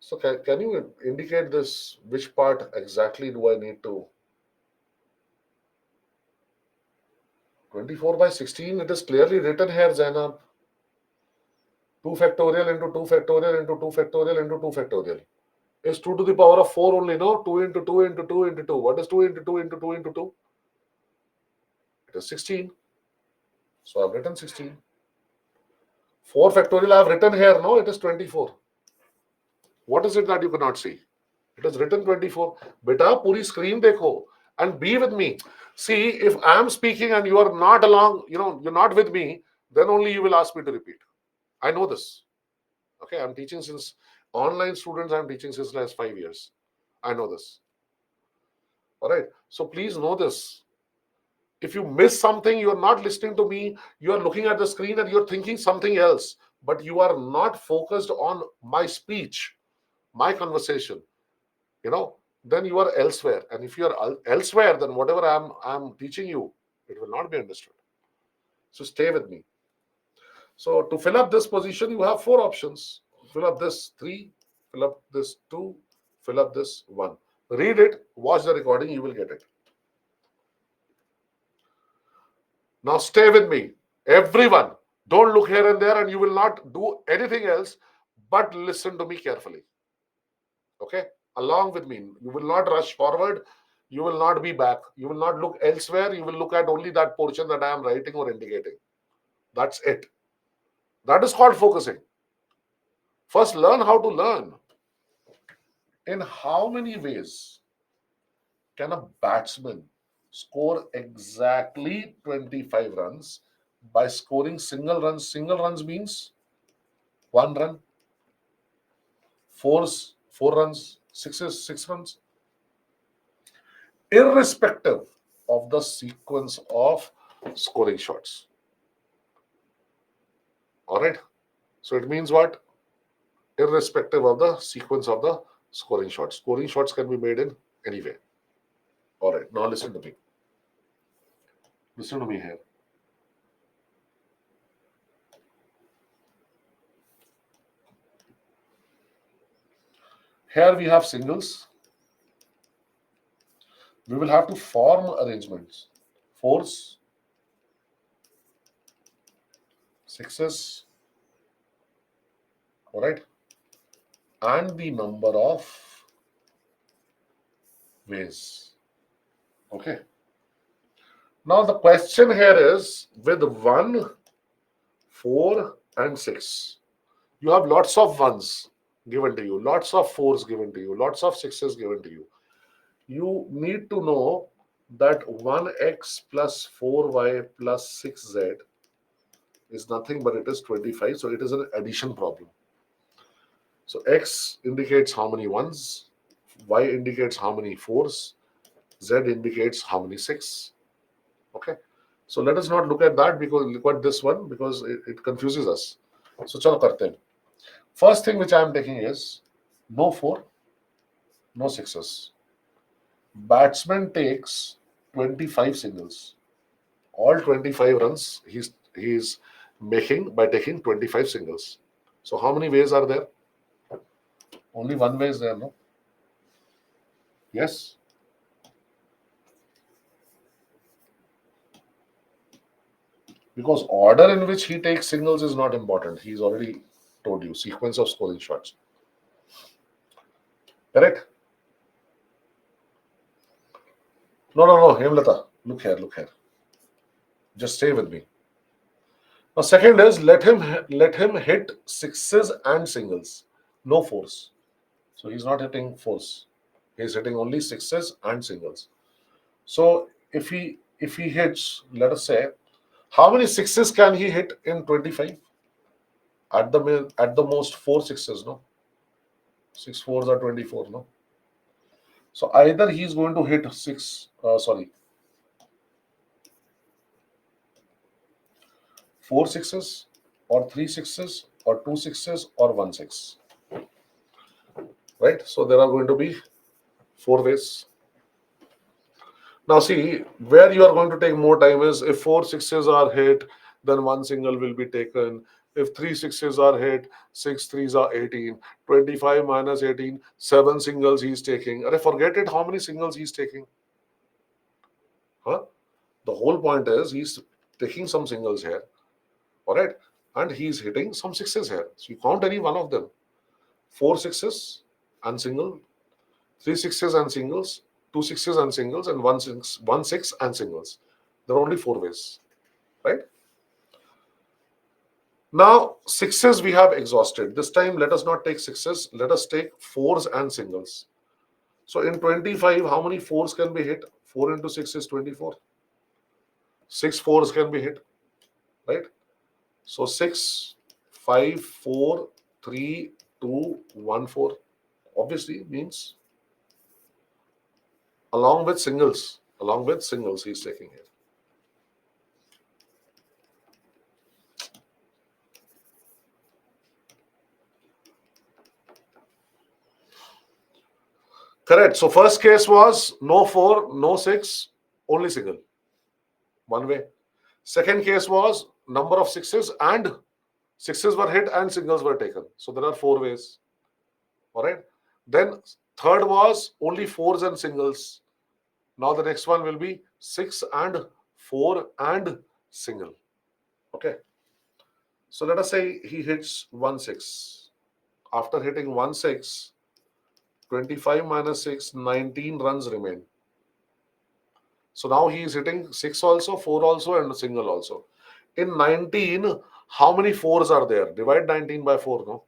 So can you indicate this, which part exactly do I need to? 24 by 16, it is clearly written here, Zainab. 2 factorial into 2 factorial into 2 factorial into 2 factorial. Is 2 to the power of 4 only, no? 2 into 2 into 2 into 2. What is 2 into 2 into 2 into 2? It is 16. So I've written 16. 4 factorial I have written here, no? It is 24. What is it that you cannot see? It is written 24. Beta, puri screen dekho and be with me. See, if I am speaking and you are not along, you're not with me, then only you will ask me to repeat. I know this. Okay, I'm teaching since online students, I'm teaching since last 5 years. I know this. All right. So please know this. If you miss something, you're not listening to me, you're looking at the screen and you're thinking something else, but you are not focused on my speech, my conversation, then you are elsewhere. And if you are elsewhere, then whatever I'm teaching you, it will not be understood. So stay with me. So to fill up this position, you have 4 options. Fill up this 3, fill up this 2, fill up this 1. Read it, watch the recording, you will get it. Now stay with me. Everyone, don't look here and there and you will not do anything else but listen to me carefully. Okay? Along with me. You will not rush forward. You will not be back. You will not look elsewhere. You will look at only that portion that I am writing or indicating. That's it. That is called focusing. First, learn how to learn. In how many ways can a batsman score exactly 25 runs by scoring single runs? Single runs means 1 run, fours, 4 runs, sixes, 6 runs, irrespective of the sequence of scoring shots. All right. So it means what? Irrespective of the sequence of the scoring shots. Scoring shots can be made in any way. All right. Now listen to me. Listen to me here. Here we have singles. We will have to form arrangements. Fours, sixes, all right, and the number of ways. Okay. Now the question here is with 1, 4, and 6. You have lots of ones given to you, lots of fours given to you, lots of sixes given to you. You need to know that 1x plus 4y plus 6z is nothing but it is 25. So it is an addition problem. So x indicates how many ones, y indicates how many fours, z indicates how many six. Okay. So let us not look at that because look at this one because it confuses us. So chalo karte hain. First thing which I am taking is no 4, no sixes. Batsman takes 25 singles. All 25 runs he's making by taking 25 singles. So how many ways are there? Only one way is there, no? Yes. Because order in which he takes singles is not important. He's already told you sequence of scoring shots. Correct? No, Hemlata. Look here. Just stay with me. Now, second is let him hit sixes and singles, no fours. So he's not hitting fours. He's hitting only sixes and singles. So if he hits, let us say, how many sixes can he hit in 25? At the most 4 sixes, no? 6 fours are 24, no? So either he's going to hit 4 sixes or 3 sixes or 2 sixes or 1 6. Right? So there are going to be 4 ways. Now see, where you are going to take more time is if 4 sixes are hit, then 1 single will be taken. If 3 sixes are hit, 6 threes are 18. 25 minus 18, 7 singles he's taking. Forget it, how many singles he's taking? Huh? The whole point is he's taking some singles here. All right. And he's hitting some sixes here. So you count any one of them. 4 sixes and single, 3 sixes and singles, 2 sixes and singles, and 1 6 and singles. There are only 4 ways. Right? Now, sixes we have exhausted. This time, let us not take sixes. Let us take fours and singles. So in 25, how many fours can be hit? 4 into 6 is 24. 6 fours can be hit. Right? So 6, 5, 4, 3, 2, 1, 4. Obviously means along with singles he's taking here. Correct. So first case was no 4, no 6, only single. One way. Second case was number of sixes and sixes were hit and singles were taken. So there are 4 ways. All right. Then third was only fours and singles. Now the next one will be 6 and 4 and single. Okay. So let us say he hits 1 6. After hitting 1 6, 25 minus 6, 19 runs remain. So now he is hitting 6 also, 4 also, and a single also. In 19, how many fours are there? Divide 19 by 4, no?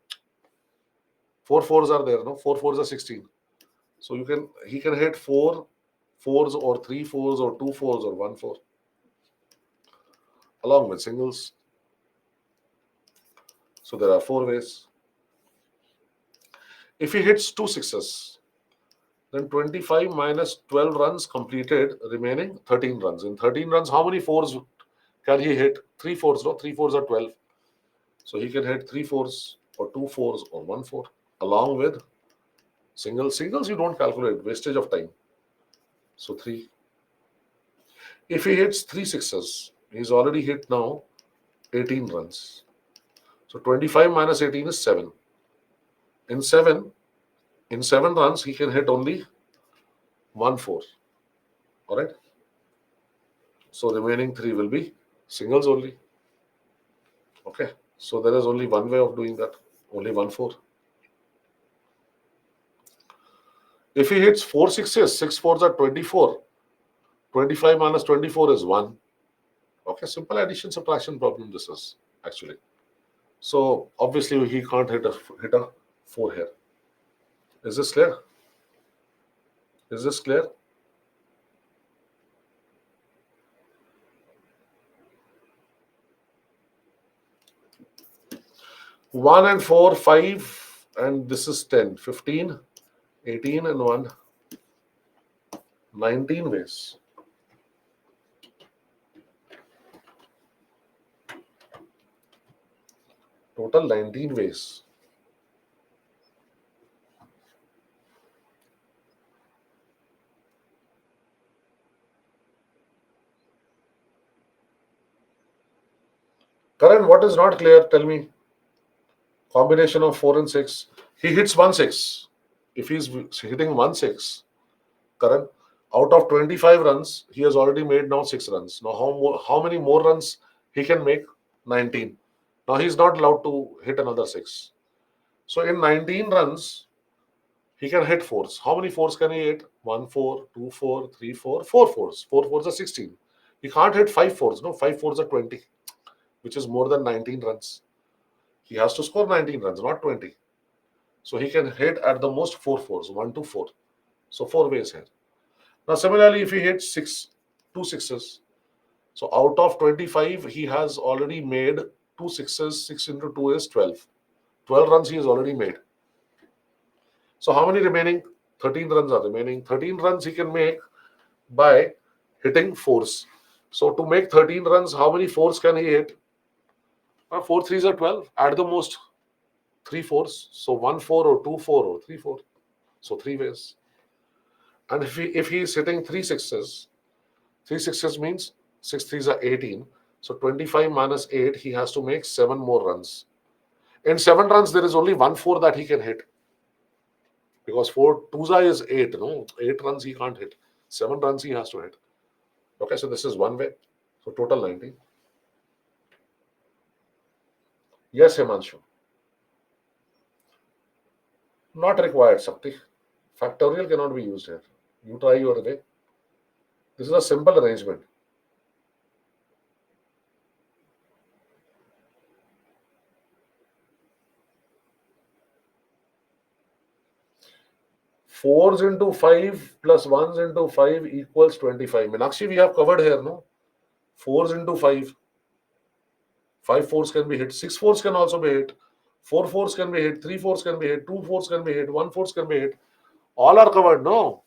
4 fours are there, no? 4 fours are 16. So he can hit 4 fours or 3 fours or 2 fours or 1 4. Along with singles. So there are 4 ways. If he hits 2 sixes, then 25 minus 12 runs completed, remaining 13 runs. In 13 runs, how many fours can he hit? 3 fours, no? 3 fours are 12. So he can hit 3 4s or 2 4s or 1 4 along with singles. Singles you don't calculate, wastage of time. So 3. If he hits 3 6s, he's already hit now 18 runs. So 25 minus 18 is 7. In 7, in 7 runs, he can hit only 1 4. All right. So remaining 3 will be singles only. Okay. So there is only one way of doing that. Only 1 4. If he hits 4 6s, 6 4s are 24. 25 minus 24 is 1. Okay. Simple addition subtraction problem this is actually. So obviously he can't hit a 4 here. Is this clear? Is this clear? One and 4, 5, and this is 10, 15, 18 and 1, 19 ways. Total 19 ways. Karan, what is not clear? Tell me. Combination of 4 and 6. He hits 1 6. If he's hitting 1 6, Karan, out of 25 runs, he has already made now 6 runs. Now, how many more runs he can make? 19. Now, he's not allowed to hit another 6. So, in 19 runs, he can hit 4s. How many 4s can he hit? 1 4, 2 4, 3 4, 4 4s. 4 4s are 16. He can't hit 5 4s. No, 5 4s are 20, which is more than 19 runs. He has to score 19 runs, not 20. So he can hit at the most 4 4s, 1 to 4. So 4 ways here. Now, similarly, if he hits 2 6s, so out of 25, he has already made 2 6s. 6 into 2 is 12. 12 runs he has already made. So how many remaining? 13 runs are remaining. 13 runs he can make by hitting 4s. So to make 13 runs, how many 4s can he hit? 4 3s are 12. Add the most 3 4s. So 1 4 or 2 4 or 3 4. So 3 ways. And if he is hitting 3 6s, 3 6s means 6 3s are 18. So 25 minus 8, he has to make 7 more runs. In 7 runs, there is only 1 4 that he can hit. Because 4 2s is 8. No, 8 runs he can't hit. 7 runs he has to hit. Okay, so this is one way. So total 90. Yes, Himanshu. Not required, Sakti. Factorial cannot be used here. You try your way. This is a simple arrangement. Fours into 5 plus ones into 5 equals 25. Meenakshi, we have covered here, no? Fours into 5. 5 fours can be hit. 6 fours can also be hit. 4 fours can be hit. 3 fours can be hit. 2 fours can be hit. 1 fours can be hit. All are covered, no?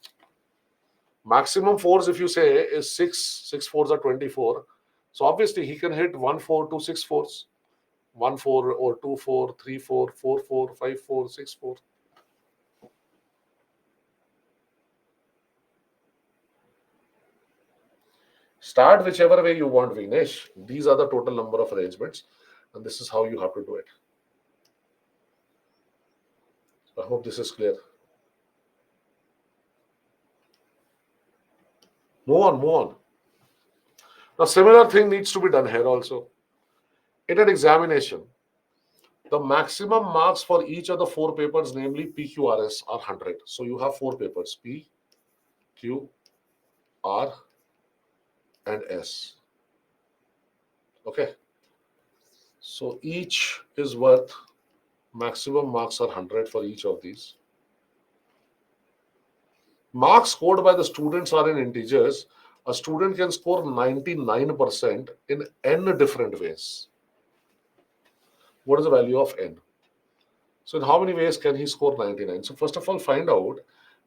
Maximum fours, if you say, is 6. 6 fours are 24. So obviously he can hit 1 4 to 6 fours. 1 4 or 2 4, 3 4, 4 4, 5 4, 6 4. Start whichever way you want, Vignesh. These are the total number of arrangements, and this is how you have to do it. I hope this is clear. Move on, move on. Now, similar thing needs to be done here also. In an examination, the maximum marks for each of the 4 papers, namely PQRS, are 100. So you have 4 papers, P, Q, R, and S. Okay. So each is worth, maximum marks are 100 for each of these. Marks scored by the students are in integers. A student can score 99% in n different ways. What is the value of n? So in how many ways can he score 99? So first of all, find out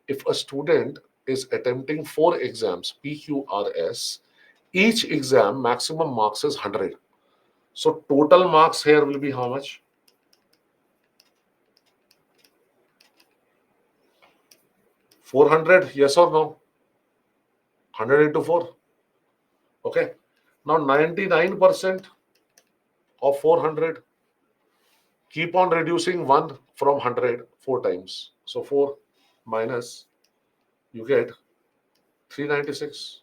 if a student is attempting 4 exams, PQRS, each exam maximum marks is 100. So total marks here will be how much? 400, yes or no? 100 into 4. Okay. Now 99% of 400, keep on reducing 1 from 100 4 times. So 4 minus, you get 396.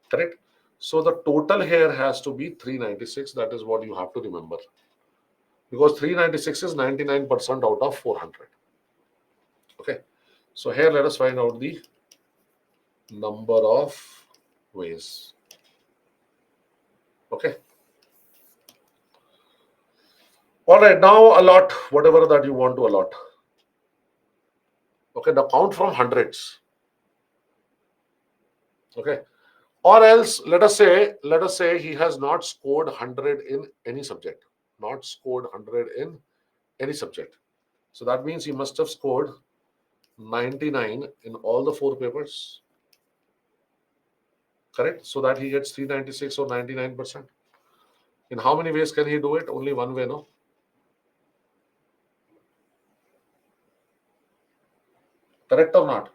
Correct? So the total here has to be 396. That is what you have to remember. Because 396 is 99% out of 400. Okay. So here let us find out the number of ways. Okay. All right. Now allot whatever that you want to allot. Okay. Now count from hundreds. Okay. Or else let us say he has not scored 100 in any subject. Not scored 100 in any subject. So that means he must have scored 99 in all the 4 papers. Correct? So that he gets 396 or 99%. In how many ways can he do it? Only one way, no? Correct or not?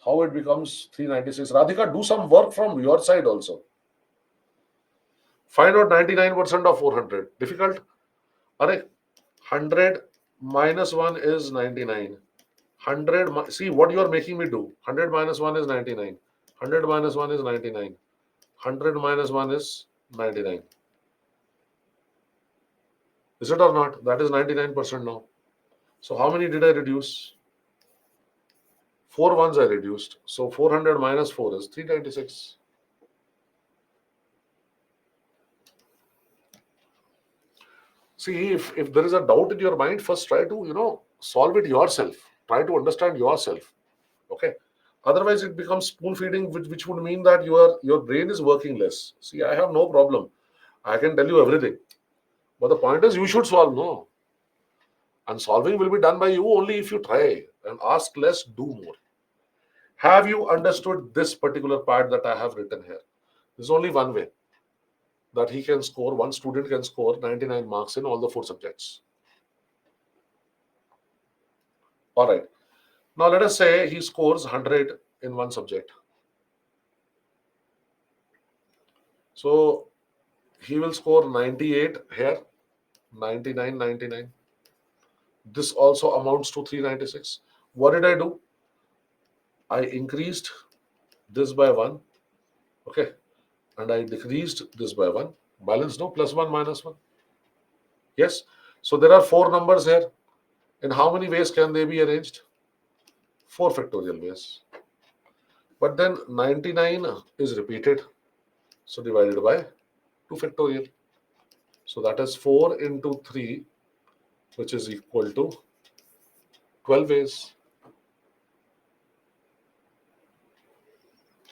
How it becomes 396? Radhika, do some work from your side also. Find out 99% of 400. Difficult? Are 100 minus 1 is 99. 100, see what you are making me do. 100 minus 1 is 99. 100 minus 1 is 99. 100 minus 1 is 99. Is it or not? That is 99% now. So how many did I reduce? 4 ones I reduced. So 400 minus 4 is 396. See, if there is a doubt in your mind, first try to, solve it yourself. Try to understand yourself. Okay. Otherwise, it becomes spoon feeding, which would mean that your brain is working less. See, I have no problem. I can tell you everything. But the point is, you should solve, no. And solving will be done by you only if you try and ask less, do more. Have you understood this particular part that I have written here? There's only one way that one student can score 99 marks in all the 4 subjects. All right. Now let us say he scores 100 in one subject. So he will score 98 here, 99, 99. This also amounts to 396. What did I do? I increased this by 1. Okay. And I decreased this by 1. Balance, no? Plus 1 minus 1. Yes. So there are 4 numbers here. In how many ways can they be arranged? 4 factorial ways. But then 99 is repeated. So divided by 2 factorial. So that is 4 into 3, which is equal to 12 ways.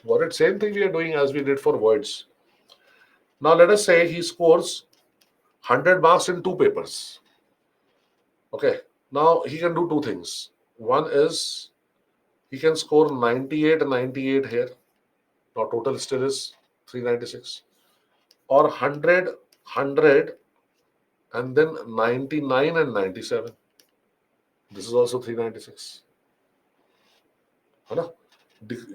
Got it? Same thing we are doing as we did for words. Now let us say he scores 100 marks in 2 papers. Okay. Now he can do 2 things. One is he can score 98 98 here. Now total still is 396. Or 100 100 and then 99 and 97. This is also 396.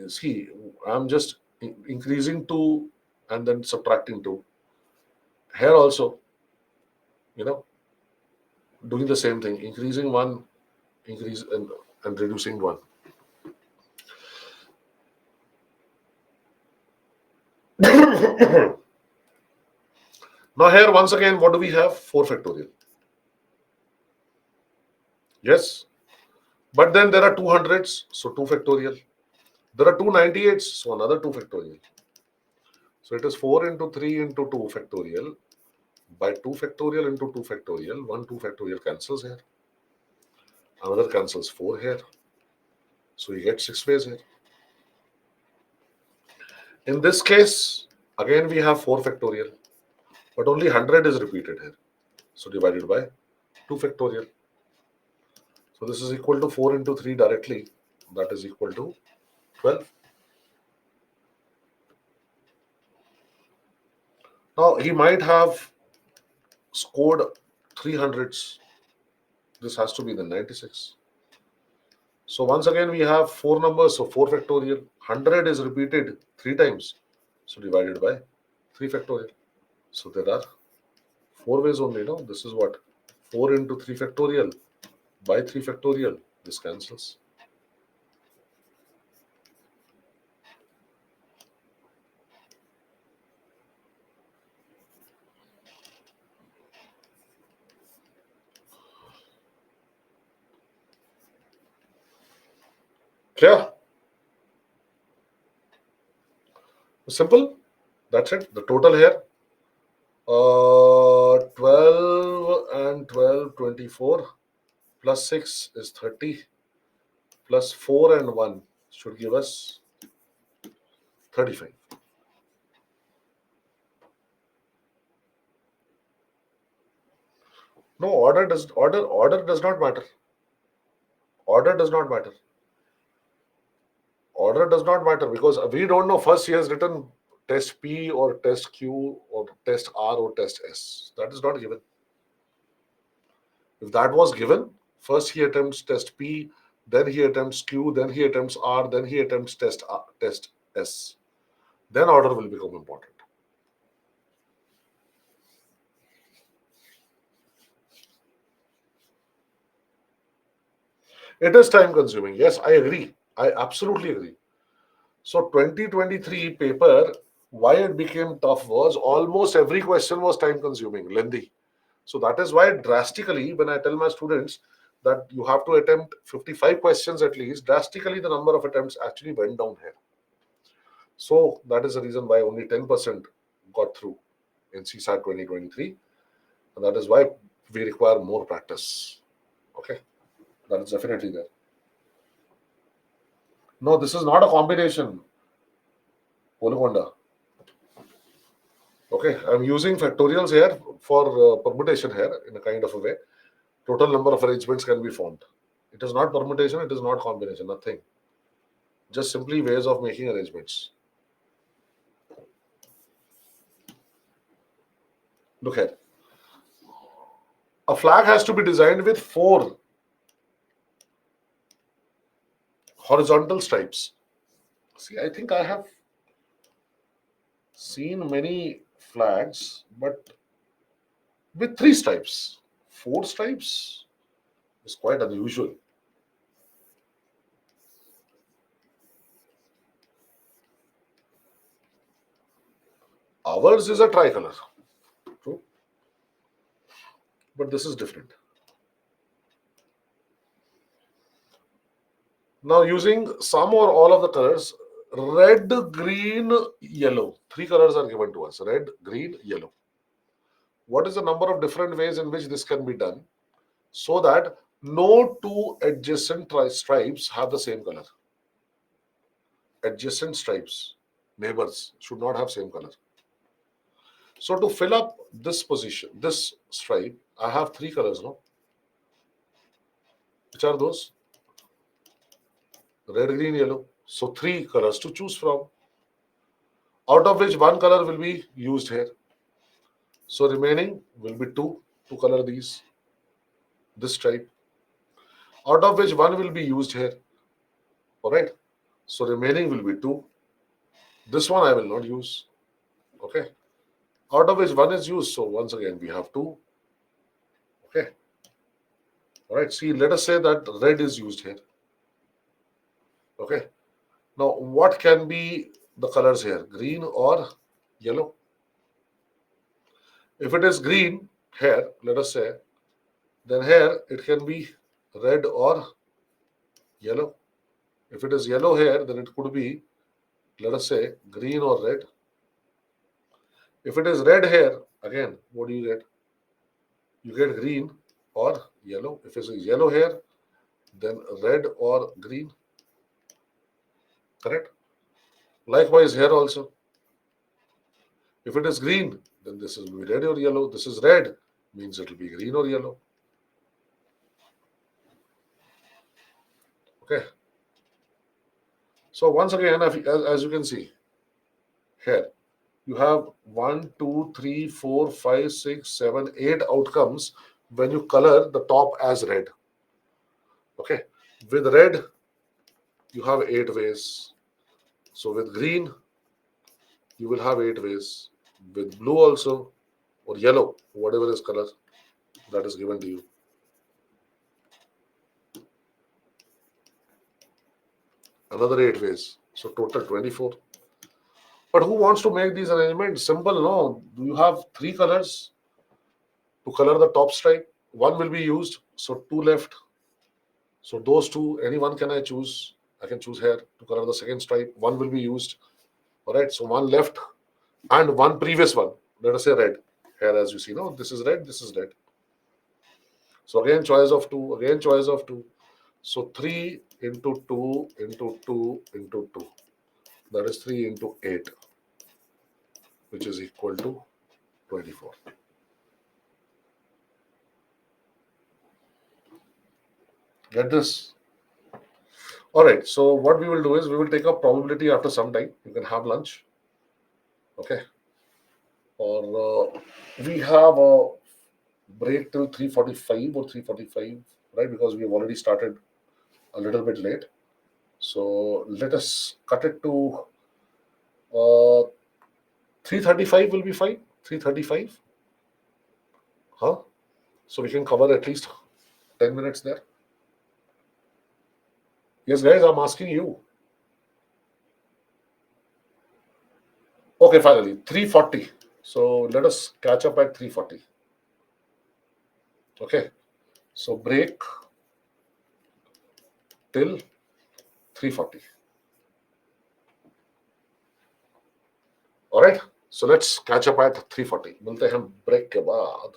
See, I'm just increasing 2 and then subtracting 2. Here also, doing the same thing, increasing 1, increase and reducing 1. Now here once again, what do we have? 4 factorial. Yes. But then there are 200s, so 2 factorial. There are 298s, so another 2 factorial. So it is 4 into 3 into 2 factorial by 2 factorial into 2 factorial. 1 2 factorial cancels here. Another cancels 4 here. So you get 6 ways here. In this case, again we have 4 factorial, but only 100 is repeated here. So divided by 2 factorial. So this is equal to 4 into 3 directly. That is equal to 12. Now he might have scored 300s. This has to be the 96. So once again we have four numbers, so 4 factorial. 100 is repeated 3 times, so divided by 3 factorial. So there are 4 ways only. No, this is what 4 into 3 factorial by 3 factorial. This cancels. Clear? Simple. That's it. The total here 12 and 12, 24 plus 6 is 30 plus 4 and 1 should give us 35. No, order does not matter. Order does not matter. Order does not matter because we don't know first he has written test P or test Q or test R or test S. That is not given. If that was given, first he attempts test P, then he attempts Q, then he attempts R, then he attempts test S. Then order will become important. It is time consuming. Yes, I agree. I absolutely agree. So 2023 paper, why it became tough was almost every question was time consuming, lengthy. So that is why drastically, when I tell my students that you have to attempt 55 questions at least, drastically the number of attempts actually went down here. So that is the reason why only 10% got through in CSAT 2023. And that is why we require more practice. Okay, that is definitely there. No, this is not a combination, Polukonda. Okay, I'm using factorials here for permutation here in a kind of a way. Total number of arrangements can be formed. It is not permutation, it is not combination, nothing. Just simply ways of making arrangements. Look here. A flag has to be designed with 4 horizontal stripes. See, I think I have seen many flags, but with 3 stripes. 4 stripes is quite unusual. Ours is a tricolor. True. But this is different. Now using some or all of the colors, red, green, yellow. 3 colors are given to us. Red, green, yellow. What is the number of different ways in which this can be done so that no 2 adjacent stripes have the same color? Adjacent stripes, neighbors, should not have same color. So to fill up this position, this stripe, I have 3 colors, no? Which are those? Red, green, yellow. So 3 colors to choose from, out of which 1 color will be used here. So remaining will be 2 to color this stripe, out of which 1 will be used here. All right. So remaining will be 2. This one I will not use. Okay. Out of which 1 is used. So once again we have 2. Okay. All right. See, let us say that red is used here. Okay. Now what can be the colors here? Green or yellow? If it is green here, let us say, then here it can be red or yellow. If it is yellow here, then it could be, let us say, green or red. If it is red here, again, what do you get? You get green or yellow. If it is yellow here, then red or green. Correct? Likewise here also. If it is green, then this will be red or yellow. This is red, means it will be green or yellow. Okay. So once again, as you can see here, You have 1, 2, 3, 4, 5, 6, 7, 8 outcomes when you color the top as red. Okay. With red, you have 8 ways. So with green, you will have 8 ways. With blue also, or yellow, whatever is color that is given to you. Another 8 ways. So total 24. But who wants to make these arrangements? Simple, no. You have 3 colors to color the top stripe. One will be used, so 2 left. So those 2, any one can I choose? I can choose here to color the second stripe. One will be used. All right, so 1 left and 1 previous one. Let us say red. Here, as you see, no, this is red, this is red. So again, choice of 2, again, choice of 2. So 3 into 2 into 2 into 2. That is 3 into 8, which is equal to 24. Get this? All right. So what we will do is we will take a probability after some time. You can have lunch. Okay. Or we have a break till 3:45 or 3:45, right? Because we have already started a little bit late. So let us cut it to 3:35 will be fine. 3:35. Huh? So we can cover at least 10 minutes there. Yes, guys, I'm asking you. Okay, finally, 3:40. So let us catch up at 3:40. Okay. So break till 3:40. All right. So let's catch up at 3:40. मिलते हैं break के बाद.